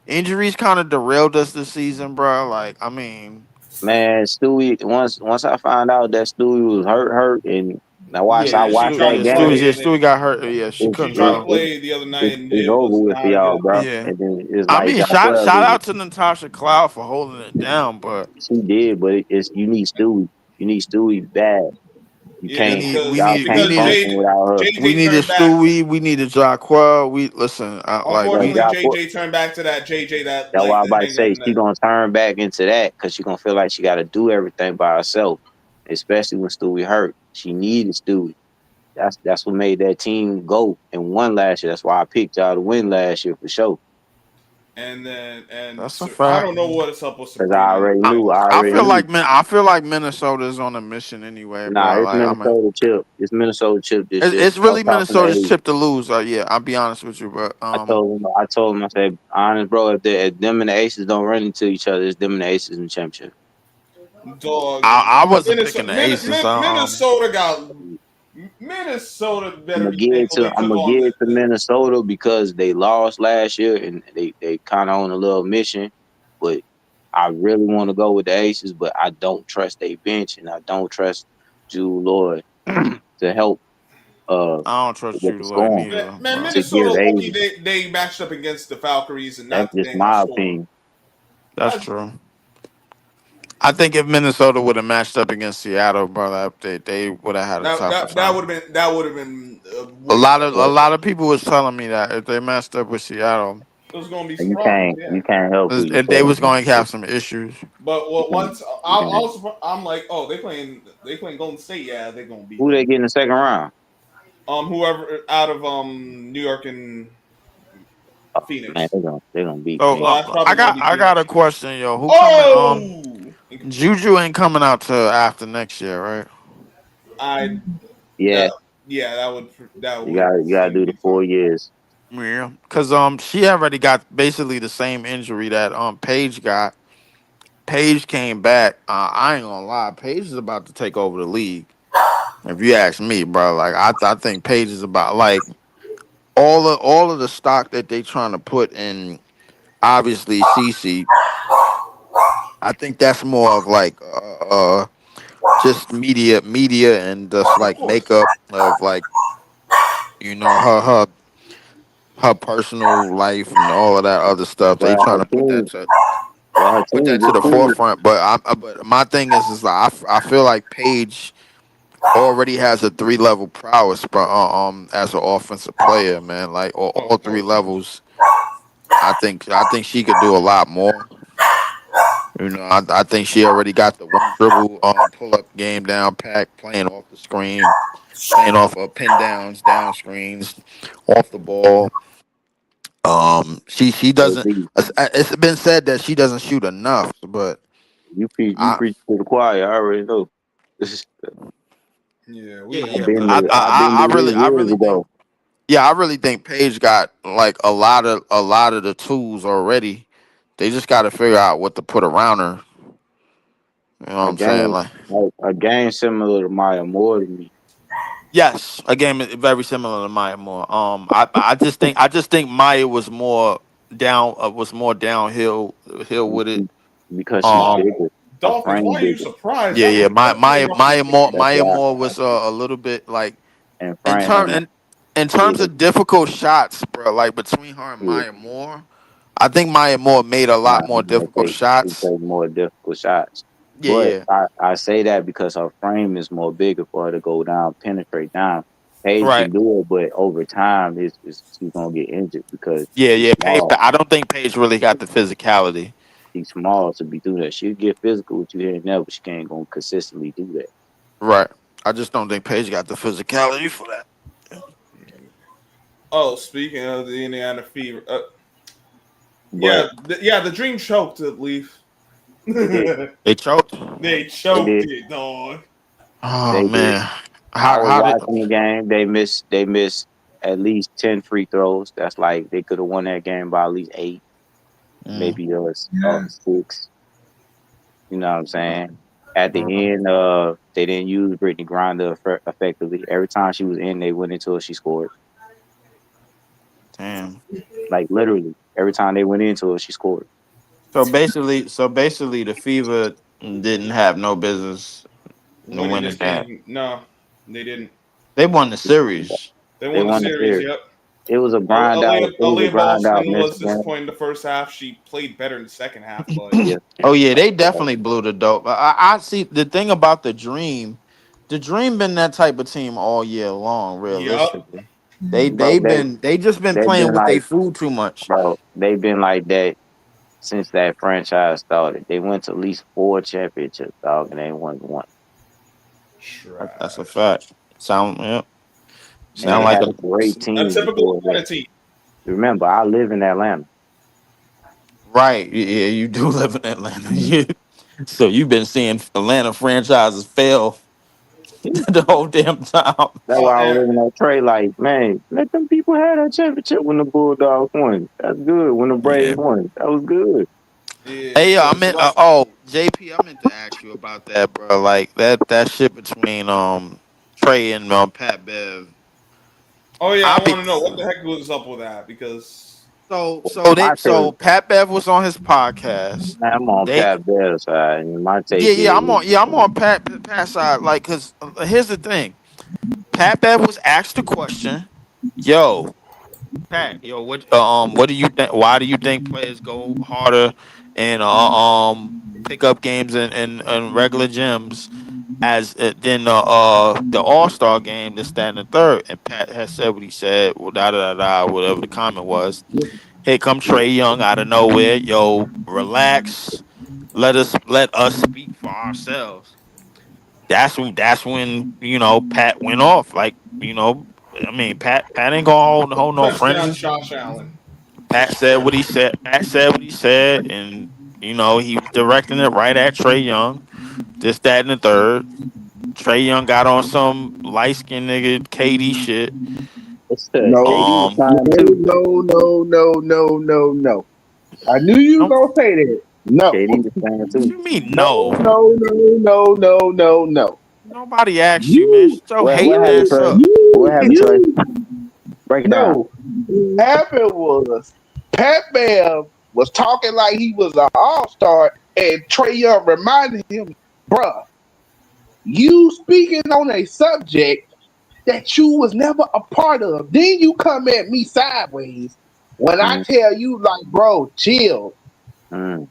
Injuries kind of derailed us this season, bro. Like, I mean, man, Stewie. Once I found out that Stewie was hurt, and I watched that game. Stewie got hurt. Yeah, she couldn't try to play the other night. It's over with for y'all, bro. Yeah. And then it's I mean, shout out to Natasha Cloud for holding it down, but she did. But you need Stewie. You need Stewie bad. We needed Stewie. We needed Jacquel. Unfortunately, JJ turned back to that JJ that's why I was about to say she's gonna turn back into that because she's gonna feel like she got to do everything by herself, especially when Stewie hurt. She needed Stewie. That's what made that team go and won last year. That's why I picked y'all to win last year for sure. And that's a fact. I don't know what it's supposed to be. I already knew. I feel like Minnesota's on a mission anyway. Nah, bro. it's Minnesota chip. It's Minnesota chip. It's really Minnesota's chip to lose. Yeah, I'll be honest with you, but I told him, I said, honest, bro, if them and the Aces don't run into each other, it's them and the Aces in the championship. Dog, I wasn't picking the Aces. Minnesota better. I'm gonna give it to Minnesota because they lost last year and they kind of on a little mission. But I really want to go with the Aces, but I don't trust their bench and I don't trust Jude Lloyd to help. I don't trust Jude Lloyd either. Man, Minnesota, they matched up against the Valkyries, and that's just my opinion. That's true. I think if Minnesota would have matched up against Seattle, bro, they would have had a tough time. That would have been a lot of people was telling me that if they matched up with Seattle, it was going to be some problems. You can't help it. And they was going to have some issues. But once I'm like, oh, they playing Golden State. Yeah, they're going to beat. Who they get in the second round? Whoever out of New York and Phoenix. Man, they're gonna beat. So I got a question, yo. Who coming? Juju ain't coming out till after next year, right? Yeah, that would. You gotta do the 4 years. Yeah, because she already got basically the same injury that Paige got. Paige came back. I ain't gonna lie, Paige is about to take over the league. If you ask me, bro, like I think Paige is about like all of the stock that they trying to put in. Obviously, Cece. I think that's more of like just media and just like makeup of like her personal life and all of that other stuff. They trying to put that to. put that to the forefront. But my thing is like I feel like Paige already has a 3-level prowess, but as an offensive player, man, like all 3 levels. I think she could do a lot more. You know, I think she already got the one dribble pull up game down pack, playing off the screen, playing off of pin downs, down screens, off the ball. She doesn't. It's been said that she doesn't shoot enough, but you preach to the choir. I already know. Yeah, I really think. Yeah, I really think Paige got like a lot of the tools already. They just got to figure out what to put around her. You know what I'm saying? Like a game similar to Maya Moore to me. Yes, a game very similar to Maya Moore. I just think Maya was more downhill with it because she's bigger. Dolphins, why are you surprised? Yeah. Maya Moore was a little bit like in terms of difficult shots, bro. Like between her and Maya Moore, I think Maya Moore made a lot more difficult shots. More difficult shots. Yeah, but I say that because her frame is more bigger for her to go down, penetrate down. Paige can do it, but over time, she's gonna get injured because Paige. I don't think Paige really got the physicality. She's small to be doing that. She'll get physical with you here and there, but she can't gonna consistently do that. Right. I just don't think Paige got the physicality for that. Oh, speaking of the Indiana Fever, the Dream choked at Leaf. They choked. They choked it, dog. Oh man! I was watching the game. They missed at least 10 free throws. That's like they could have won that game by at least 8. Maybe it was 6. You know what I'm saying? At the end, they didn't use Brittany Griner effectively. Every time she was in, they went into her, she scored. Damn. Like literally, every time they went into her, she scored. So basically, the Fever didn't have no business winning that. No, they didn't. They won the series. They won the series. Yep. It was a grind out. Aaliyah Boston was disappointing the first half. She played better in the second half. But they definitely blew the dope. I see the thing about the Dream. The Dream been that type of team all year long. Realistically, they just been playing with their food too much. Bro, they've been like that since that franchise started. They went to at least 4 championships, dog, and they won 1. That's a fact. Sound like a great team. A typical team. Remember, I live in Atlanta. Right. Yeah, you do live in Atlanta. So you've been seeing Atlanta franchises fail the whole damn time. That's why I was living that trade. Like, man, let them people have that championship when the Bulldogs won. That's good. When the Braves won, that was good. Yeah, hey, I meant JP, I meant to ask you about that, bro. Like that shit between Trey and Pat Bev. Oh yeah, I want to know what the heck was up with that because so Pat Bev was on his podcast. I'm on Pat Bev's side. My take I'm on Pat's side. Like, cause here's the thing, Pat Bev was asked the question, "Yo, Pat, what do you think? Why do you think players go harder and pick up games in regular gyms as than the All-Star game, this, that, and the third?" And Pat has said what he said. Well, whatever the comment was. Here come Trey Young out of nowhere. Yo, relax. Let us speak for ourselves. That's when Pat went off. Like, I mean, Pat ain't gonna hold no friends. Josh Allen. Pat said what he said. And he was directing it right at Trey Young. This, that, and the third. Trey Young got on some light skinned nigga KD shit. No. I knew you were gonna say that. No. What do you mean no? No. Nobody asked you, man. So hating ass up. What happened, Trey? Break it down. What happened was Pat Bev was talking like he was an all-star, and Trey Young reminded him, bruh, you speaking on a subject that you was never a part of. Then you come at me sideways when I tell you, like, bro, chill.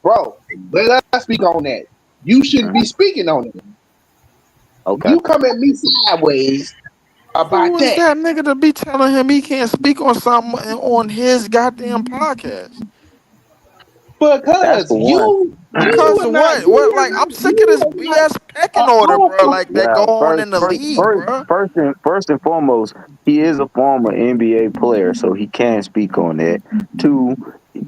Bro, let us speak on that. You shouldn't be speaking on it. Okay. You come at me sideways about Who is that nigga to be telling him he can't speak on something on his goddamn podcast? Because Because of what? What? Like, I'm sick of this BS pecking order, bro. Like that go on in the league, bro. First and foremost, he is a former NBA player, so he can speak on that. Two,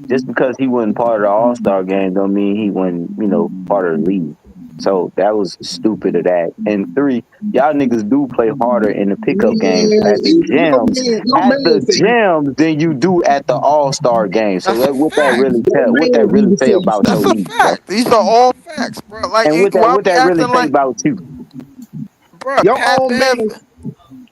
just because he wasn't part of the All-Star game don't mean he wasn't, part of the league. So that was stupid of that. And three, y'all niggas do play harder in the pickup games at the gyms than you do at the All-Star game. So what that really say about That's your a league, fact. bro? These are all facts, bro. Like, And what that really say about you? Bro, Pat Bev.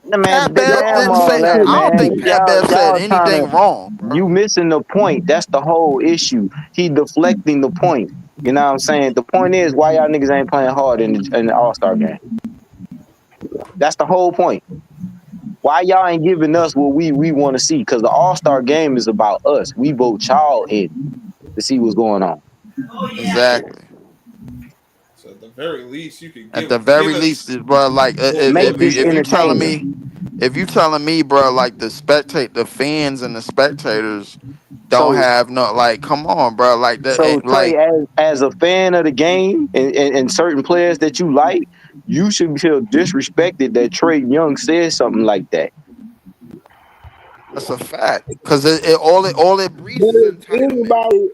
Man, Pat Bev damn didn't all say. that, I man. don't think Pat Bev said anything wrong, bro. You missing the point. That's the whole issue. He deflecting the point. You know what I'm saying? The point is why y'all niggas ain't playing hard in the All-Star game. That's the whole point. Why y'all ain't giving us what we want to see? Because the All-Star game is about us. We vote y'all in to see what's going on. Exactly. So at the very least, you could give, at the very least, bro. Like, if you telling me, bro, like the fans and the spectators don't have no, like, come on, bro, like that. So Like, Trey, as a fan of the game and certain players that you like, you should feel disrespected that Trey Young said something like that. that's a fact, because all it breeds is entitlement.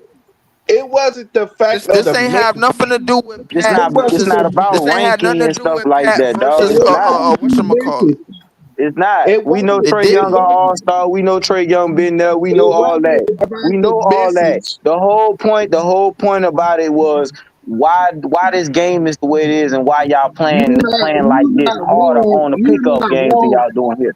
It wasn't the fact of This the ain't have nothing to do with It's Pat versus. not about This ain't had nothing ranking to and do stuff with like Pat that, dog. versus It's not. whatchamacallit. It's not. We know It Trey Young didn't. are All-Star. We know Trey Young been there. We know all that. We know all that. The whole point about it was why this game is the way it is and why y'all playing like this harder on the pickup games than y'all doing here.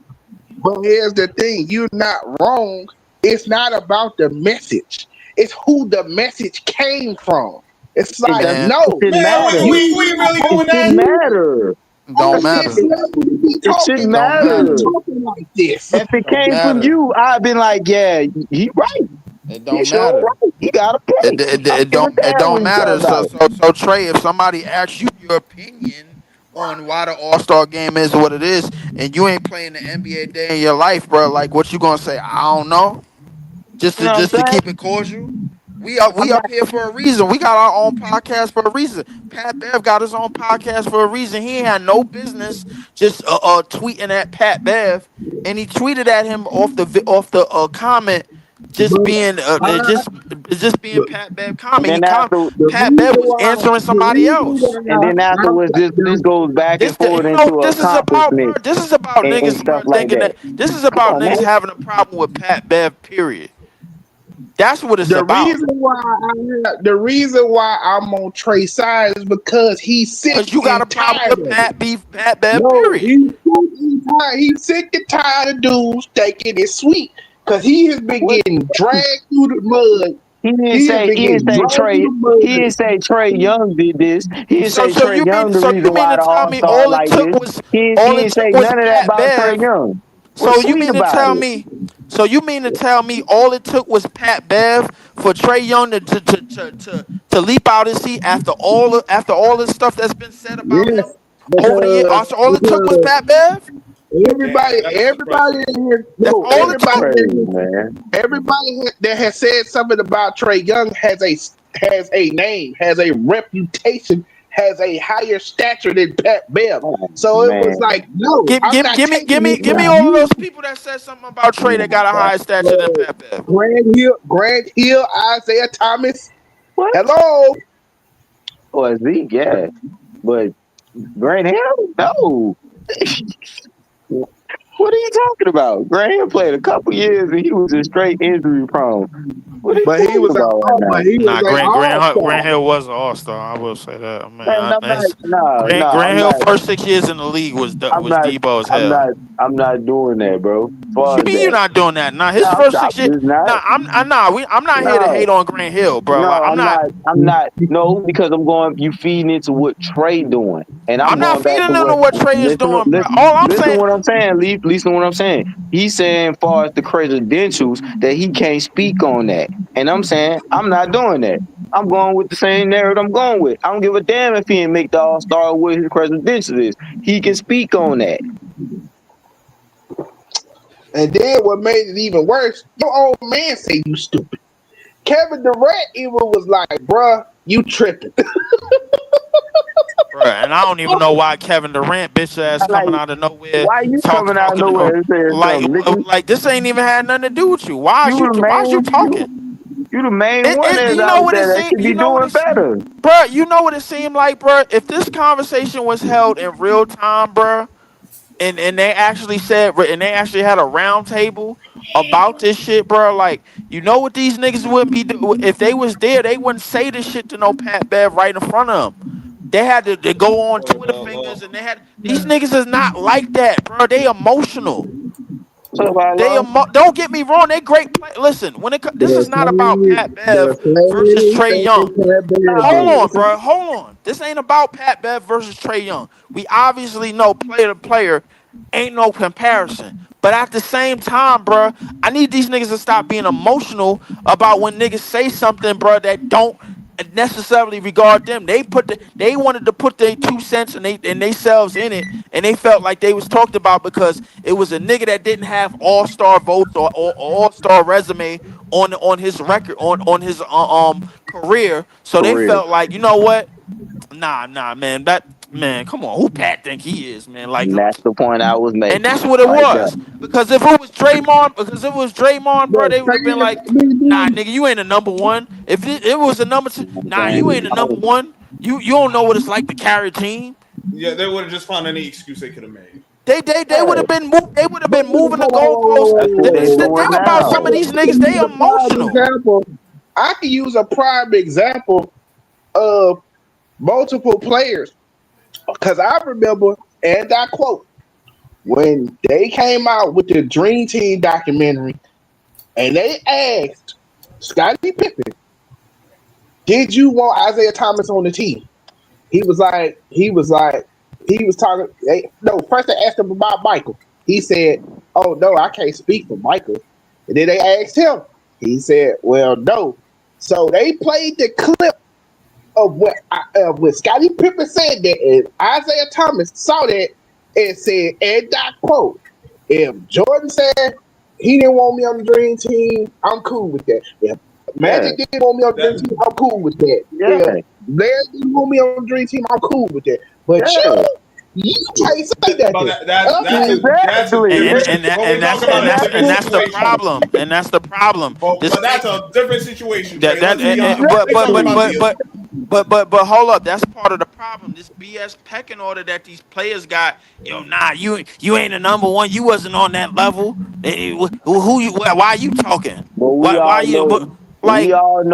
But here's the thing, you're not wrong. It's not about the message. It's who the message came from. It's like, no. It matter. We really doing that? It matter. Don't matter. It shouldn't matter. Like this. If it came from you, I'd been like, yeah, he right. It don't matter. Right. He got a point. It don't matter. So Trey, if somebody asks you your opinion on why the All-Star game is what it is, and you ain't playing the NBA day in your life, bro, like, what you gonna say? I don't know. Just to keep it cordial. We up here for a reason. We got our own podcast for a reason. Pat Bev got his own podcast for a reason. He ain't had no business just tweeting at Pat Bev, and he tweeted at him off the comment, just being Pat Bev comment. Pat Bev was answering somebody else. And then afterwards, this goes back and forth into This is about niggas, bro, stuff like thinking that this is about niggas having a problem with Pat Bev. Period. That's what it's about. The reason why I'm on Trey's side is because he's sick. Because you got a problem with Pat Bev. Period. He's sick and tired of dudes thinking it's sweet. Because he has been getting dragged through the mud. He didn't say Trey Young did this. He didn't say Trey Young the reason why the All-Star like this. He didn't say none of that about Trey Young. So you mean to tell me all it took was Pat Bev for Trey Young to leap out his seat after all the stuff that's been said about him over the years? All it took was Pat Bev? Everybody in here, everybody that has said something about Trey Young has a name, has a reputation, has a higher stature than Pat Bev. So it was like, no, give me all of those people that said something about Trey that got a higher stature than Pat Bev. Grant Hill, Isaiah Thomas. What? Hello. Oh, Zeke, yeah, but Grant Hill, no. What are you talking about? Grant Hill played a couple years and he was a straight injury prone. Grant Hill was an All-Star. I will say that. Grant Hill first 6 years in the league was Debo as hell. I'm not doing that, bro. What you mean you're not doing that? Nah, his first 6 years. I'm not here to hate on Grant Hill, bro. No, I'm not. No, because you feeding into what Trey doing, and I'm not feeding into what Trey is doing, bro. All I'm saying. Listen to what I'm saying. He's saying, as far as the credentials, that he can't speak on that, and I'm saying I'm not doing that. I'm going with the same narrative I'm going with. I don't give a damn if he didn't make the All-Star with his credentials is. He can speak on that. And then what made it even worse, your old man say you stupid. Kevin Durant even was like, bruh, you tripping. Bruh, and I don't even know why Kevin Durant, bitch ass, coming out of nowhere. Why you coming out of nowhere and saying something? Like this ain't even had nothing to do with you. Why is you talking? You the main one that's You know out what it there that seemed? should be doing better. Bruh, you know what it seemed like, bruh? If this conversation was held in real time, bruh, and they actually said, and they actually had a round table about this shit, bro. Like, you know what these niggas wouldn't be if they was there, they wouldn't say this shit to no Pat Bev right in front of them. They had to go on Twitter fingers, and these niggas is not like that, bro. They emotional. Don't get me wrong, they great play. Listen, this is not about Pat Bev versus Trae Young. Hold on, bro. Hold on. This ain't about Pat Bev versus Trae Young. We obviously know player to player ain't no comparison. But at the same time, bro, I need these niggas to stop being emotional about when niggas say something, bro, that don't necessarily regard them. They wanted to put their 2 cents and they selves in it, and they felt like they was talked about because it was a nigga that didn't have all-star votes or all-star resume on his record on his career. So they felt like, you know what? Nah, man. Come on. Who Pat think he is, man? Like, and that's the point I was making. And that's what it was. Because if it was Draymond, bro, they would have been like, nah, nigga, you ain't a number one. If it was a number two, nah, you ain't a number one. You don't know what it's like to carry a team. Yeah, they would have just found any excuse they could have made. They would have been moving the goalposts. The thing about some of these niggas, they emotional. I can use a prime example of multiple players because I remember, and I quote, when they came out with the Dream Team documentary and they asked Scottie Pippen, did you want Isaiah Thomas on the team? He was talking. First they asked him about Michael. He said, oh, no, I can't speak for Michael. And then they asked him. He said, well, no. So they played the clip of when Scottie Pippen said that, and Isaiah Thomas saw that and said, and I quote, if Jordan said he didn't want me on the Dream Team, I'm cool with that. If Magic didn't want me on the Dream Team, I'm cool with that. If Larry didn't want me on the Dream Team, I'm cool with that. But you can't say that. And that's the problem. And that's the problem. But that's a different situation. But hold up, that's part of the problem. This BS pecking order that these players got. Nah, you ain't a number one. You wasn't on that level. Why are you talking? We all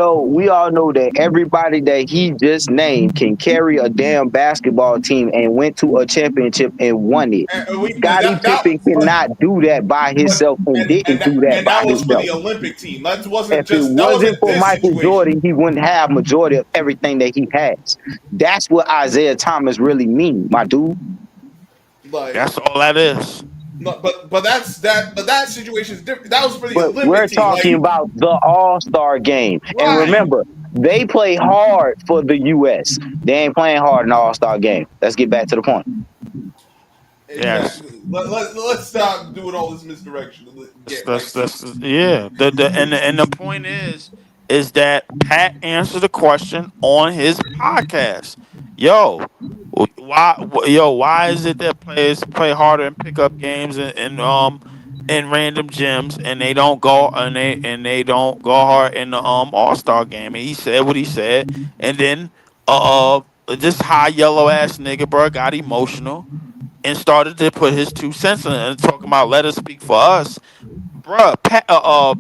know that everybody that he just named can carry a damn basketball team and went to a championship and won it. Scottie Pippen cannot do that by himself and didn't do that by himself. That was for the Olympic team. That wasn't if it wasn't for Michael Jordan, he wouldn't have majority of everything that he has. That's what Isaiah Thomas really means, my dude. That's all that is. No, but that situation is different. That was for the Olympic team. We're talking about the All-Star game. Right. And remember, they play hard for the U.S. They ain't playing hard in the All-Star game. Let's get back to the point. Yes. Let's stop doing all this misdirection. The point is that Pat answered the question on his podcast. Why is it that players play harder in pickup games and random gyms and they don't go hard in the All-Star game? And he said what he said, and then this high yellow ass nigga, bro, got emotional and started to put his 2 cents in and talking about let us speak for us. Bruh,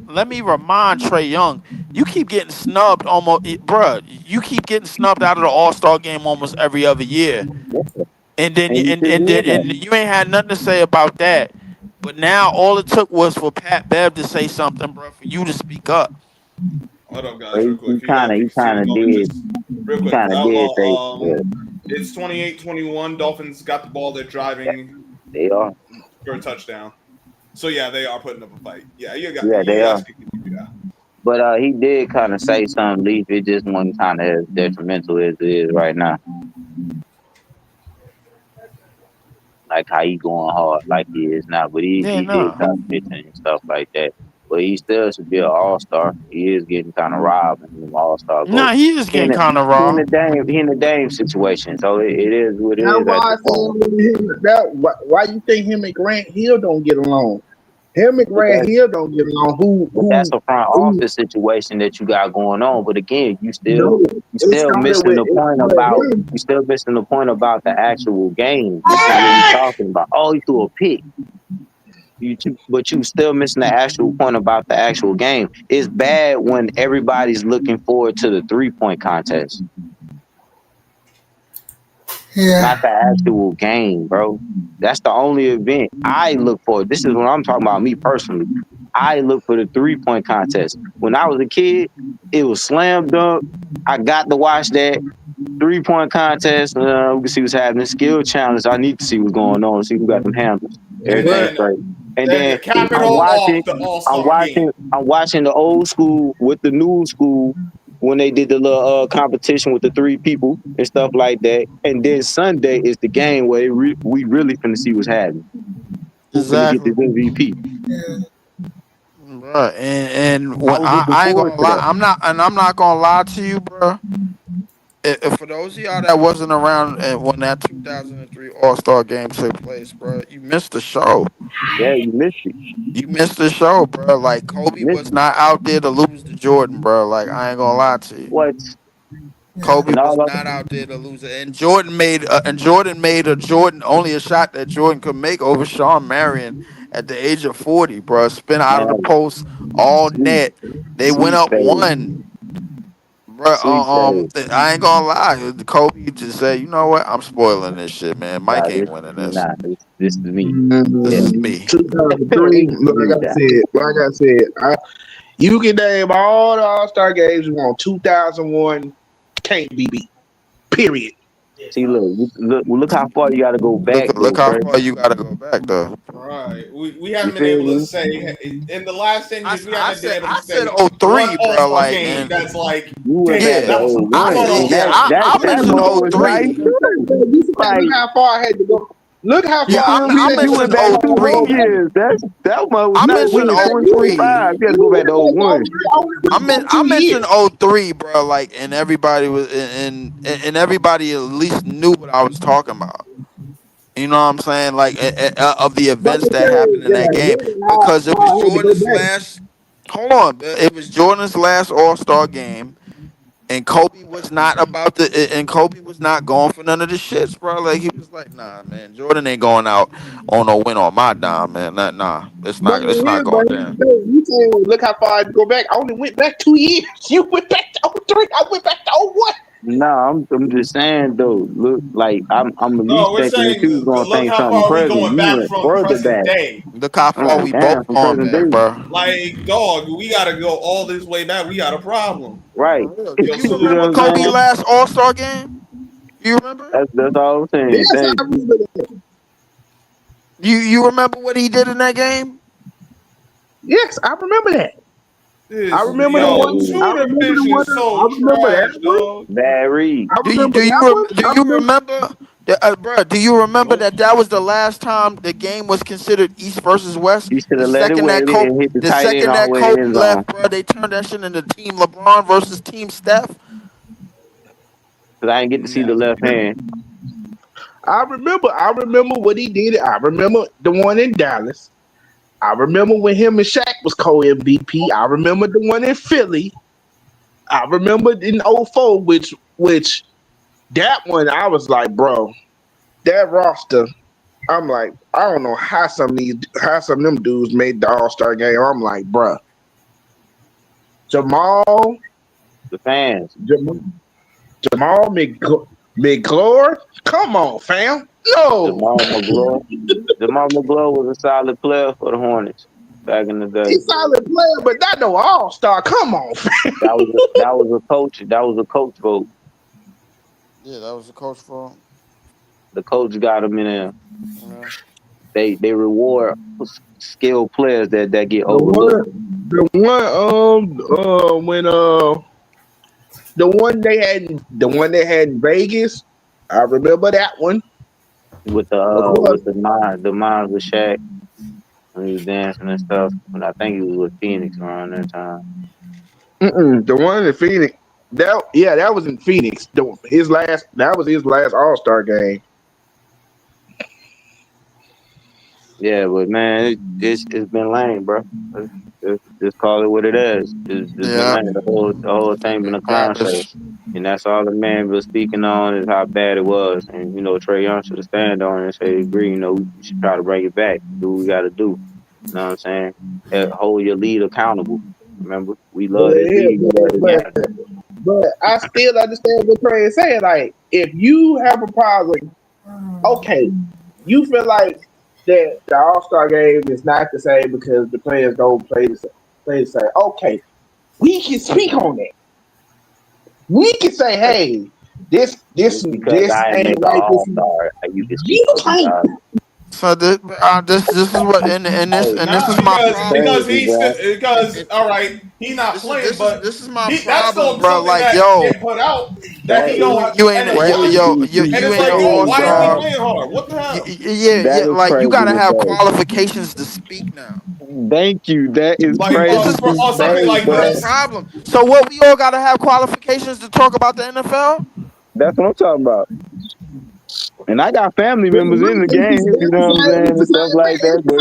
let me remind Trae Young, you keep getting snubbed you keep getting snubbed out of the All-Star game almost every other year. And then you ain't had nothing to say about that. But now all it took was for Pat Bev to say something, bro, for you to speak up. Hold up, guys, real quick. He kind of did. Real quick. It's 28-21. Dolphins got the ball. They're driving. They are. For a touchdown. So, yeah, they are putting up a fight. Yeah, they are. But he did kind of say something, Leaf. It just wasn't kind of as detrimental as it is right now. Like how he going hard like he is now. But he did kind of mention and stuff like that. But he still should be an all-star. He is getting kind of robbed in the all-star vote. Nah, he is getting kind of robbed. He in the Dame situation. So it is what it That's is. Why you think him and Grant Hill don't get along? Him and Grant Hill don't get along. That's a front office situation that you got going on. But again, you still missing the point about the actual game. This is what we're talking about. Oh, he threw a pick. But you still missing the actual point about the actual game. It's bad when everybody's looking forward to the 3-point contest. Yeah. Not the actual game, bro. That's the only event I look for. This is what I'm talking about, me personally. I look for the 3-point contest. When I was a kid, it was slam dunk. I got to watch that 3-point contest. We can see what's happening. Skill challenge. I need to see what's going on. See who got them handles. Everything's great. And then I'm watching the old school with the new school when they did the little competition with the 3 people and stuff like that. And then Sunday is the game where we really finna see what's happening. Who's finna get this MVP? Bro, and when I ain't gonna lie, I'm not gonna lie to you, bro. If for those of y'all that wasn't around when that 2003 All-Star game took place, bro, you missed the show. Yeah, you missed it. You missed the show, bro. Like Kobe was not out there to lose to Jordan, bro. Like I ain't gonna lie to you. What? Kobe was not out there to lose it, and Jordan made only a shot that Jordan could make over Sean Marion at the age of 40, bro. Spin out of the post all net. They went up 1. Bro, I ain't gonna lie. Kobe just said, you know what? I'm spoiling this shit, man. Mike ain't winning this. This is me. This is me. 2003, like I said, you can name all the All-Star games you want. 2001 can't be beat. Period. See, look how far you got to go back. Look how far you got to go back, though. Right. We haven't been able to say in the last 10 years. I said 03, bro. Like game that's like I mentioned 03. Look how far I had to go. Look how far I mentioned 03. That one was I mentioned 03. You got to go back to 01. I mentioned 03, bro. Like, and everybody was, and everybody at least knew what I was talking about. You know what I'm saying? Like, of the events that happened in that game, because it was Jordan's last. Hold on, it was Jordan's last All-Star game. And Kobe was not going for none of the shits, bro. Like he was like, nah, man, Jordan ain't going out on no win on my dime, man. Nah, it's not going down. You saying, look how far I go back. I only went back 2 years. You went back to 03. I went back to 01. No, I'm just saying though. Look, like I'm at least thinking that you was gonna think something present. You went further back. Look how far we both going back, bro. Like, dog, we gotta go all this way back. We got a problem. Right. You remember Kobe's last All-Star game? You remember? That's all I'm saying. Yes, I remember that. You remember what he did in that game? Yes, I remember that. I remember the one. I remember that. Bad read. Do you remember? Bro, do you remember that was the last time the game was considered East versus West? The second that Kobe left, bro, they turned that shit into Team LeBron versus Team Steph. Cause I didn't get to see the left hand. I remember what he did. I remember the one in Dallas. I remember when him and Shaq was co-MVP. I remember the one in Philly. I remember in 04, which that one I was like, bro, that roster. I'm like, I don't know how some of them dudes made the All-Star game. I'm like, bro, Jamal, the fans, Jamal McGlory, come on, fam. No, Jamal McGlory was a solid player for the Hornets back in the day. He's a solid player, but not no All-Star. Come on, fam. That was a coach. That was a coach vote. Yeah, that was a coach vote. The coach got him in there. Yeah. They reward skilled players that get overlooked. The one when the one they had in Vegas. I remember that one. With the mind with Shaq when he was dancing and stuff. And I think he was with Phoenix around that time. The one in Phoenix. That was in Phoenix. That was his last All-Star game. Yeah, but man, it's been lame, bro. Just call it what it is. It's been lame. The whole thing been a clown show, and that's all the man was speaking on is how bad it was. And Trae Young should have stand on it and say, agree. We should try to bring it back. Do what we got to do. You know what I'm saying? Hold your lead accountable. Remember, we love his league. But I still understand what Trey is saying. Like, if you have a problem, okay, you feel like that the All-Star game is not the same because the players don't play the same. Okay, we can speak on that. We can say, hey, this ain't right. You can't. So this is what and this is my problem. Because all right, he not playing, but this is my that's problem, bro. Like, that get put out that he don't. You ain't an all-star. Why is he playing hard? What the hell? Yeah. Like you gotta have qualifications to speak now. Thank you. That is crazy. This is my problem. So what? We all gotta have qualifications to talk about the NFL. That's what I'm talking about. And I got family members in the game, you know what I'm saying, and stuff like that. But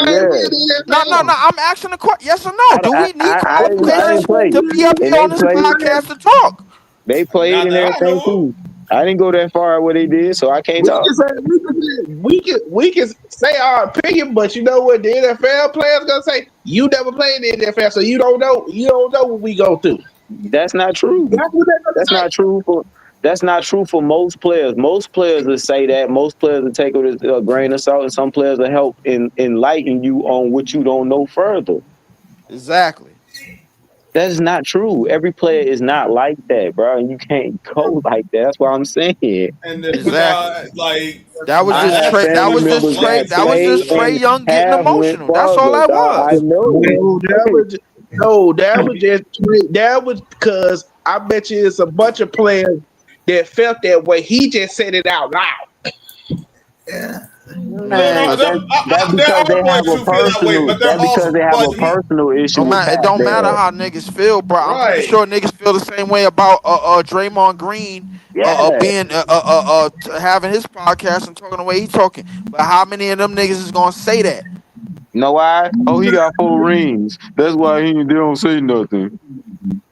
No. I'm asking the question. Yes or no? Do we need qualifications to be up here on this podcast to talk? They played and everything too. I didn't go that far what they did, so I can't talk. We can say our opinion, but you know what the NFL players gonna say? You never played in the NFL, so you don't know what we go through. That's not true. That's not true for most players. Most players will say that. Most players will take it with a grain of salt, and some players will help enlighten you on what you don't know further. Exactly. That is not true. Every player is not like that, bro. And you can't go like that. That's what I'm saying. And exactly. That was just Trae Young getting emotional. That's all that was. I know. That was because I bet you it's a bunch of players that felt that way. He just said it out loud. Yeah. That's because they have a personal issue. It don't matter how niggas feel, bro. I'm pretty sure niggas feel the same way about Draymond Green being having his podcast and talking the way he's talking. But how many of them niggas is gonna say that? You know why? Oh, he got 4 rings. That's why they don't say nothing.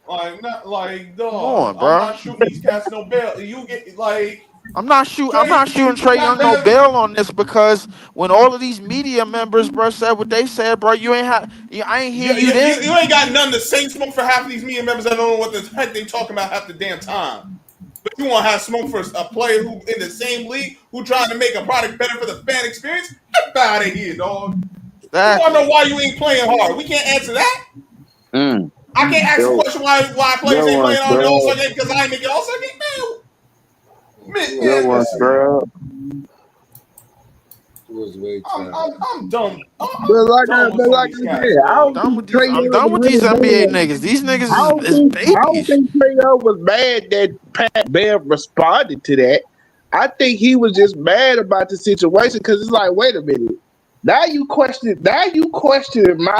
Dog. Come on, bro. I'm not shooting these cats no bail. You get I'm not shooting Trae Young no bail on this because when all of these media members, bro, said what they said, bro, I ain't hear you then. You ain't got none to say smoke for half of these media members that don't know what the heck they talking about half the damn time. But you want to have smoke for a player who in the same league who trying to make a product better for the fan experience? Get out of here, dog. Exactly. You want to know why you ain't playing hard? We can't answer that. I can't ask the question why players ain't playing on the All-Star game because I ain't making All-Star game. I'm dumb. I'm done with these NBA niggas. These niggas is babies. I don't think Trae Young was mad that Pat Bev responded to that. I think he was just mad about the situation because it's like, wait a minute. Now you question my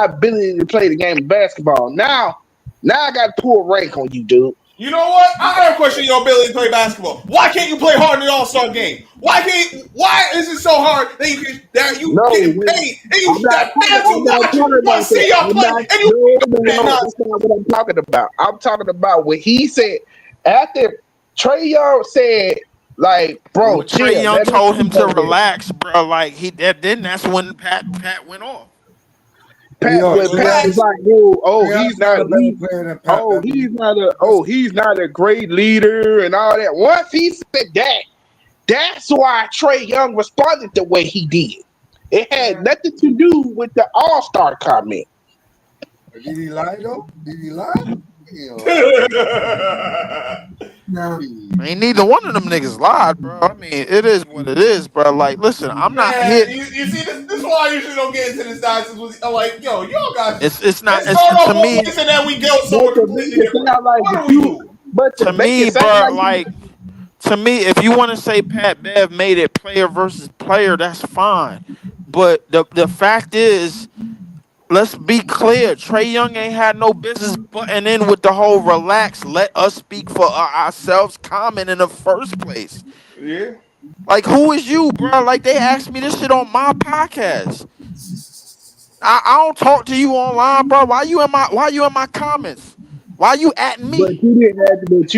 ability to play the game of basketball. Now I got to pull rank on you, dude. You know what? I don't question your ability to play basketball. Why can't you play hard in the All-Star game? Why is it so hard that you getting paid and you got fans to watch you want to see y'all play and you that's not what I'm talking about. I'm talking about what he said after Trae Young said, like, bro, Trae Young told him to relax, bro. Like that's when Pat went off. Pat was like, he's not a great leader and all that. Once he said that, that's why Trae Young responded the way he did. It had nothing to do with the All-Star comment. Did he lie though? Did he lie? No. Ain't neither one of them niggas lied, bro. I mean, it is what it is, bro. Like, listen, I'm not here. You see, this is why I usually don't get into this nonsense. I'm like, yo, y'all guys. It's not. Let's start off To one me. place and then we go somewhere completely different. What are we doing? To me, bro, like, to me, if you want to say Pat Bev made it player versus player, that's fine. But the fact is, let's be clear. Trae Young ain't had no business butting in with the whole relax, let us speak for ourselves comment in the first place. Yeah. Like, who is you, bro? Like, they asked me this shit on my podcast. I don't talk to you online, bro. Why you in my comments? Why you at me? But you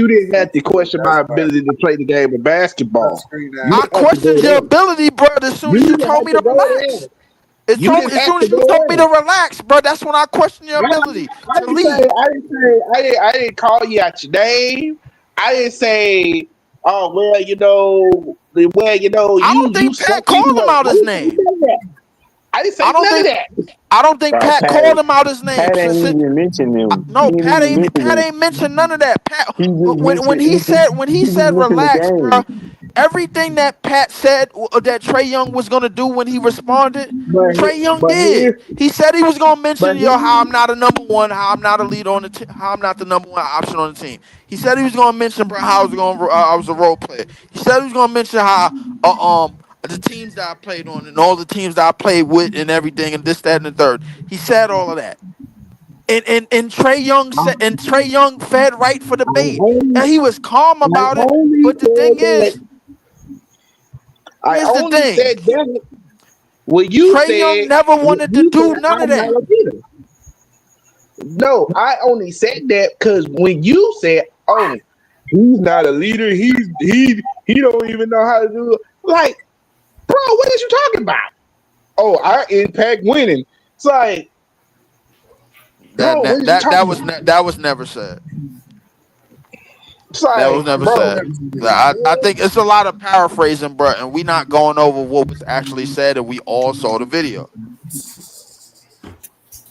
didn't have to question my ability to play the game of basketball. I questioned your ability, bro, as soon as you told me to relax. As soon as you told me to relax, bro, that's when I questioned your ability to lead. I didn't call you out your name. I didn't say, oh well, you know. I don't think Pat called him out his name. I didn't say none of that. I don't think Pat called him out his name. Pat ain't even mentioned him. No, Pat ain't mentioned none of that. Pat, when he said relax, bro, everything that Pat said that Trae Young was gonna do when he responded, Trae Young did. He said he was gonna mention how I'm not a number one, how I'm not a leader on the team, how I'm not the number one option on the team. He said he was gonna mention, bro, how I was a role player. He said he was gonna mention how the teams that I played on and all the teams that I played with and everything and this, that, and the third. He said all of that. And Trae Young said, and Trae Young fed right for the bait. And he was calm about it. But the thing is, I only said that when you Trae said Young never wanted to do none of that. No, I only said that because when you said, "Oh, he's not a leader. He don't even know how to do it." Like, bro, what are you talking about? Oh, our impact winning. It's like, bro, that was never said. It's like, that was never said. I think it's a lot of paraphrasing, bro, and we not going over what was actually said, and we all saw the video.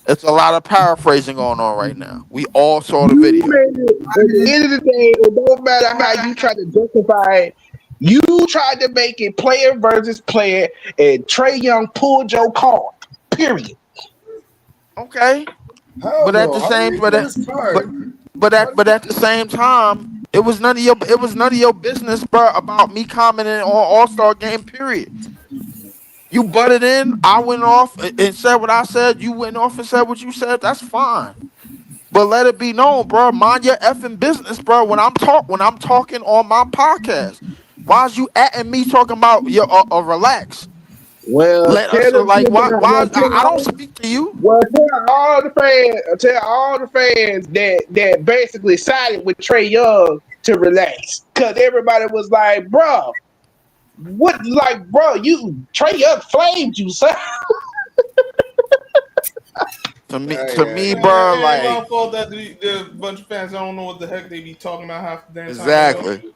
It's a lot of paraphrasing going on right now. We all saw the video. At the end of the day, it don't matter how you try to justify it. You tried to make it player versus player, and Trae Young pulled your card. Period. Okay, but at the same time, it was none of your business, bro, about me commenting on All-Star Game. Period. You butted in. I went off and said what I said. You went off and said what you said. That's fine. But let it be known, bro. Mind your effing business, bro. When I'm talking on my podcast. Why is you atting me talking about your relax? Well, let us like why I don't speak to you. Well, tell all the fans that basically sided with Trae Young to relax, because everybody was like, bro, you Trae Young flamed you, son. To me, bro, like, my fault that the bunch of fans don't know what the heck they be talking about half the damn time.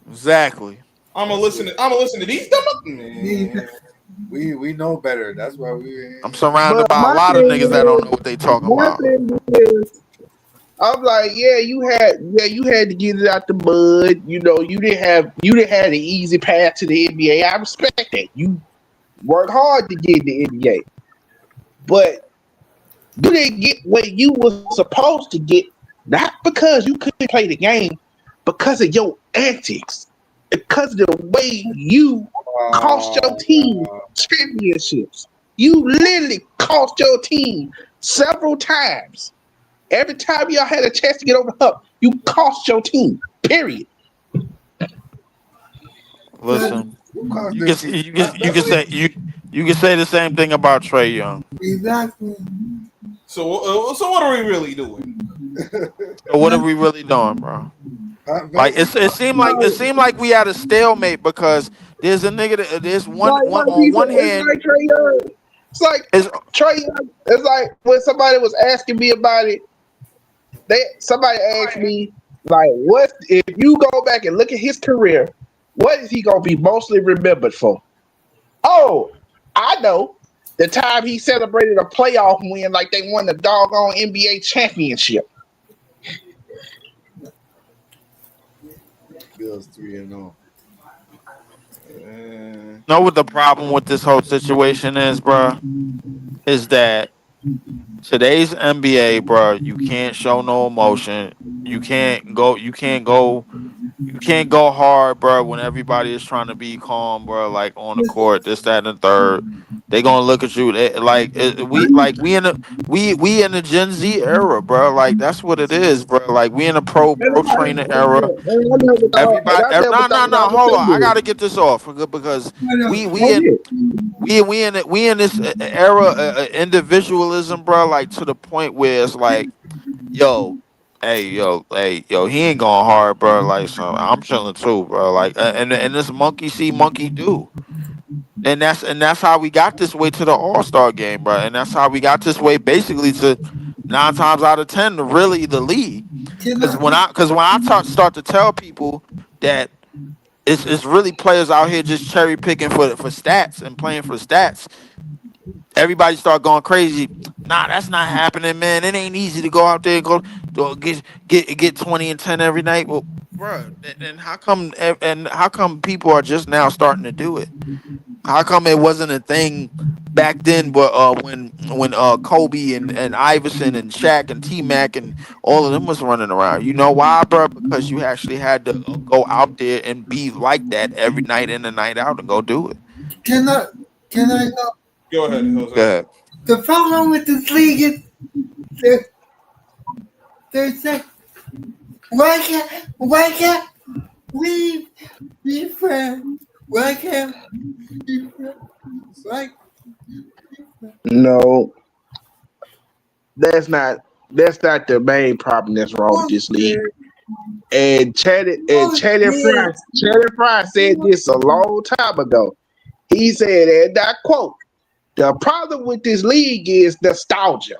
Exactly. I'm gonna listen to these dumb. We know better. That's why we. I'm surrounded by a lot of niggas that don't know what they talking about. I'm like, you had to get it out the mud. You know, you didn't have an easy path to the NBA. I respect that. You worked hard to get in the NBA, but you didn't get what you were supposed to get. Not because you couldn't play the game, because of your antics, because of the way you cost your team championships. You literally cost your team several times. Every time y'all had a chance to get over the hump, you cost your team. Period. Listen, you can say the same thing about Trae Young. Exactly. So what are we really doing? What are we really doing, bro? Like it seemed like we had a stalemate because there's a nigga there's one on one hand. It's like Trae Young. It's like when somebody was asking me about it. Somebody asked me, like, what if you go back and look at his career, what is he gonna be mostly remembered for? Oh, I know. The time he celebrated a playoff win like they won the doggone NBA championship. Bills 3-0. Know what the problem with this whole situation is, bro? Is that today's NBA, bro? You can't show no emotion. You can't go. You can't go. You can't go hard, bro, when everybody is trying to be calm, bro. Like on the court, this, that, and the third. They gonna look at you we in the Gen Z era, bro. Like that's what it is, bro. Like we in a pro trainer era. Everybody, no. Hold on, I gotta get this off because we in this era individualism, bro. Like to the point where it's like, yo. Hey, yo, he ain't going hard, bro. Like, so I'm chilling too, bro. Like, and this monkey see, monkey do, and that's how we got this way to the All-Star game, bro. And that's how we got this way, basically, to 9 times out of 10, really the league. Because when I start to tell people that it's really players out here just cherry picking for stats and playing for stats. Everybody start going crazy. Nah, that's not happening, man. It ain't easy to go out there and go get 20 and 10 every night. Well, bro, and how come people are just now starting to do it? How come it wasn't a thing back then? But when Kobe and Iverson and Shaq and T-Mac and all of them was running around. You know why, bro? Because you actually had to go out there and be like that every night in and night out and go do it. Can I go? Go ahead, Jose. Go ahead. The problem with this league is they say, why can't we be friends? Why can't we be friends? No, that's not the main problem that's wrong with this league. And Channing Frye said this a long time ago. He said, and I quote, "The problem with this league is nostalgia.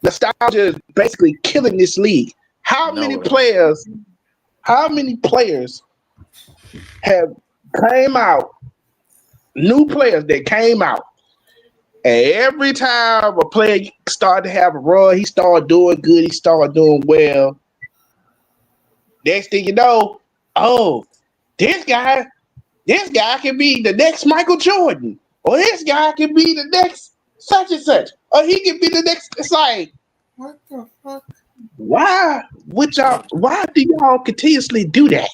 Nostalgia is basically killing this league. How many players have came out, new players that came out, and every time a player started to have a run, he started doing good, he started doing well. Next thing you know, oh, this guy can be the next Michael Jordan, or this guy can be the next such and such, or he can be the next." It's like, what the fuck? Why do y'all continuously do that?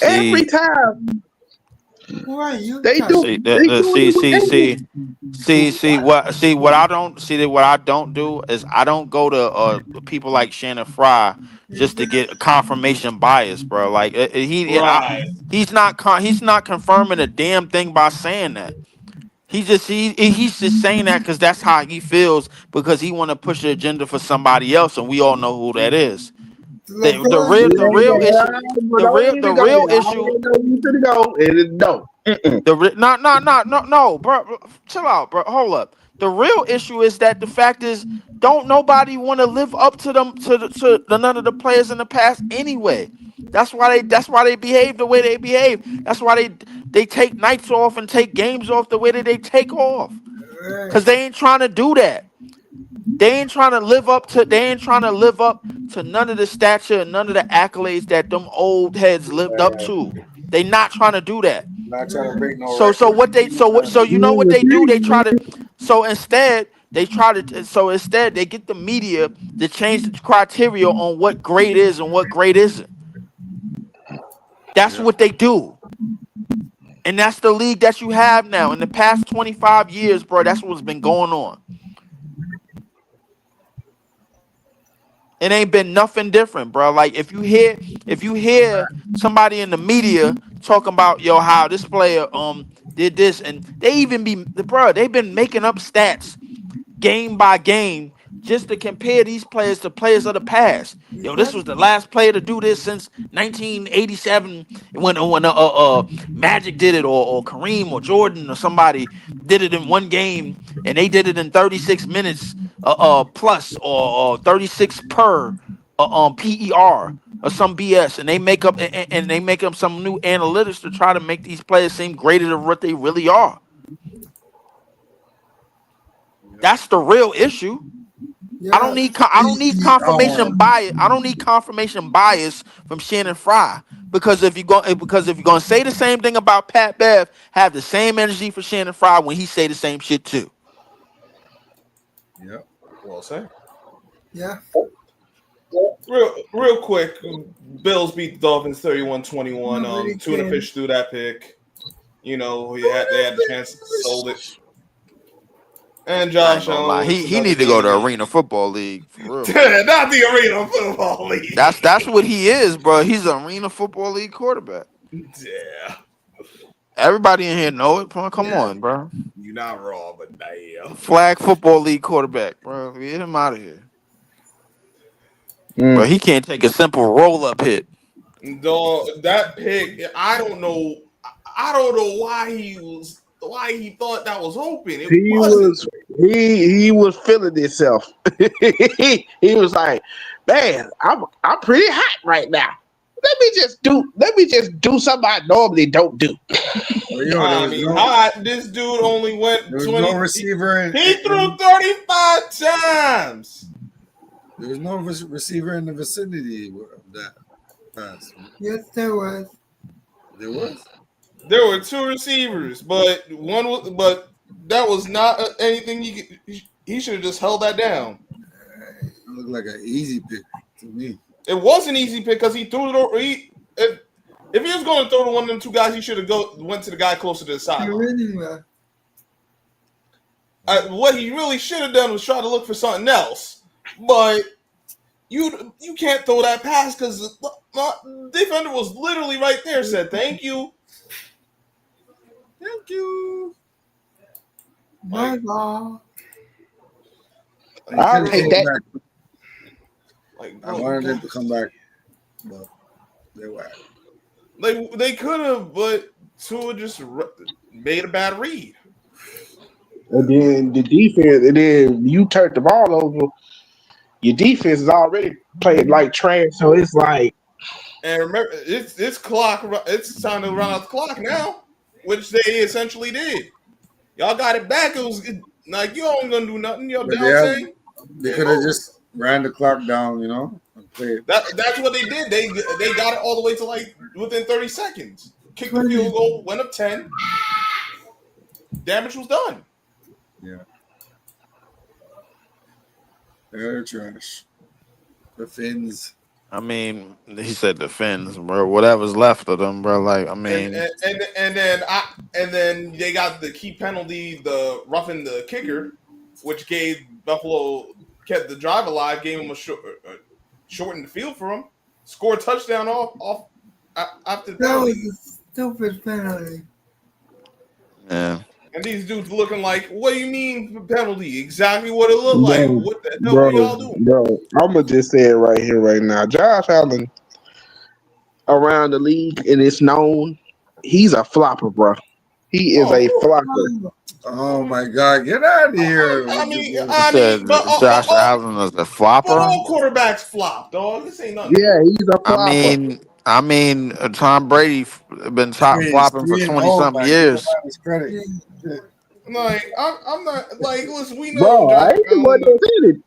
Every time. They do. What I don't do is I don't go to people like Shannon Fry just to get confirmation bias, bro. Like he's not confirming a damn thing by saying that. He's just saying that because that's how he feels, because he want to push the agenda for somebody else, and we all know who that is. The real issue, bro. Chill out, bro. Hold up. The real issue is that the fact is, don't nobody want to live up to them to none of the players in the past anyway. That's why they behave the way they behave. That's why they take nights off and take games off the way that they take off. Because they ain't trying to do that. They ain't trying to live up to none of the stature and none of the accolades that them old heads lived up to. They not trying to do that. Not trying to break no you know what they do? They try to instead they get the media to change the criteria on what great is and what great isn't. That's what they do. And that's the league that you have now. In the past 25 years, bro, that's what's been going on. It ain't been nothing different, bro. Like if you hear somebody in the media talking about how this player did this, and they've been making up stats game by game just to compare these players to players of the past. This was the last player to do this since 1987 when Magic did it, or Kareem or Jordan or somebody did it in one game, and they did it in 36 minutes plus or 36 per PER or some BS, and they make up some new analytics to try to make these players seem greater than what they really are. That's the real issue. I don't need confirmation bias. I don't need confirmation bias from Shannon Fry because if you're gonna say the same thing about Pat Bev, have the same energy for Shannon Fry when he say the same shit too. Yeah. Well said. Yeah. Real quick, Bills beat the Dolphins 31-21. Tuna Fish threw that pick. You know, they had the chance to sold it. And Josh Allen, he need to go to Arena Football League for real. Not the Arena Football League. That's what he is, bro. He's an Arena Football League quarterback. Yeah. Everybody in here know it. Come on, bro. You're not wrong, but damn. Flag Football League quarterback, bro. Get him out of here. But he can't take a simple roll up hit. Dog, that pick, I don't know why he thought that was open. He was feeling himself. he was like, man, I'm pretty hot right now. Let me just do something I normally don't do. This dude only went 20. No receiver He threw 35 times. There was no receiver in the vicinity of that pass. Yes, there was. There was. There were two receivers, but that was not anything he should have just held that down. It looked like an easy pick to me. It was an easy pick because he threw it. If he was going to throw to one of them two guys, he should have went to the guy closer to the sideline. What he really should have done was try to look for something else. But you can't throw that pass because the defender was literally right there. Said thank you. Thank you. My God. I'll take that. I wanted them to come back, but they were. They could have, but Tua just made a bad read. And then the defense, and then you turned the ball over. Your defense is already playing like trash, so it's like. And remember, it's clock. It's time to run out the clock now, which they essentially did. Y'all got it back. It was like you ain't gonna do nothing. Y'all down. They could have just ran the clock down, and played. That's what they did. They got it all the way to like within 30 seconds. Kicked the field goal, went up 10. Damage was done. Yeah. They're trash. The Finns. I mean, he said the Finns, bro. Whatever's left of them, bro. Like, I mean, and then they got the key penalty, the roughing the kicker, which gave Buffalo kept the drive alive, gave him shortened the field for him, scored a touchdown off after the penalty. That was a stupid penalty. Yeah. And these dudes looking like, what do you mean penalty? Exactly what it looked like. What the hell are y'all doing? Bro, I'm going to just say it right here, right now. Josh Allen, around the league, and it's known, he's a flopper, bro. He is a flopper. Oh, my God. Get out of here. I mean, Josh Allen is a flopper? But all quarterbacks flop, dog. This ain't nothing. Yeah, he's a flopper. I mean, Tom Brady been top flopping for 20-something years. Like, I'm not, like, listen, we know. Bro, I ain't the one that said it.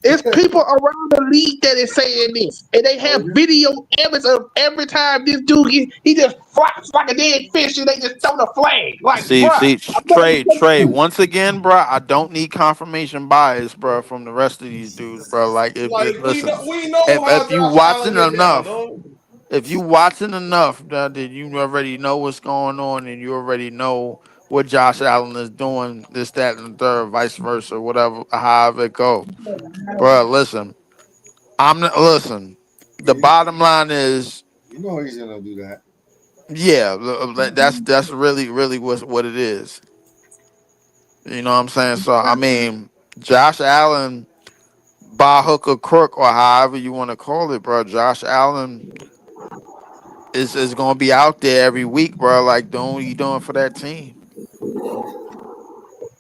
It's people around the league that is saying this. And they have video evidence of every time this dude he just flops like a dead fish and they just throw the flag. Like, see, Trey, once again, bro, I don't need confirmation bias, bro, from the rest of these dudes, bro. Like, if you watching enough, if you watching enough, then you already know what's going on and you already know what Josh Allen is doing, this, that, and the third, vice versa, whatever, however it go. Bro, listen. The bottom line is, you know he's gonna do that. Yeah, that's really what it is. You know what I'm saying? So I mean, Josh Allen, by hook or crook or however you want to call it, bro. Josh Allen is gonna be out there every week, bro. Like doing what he doing for that team.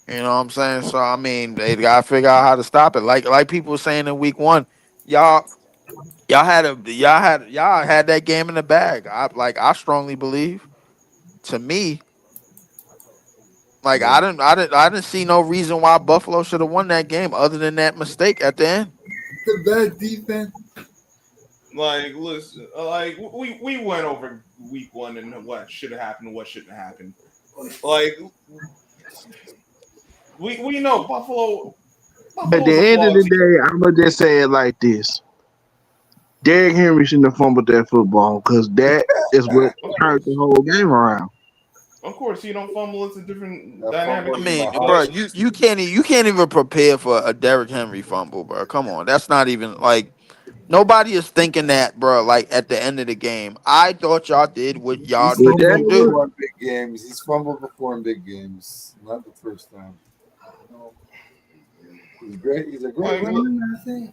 You know what I'm saying? So I mean, they gotta figure out how to stop it. Like people were saying in week one, y'all had that game in the bag. I strongly believe. To me, Like I didn't see no reason why Buffalo should have won that game other than that mistake at the end. The bad defense. Like, listen, like we went over week 1 and what should have happened and what shouldn't have happened. Like, we know Buffalo. At the end of the day, I'm gonna just say it like this: Derrick Henry shouldn't have fumbled that football because that is what turned the whole game around. Of course, you don't fumble. It's a different dynamic. I mean, bro, you can't even prepare for a Derrick Henry fumble, bro. Come on, that's not even like nobody is thinking that, bro. Like at the end of the game, I thought y'all did what y'all needed to do. In big games, he's fumbled before in big games, not the first time. He's great. He's a great runner.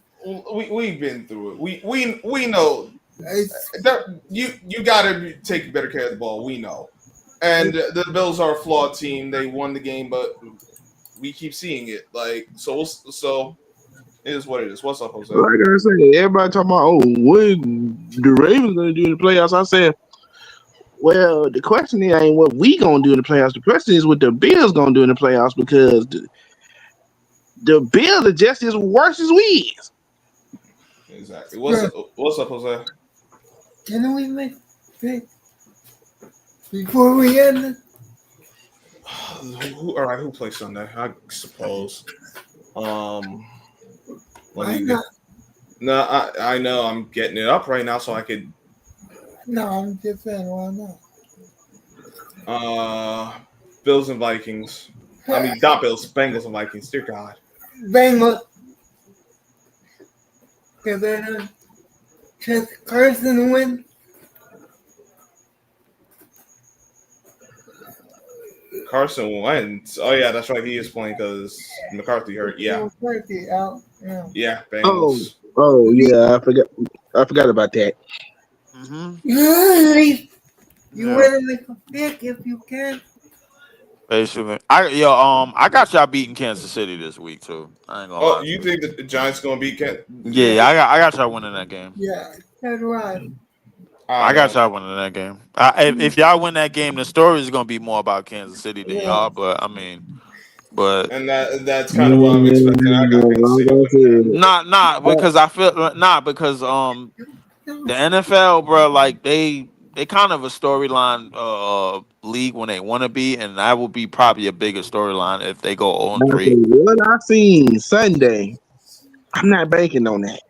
We've been through it. We know that you got to take better care of the ball. We know. And the Bills are a flawed team. They won the game, but we keep seeing it. Like so it is what it is. What's up, Jose? Like I said, everybody talking about what the Ravens gonna do in the playoffs. I said, well, the question ain't what we gonna do in the playoffs. The question is what the Bills gonna do in the playoffs because the Bills are just as worse as we is. Exactly. What's up, Jose? Can we make pick before we end it? All right, who plays Sunday? I suppose. I know. I'm getting it up right now so I could. No, I'm just saying why not. Bills and Vikings. I mean, not Bills, Bengals and Vikings. Dear God. Bengals. Because then just Carson win. Carson Wentz. Oh yeah, that's right. He is playing because McCarthy hurt. Yeah. McCarthy out. Yeah. Bengals. Oh yeah. I forgot about that. Mm-hmm. You want to make a pick if you can. Basically, I got y'all beating Kansas City this week too. I ain't gonna lie. You think the Giants gonna beat Kansas? Yeah, I got y'all winning that game. Yeah, that's right. I got y'all winning that game. If y'all win that game, the story is gonna be more about Kansas City than y'all. But I mean, and that's kind of what I'm expecting. I got Kansas City. Not because I feel because the NFL, bro, like they kind of a storyline league when they want to be, and that will be probably a bigger storyline if they go 0-3. What I seen Sunday, I'm not banking on that.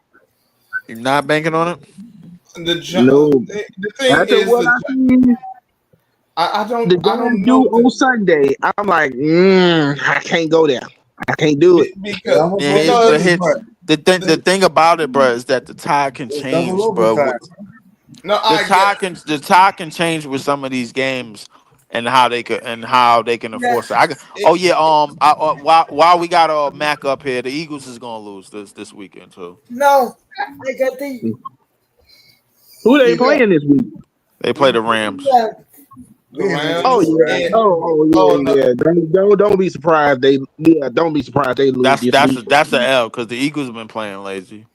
You're not banking on it? The thing is, I don't do on Sunday. I'm like, I can't go there. I can't do it. The thing about it, bro, is that the tide can change, bro. The tide can change with some of these games and how they can enforce it. While we got Mac up here, the Eagles is gonna lose this weekend too. No, I got the. Who they playing this week? They play the Rams. Yeah. The Rams. Yeah. Don't be surprised don't be surprised they lose. That's the L because the Eagles have been playing lazy.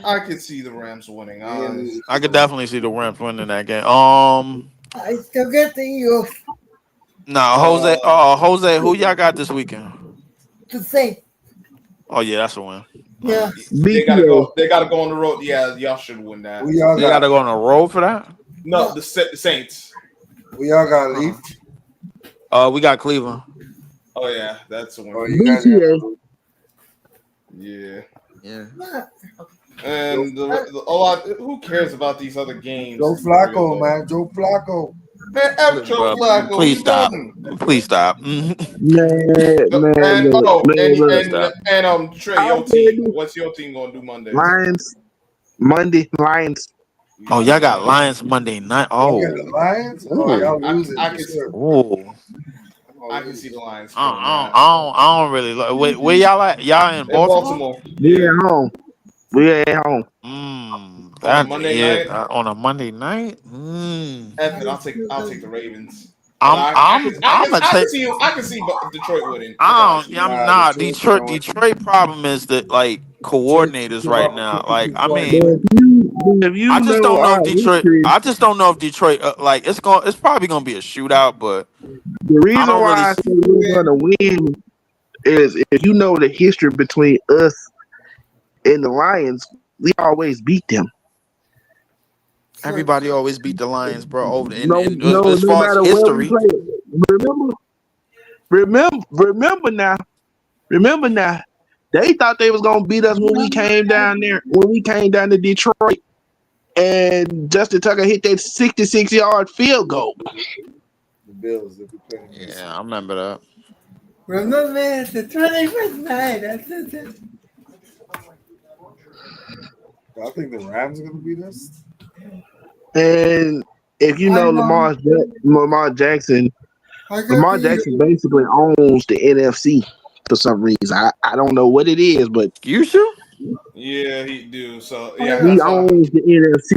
I could see the Rams winning. I could definitely see the Rams winning that game. I still get the Eagles. Jose, who y'all got this weekend? The Saints. Oh yeah, that's a win. Yeah. They gotta go on the road. Yeah, y'all should win that. They gotta go on the road for that? No, the Saints. We all got to leave. We got Cleveland. Oh yeah, that's a win. Yeah. And who cares about these other games? Joe Flacco, man. Joe Flacco. Man, Joe Flacco. Please stop. Please stop. Trey, your team. What's your team gonna do Monday? Lions. Oh, y'all got Lions Monday night. Oh, Lions. I can see the Lions. I don't really like. Where y'all at? Y'all in Baltimore? Yeah, home. We at home. On a Monday night. On a Monday night. I'll take the Ravens. I can see Detroit winning. Detroit problem is that like coordinators right now. Like, I mean, if you I just know don't know if our Detroit. history, I just don't know if Detroit. Like, it's probably gonna be a shootout, but the I reason don't really. why I say we're gonna win is if you know the history between us and the Lions, we always beat them. Everybody always beat the Lions, bro. Over and No as far as matter where we history, play. Remember now. They thought they was gonna beat us when we came down there. When we came down to Detroit, and Justin Tucker hit that 66-yard field goal. The Bills. Yeah, I remember that. Remember, it's the 21st night. That's it. I think the Rams are gonna beat us. And if you know Lamar Jackson basically owns the NFC for some reason. I don't know what it is, but you sure? Yeah, he do. So yeah, he that's why. owns the NFC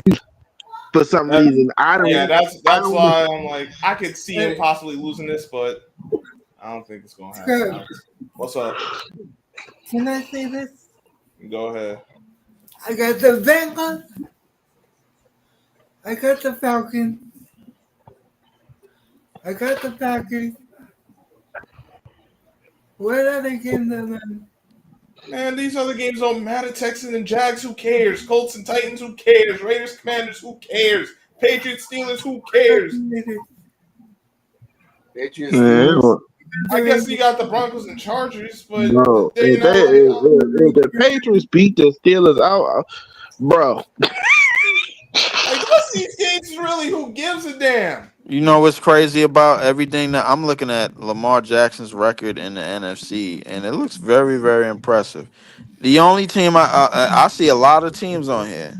for some reason. I don't. Yeah, that's why I'm like, I could see him possibly losing this, but I don't think it's gonna happen. What's up? Can I say this? Go ahead. I got the Bengals. I got the Falcons. I got the Packers. What other games are there? Man, these other games don't matter. Texans and Jags, who cares? Colts and Titans, who cares? Raiders, Commanders, who cares? Patriots, Steelers, who cares? I guess you got the Broncos and Chargers, but Bro, if the Patriots beat the Steelers out, bro. Like, what's these games really? Who gives a damn? You know what's crazy about everything that I'm looking at Lamar Jackson's record in the NFC, and it looks very, very impressive. The only team I see a lot of teams on here.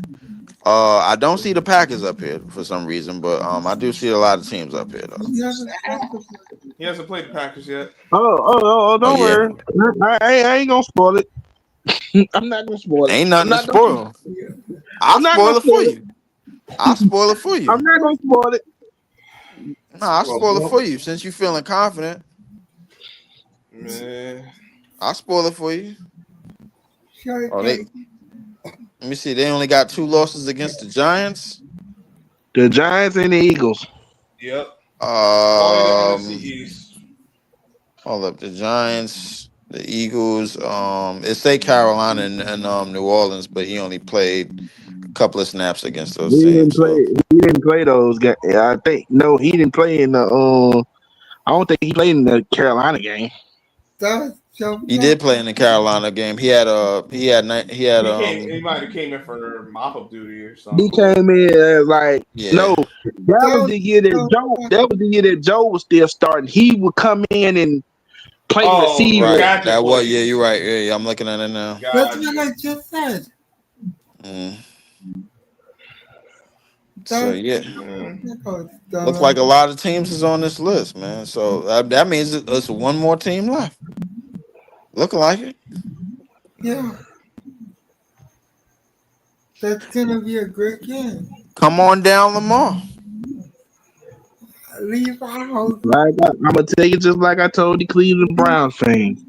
I don't see the Packers up here for some reason, but I do see a lot of teams up here though. He hasn't played the Packers yet. Don't worry. I ain't gonna spoil it. I'm not gonna spoil it. Ain't nothing to spoil. I'll spoil it for you. I'll spoil it for you. I'm not gonna spoil it. No, I'll spoil it for you since you're feeling confident. Man. I'll spoil it for you. Sure. Let me see. They only got 2 losses against the Giants. The Giants and the Eagles. Yep. Hold up. The Giants, the Eagles. It say Carolina and New Orleans, but he only played a couple of snaps against those teams. He didn't play those guys. I think he didn't play in the. I don't think he played in the Carolina game. He did play in the Carolina game. He might have came in for mop-up duty or something. He came in that was the year that Joe. That was the year that Joe was still starting. He would come in and play receiver. Right. That was you're right. Yeah, I'm looking at it now. That's what I just said. So yeah, looks like a lot of teams is on this list, man. So that means it's one more team left. Looking like it. Yeah. That's gonna be a great game. Come on down, Lamar. Leave out. I'm gonna tell you just like I told the Cleveland Browns fans.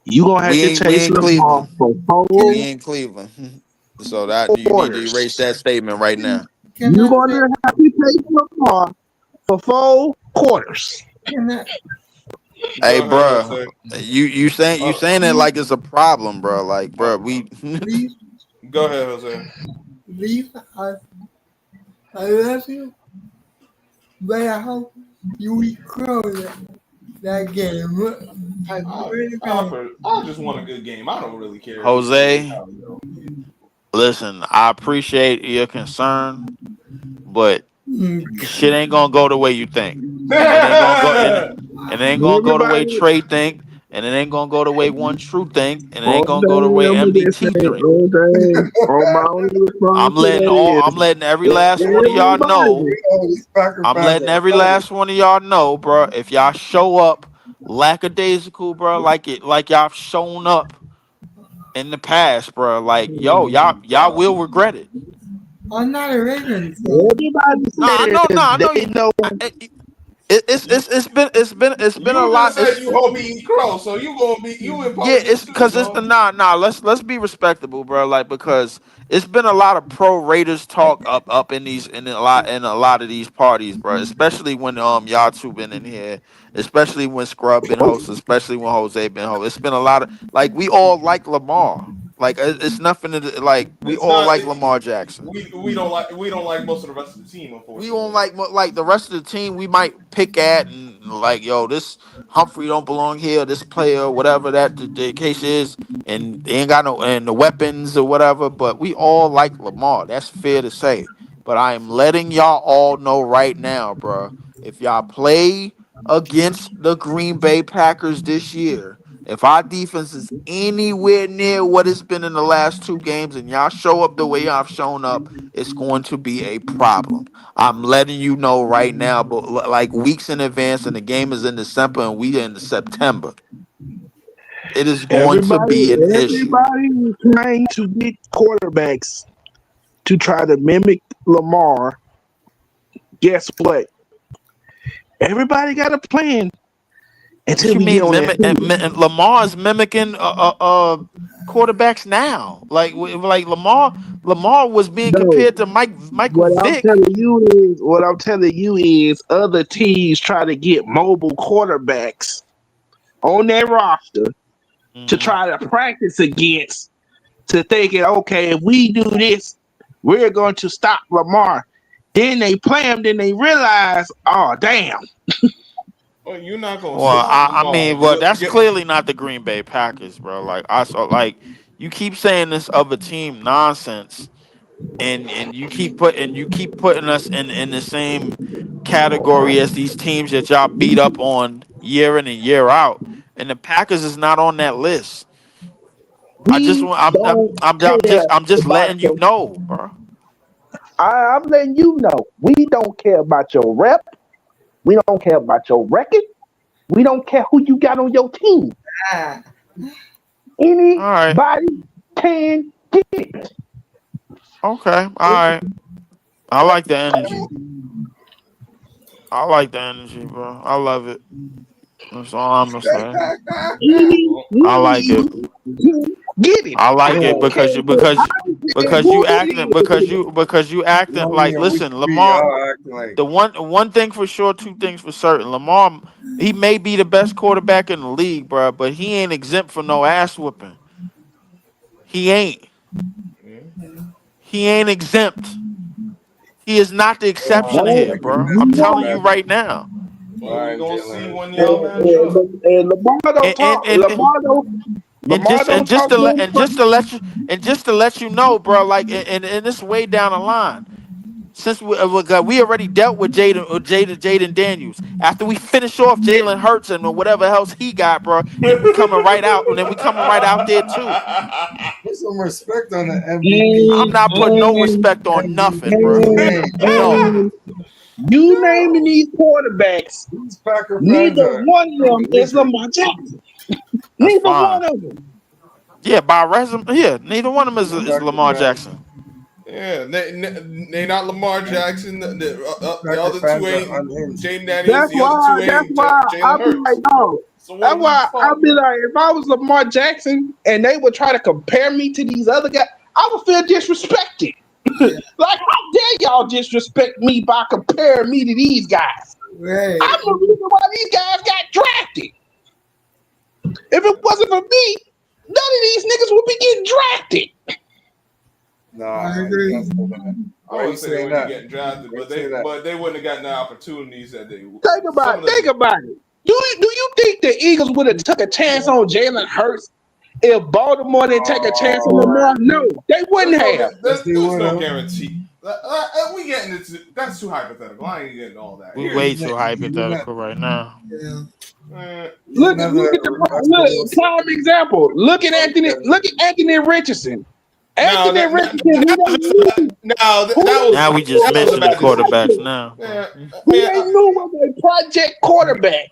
You gonna have to chase Lamar for 4 We in Cleveland. So that you need to erase that statement right now. You're gonna have to chase Lamar for 4 quarters. Hey, bro, you saying it like it's a problem, bro? Like, bro, we. Go ahead, Jose. I love you, but I hope you recall that game. I just want a good game. I don't really care. Jose, listen, I appreciate your concern, but shit ain't gonna go the way you think. It ain't gonna go the way Trey think, and it ain't gonna go the way One True think, and it ain't gonna go the way MDT think. I'm letting every last one of y'all know. I'm letting every last one of y'all know, bro. If y'all show up lackadaisical, bro, like y'all shown up in the past, bro, like y'all will regret it. I'm not a Ravens. No, I know. It's been a You lot. just said you hope he eat crow, so you in Yeah, politics it's too, because it's bro. nah. Let's be respectable, bro. Like because it's been a lot of pro Raiders talk up in a lot of these parties, bro. Especially when y'all two been in here, especially when Scrub been host, especially when Jose been host. It's been a lot of like we all like Lamar. Like it's nothing to like we It's all not. like Lamar Jackson. We don't like most of the rest of the team, We don't unfortunately. like the rest of the team. We might pick at and like, yo, this Humphrey don't belong here. This player, whatever that the case is, and they ain't got no and the weapons or whatever. But we all like Lamar. That's fair to say. But I am letting y'all all know right now, bro. If y'all play against the Green Bay Packers this year, if our defense is anywhere near what it's been in the last two games, and y'all show up the way y'all have shown up, it's going to be a problem. I'm letting you know right now, but like weeks in advance, and the game is in December, and we in September. It is going to be an issue. Everybody is trying to get quarterbacks to try to mimic Lamar. Guess what? Everybody got a plan What until you we get mean? on that field. Lamar's mimicking quarterbacks now. Like Lamar was being No, compared to Michael Vick. what I'm telling you is other teams try to get mobile quarterbacks on their roster to try to practice against, to thinking, okay, if we do this, we're going to stop Lamar. Then they play him, then they realize, oh damn. Well, you're not gonna Well, stop I Lamar. mean, well, that's clearly not the Green Bay Packers, bro. Like I saw, like you keep saying this other team nonsense, and you keep putting us in the same category as these teams that y'all beat up on year in and year out, and the Packers is not on that list. I just We want don't care I'm just about letting you your. know, bro. I'm letting you know. We don't care about your rep. We don't care about your record. We don't care who you got on your team. All right, Anybody can get it. okay, all right. I like the energy. I like the energy, bro. I love it. That's all I'm gonna say. I like it. Get it. I I like it don't care because who you acting like listen, Lamar. The one thing for sure, two things for certain. Lamar, he may be the best quarterback in the league, bro, but he ain't exempt from no ass whooping. He ain't. He ain't exempt. He is not the exception here, bro. I'm telling you right now. Well, we gonna see when y'all match up. And Lamar don't talk. And Lamar don't talk no crap. just to let you know, bro. Like, and it's way down the line. Since we already dealt with Jaden Daniels. After we finish off Jalen Hurts and whatever else he got, bro, and we coming right out, and then we coming right out there too. Put some respect on the MVP. I'm not putting no respect on nothing, bro. No. You naming these quarterbacks, These Packer fans neither are one of them is Lamar Jackson. That's Neither fine. one of them. Yeah, by resume, yeah, neither one of them is Lamar Jackson. Yeah, they not Lamar Jackson. The other two ain't Jaden Daniels. That's The other two why ain't I'll Jalen be like, Hurts. no. So That's why I'll be like, if I was Lamar Jackson and they would try to compare me to these other guys, I would feel disrespected. Like, how dare y'all disrespect me by comparing me to these guys? Right. I'm the reason why these guys got drafted. If it wasn't for me, none of these niggas would be getting drafted. No, I agree. I would say they wouldn't be getting drafted, but they wouldn't have gotten the opportunities that they. Think about it. Do you think the Eagles would have took a chance on Jalen Hurts if Baltimore didn't take a chance on Lamar? No, they wouldn't have. There's no guarantee. We getting into that's too hypothetical. I ain't getting all that. We way too hypothetical right now. Look at the prime example. Look at Anthony Richardson. Now we just mentioned the quarterbacks now. Who they knew was a project quarterback.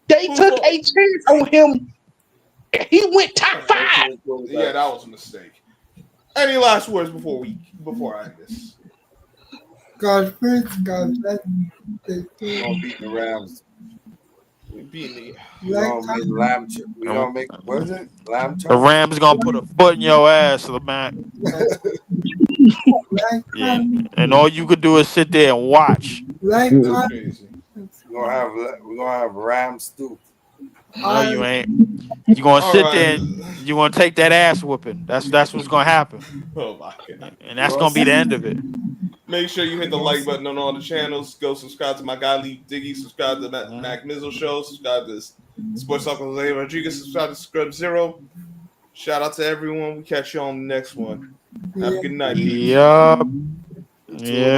They took a chance on him. He went top 5. Yeah, that was a mistake. Any last words before I end this? God first, God bless. We're gonna beat the Rams. We beating we gonna make lamb. We gonna make what is it? Lamb chop. The Rams gonna put a foot in your ass, Matt. Yeah, and all you could do is sit there and watch. Like crazy. We're gonna have ram stew. No, you ain't. You gonna sit there and you gonna take that ass whooping. That's what's gonna happen. Oh my god! And that's gonna be the end of it. Make sure you hit the like button on all the channels. Go subscribe to my guy Lee Diggy. Subscribe to the Mac Mizzle Show. Subscribe to Sports Talk with Jose Rodriguez. Subscribe to Scrub Zero. Shout out to everyone. We catch you on the next one. Have a good night. Yup. Yeah.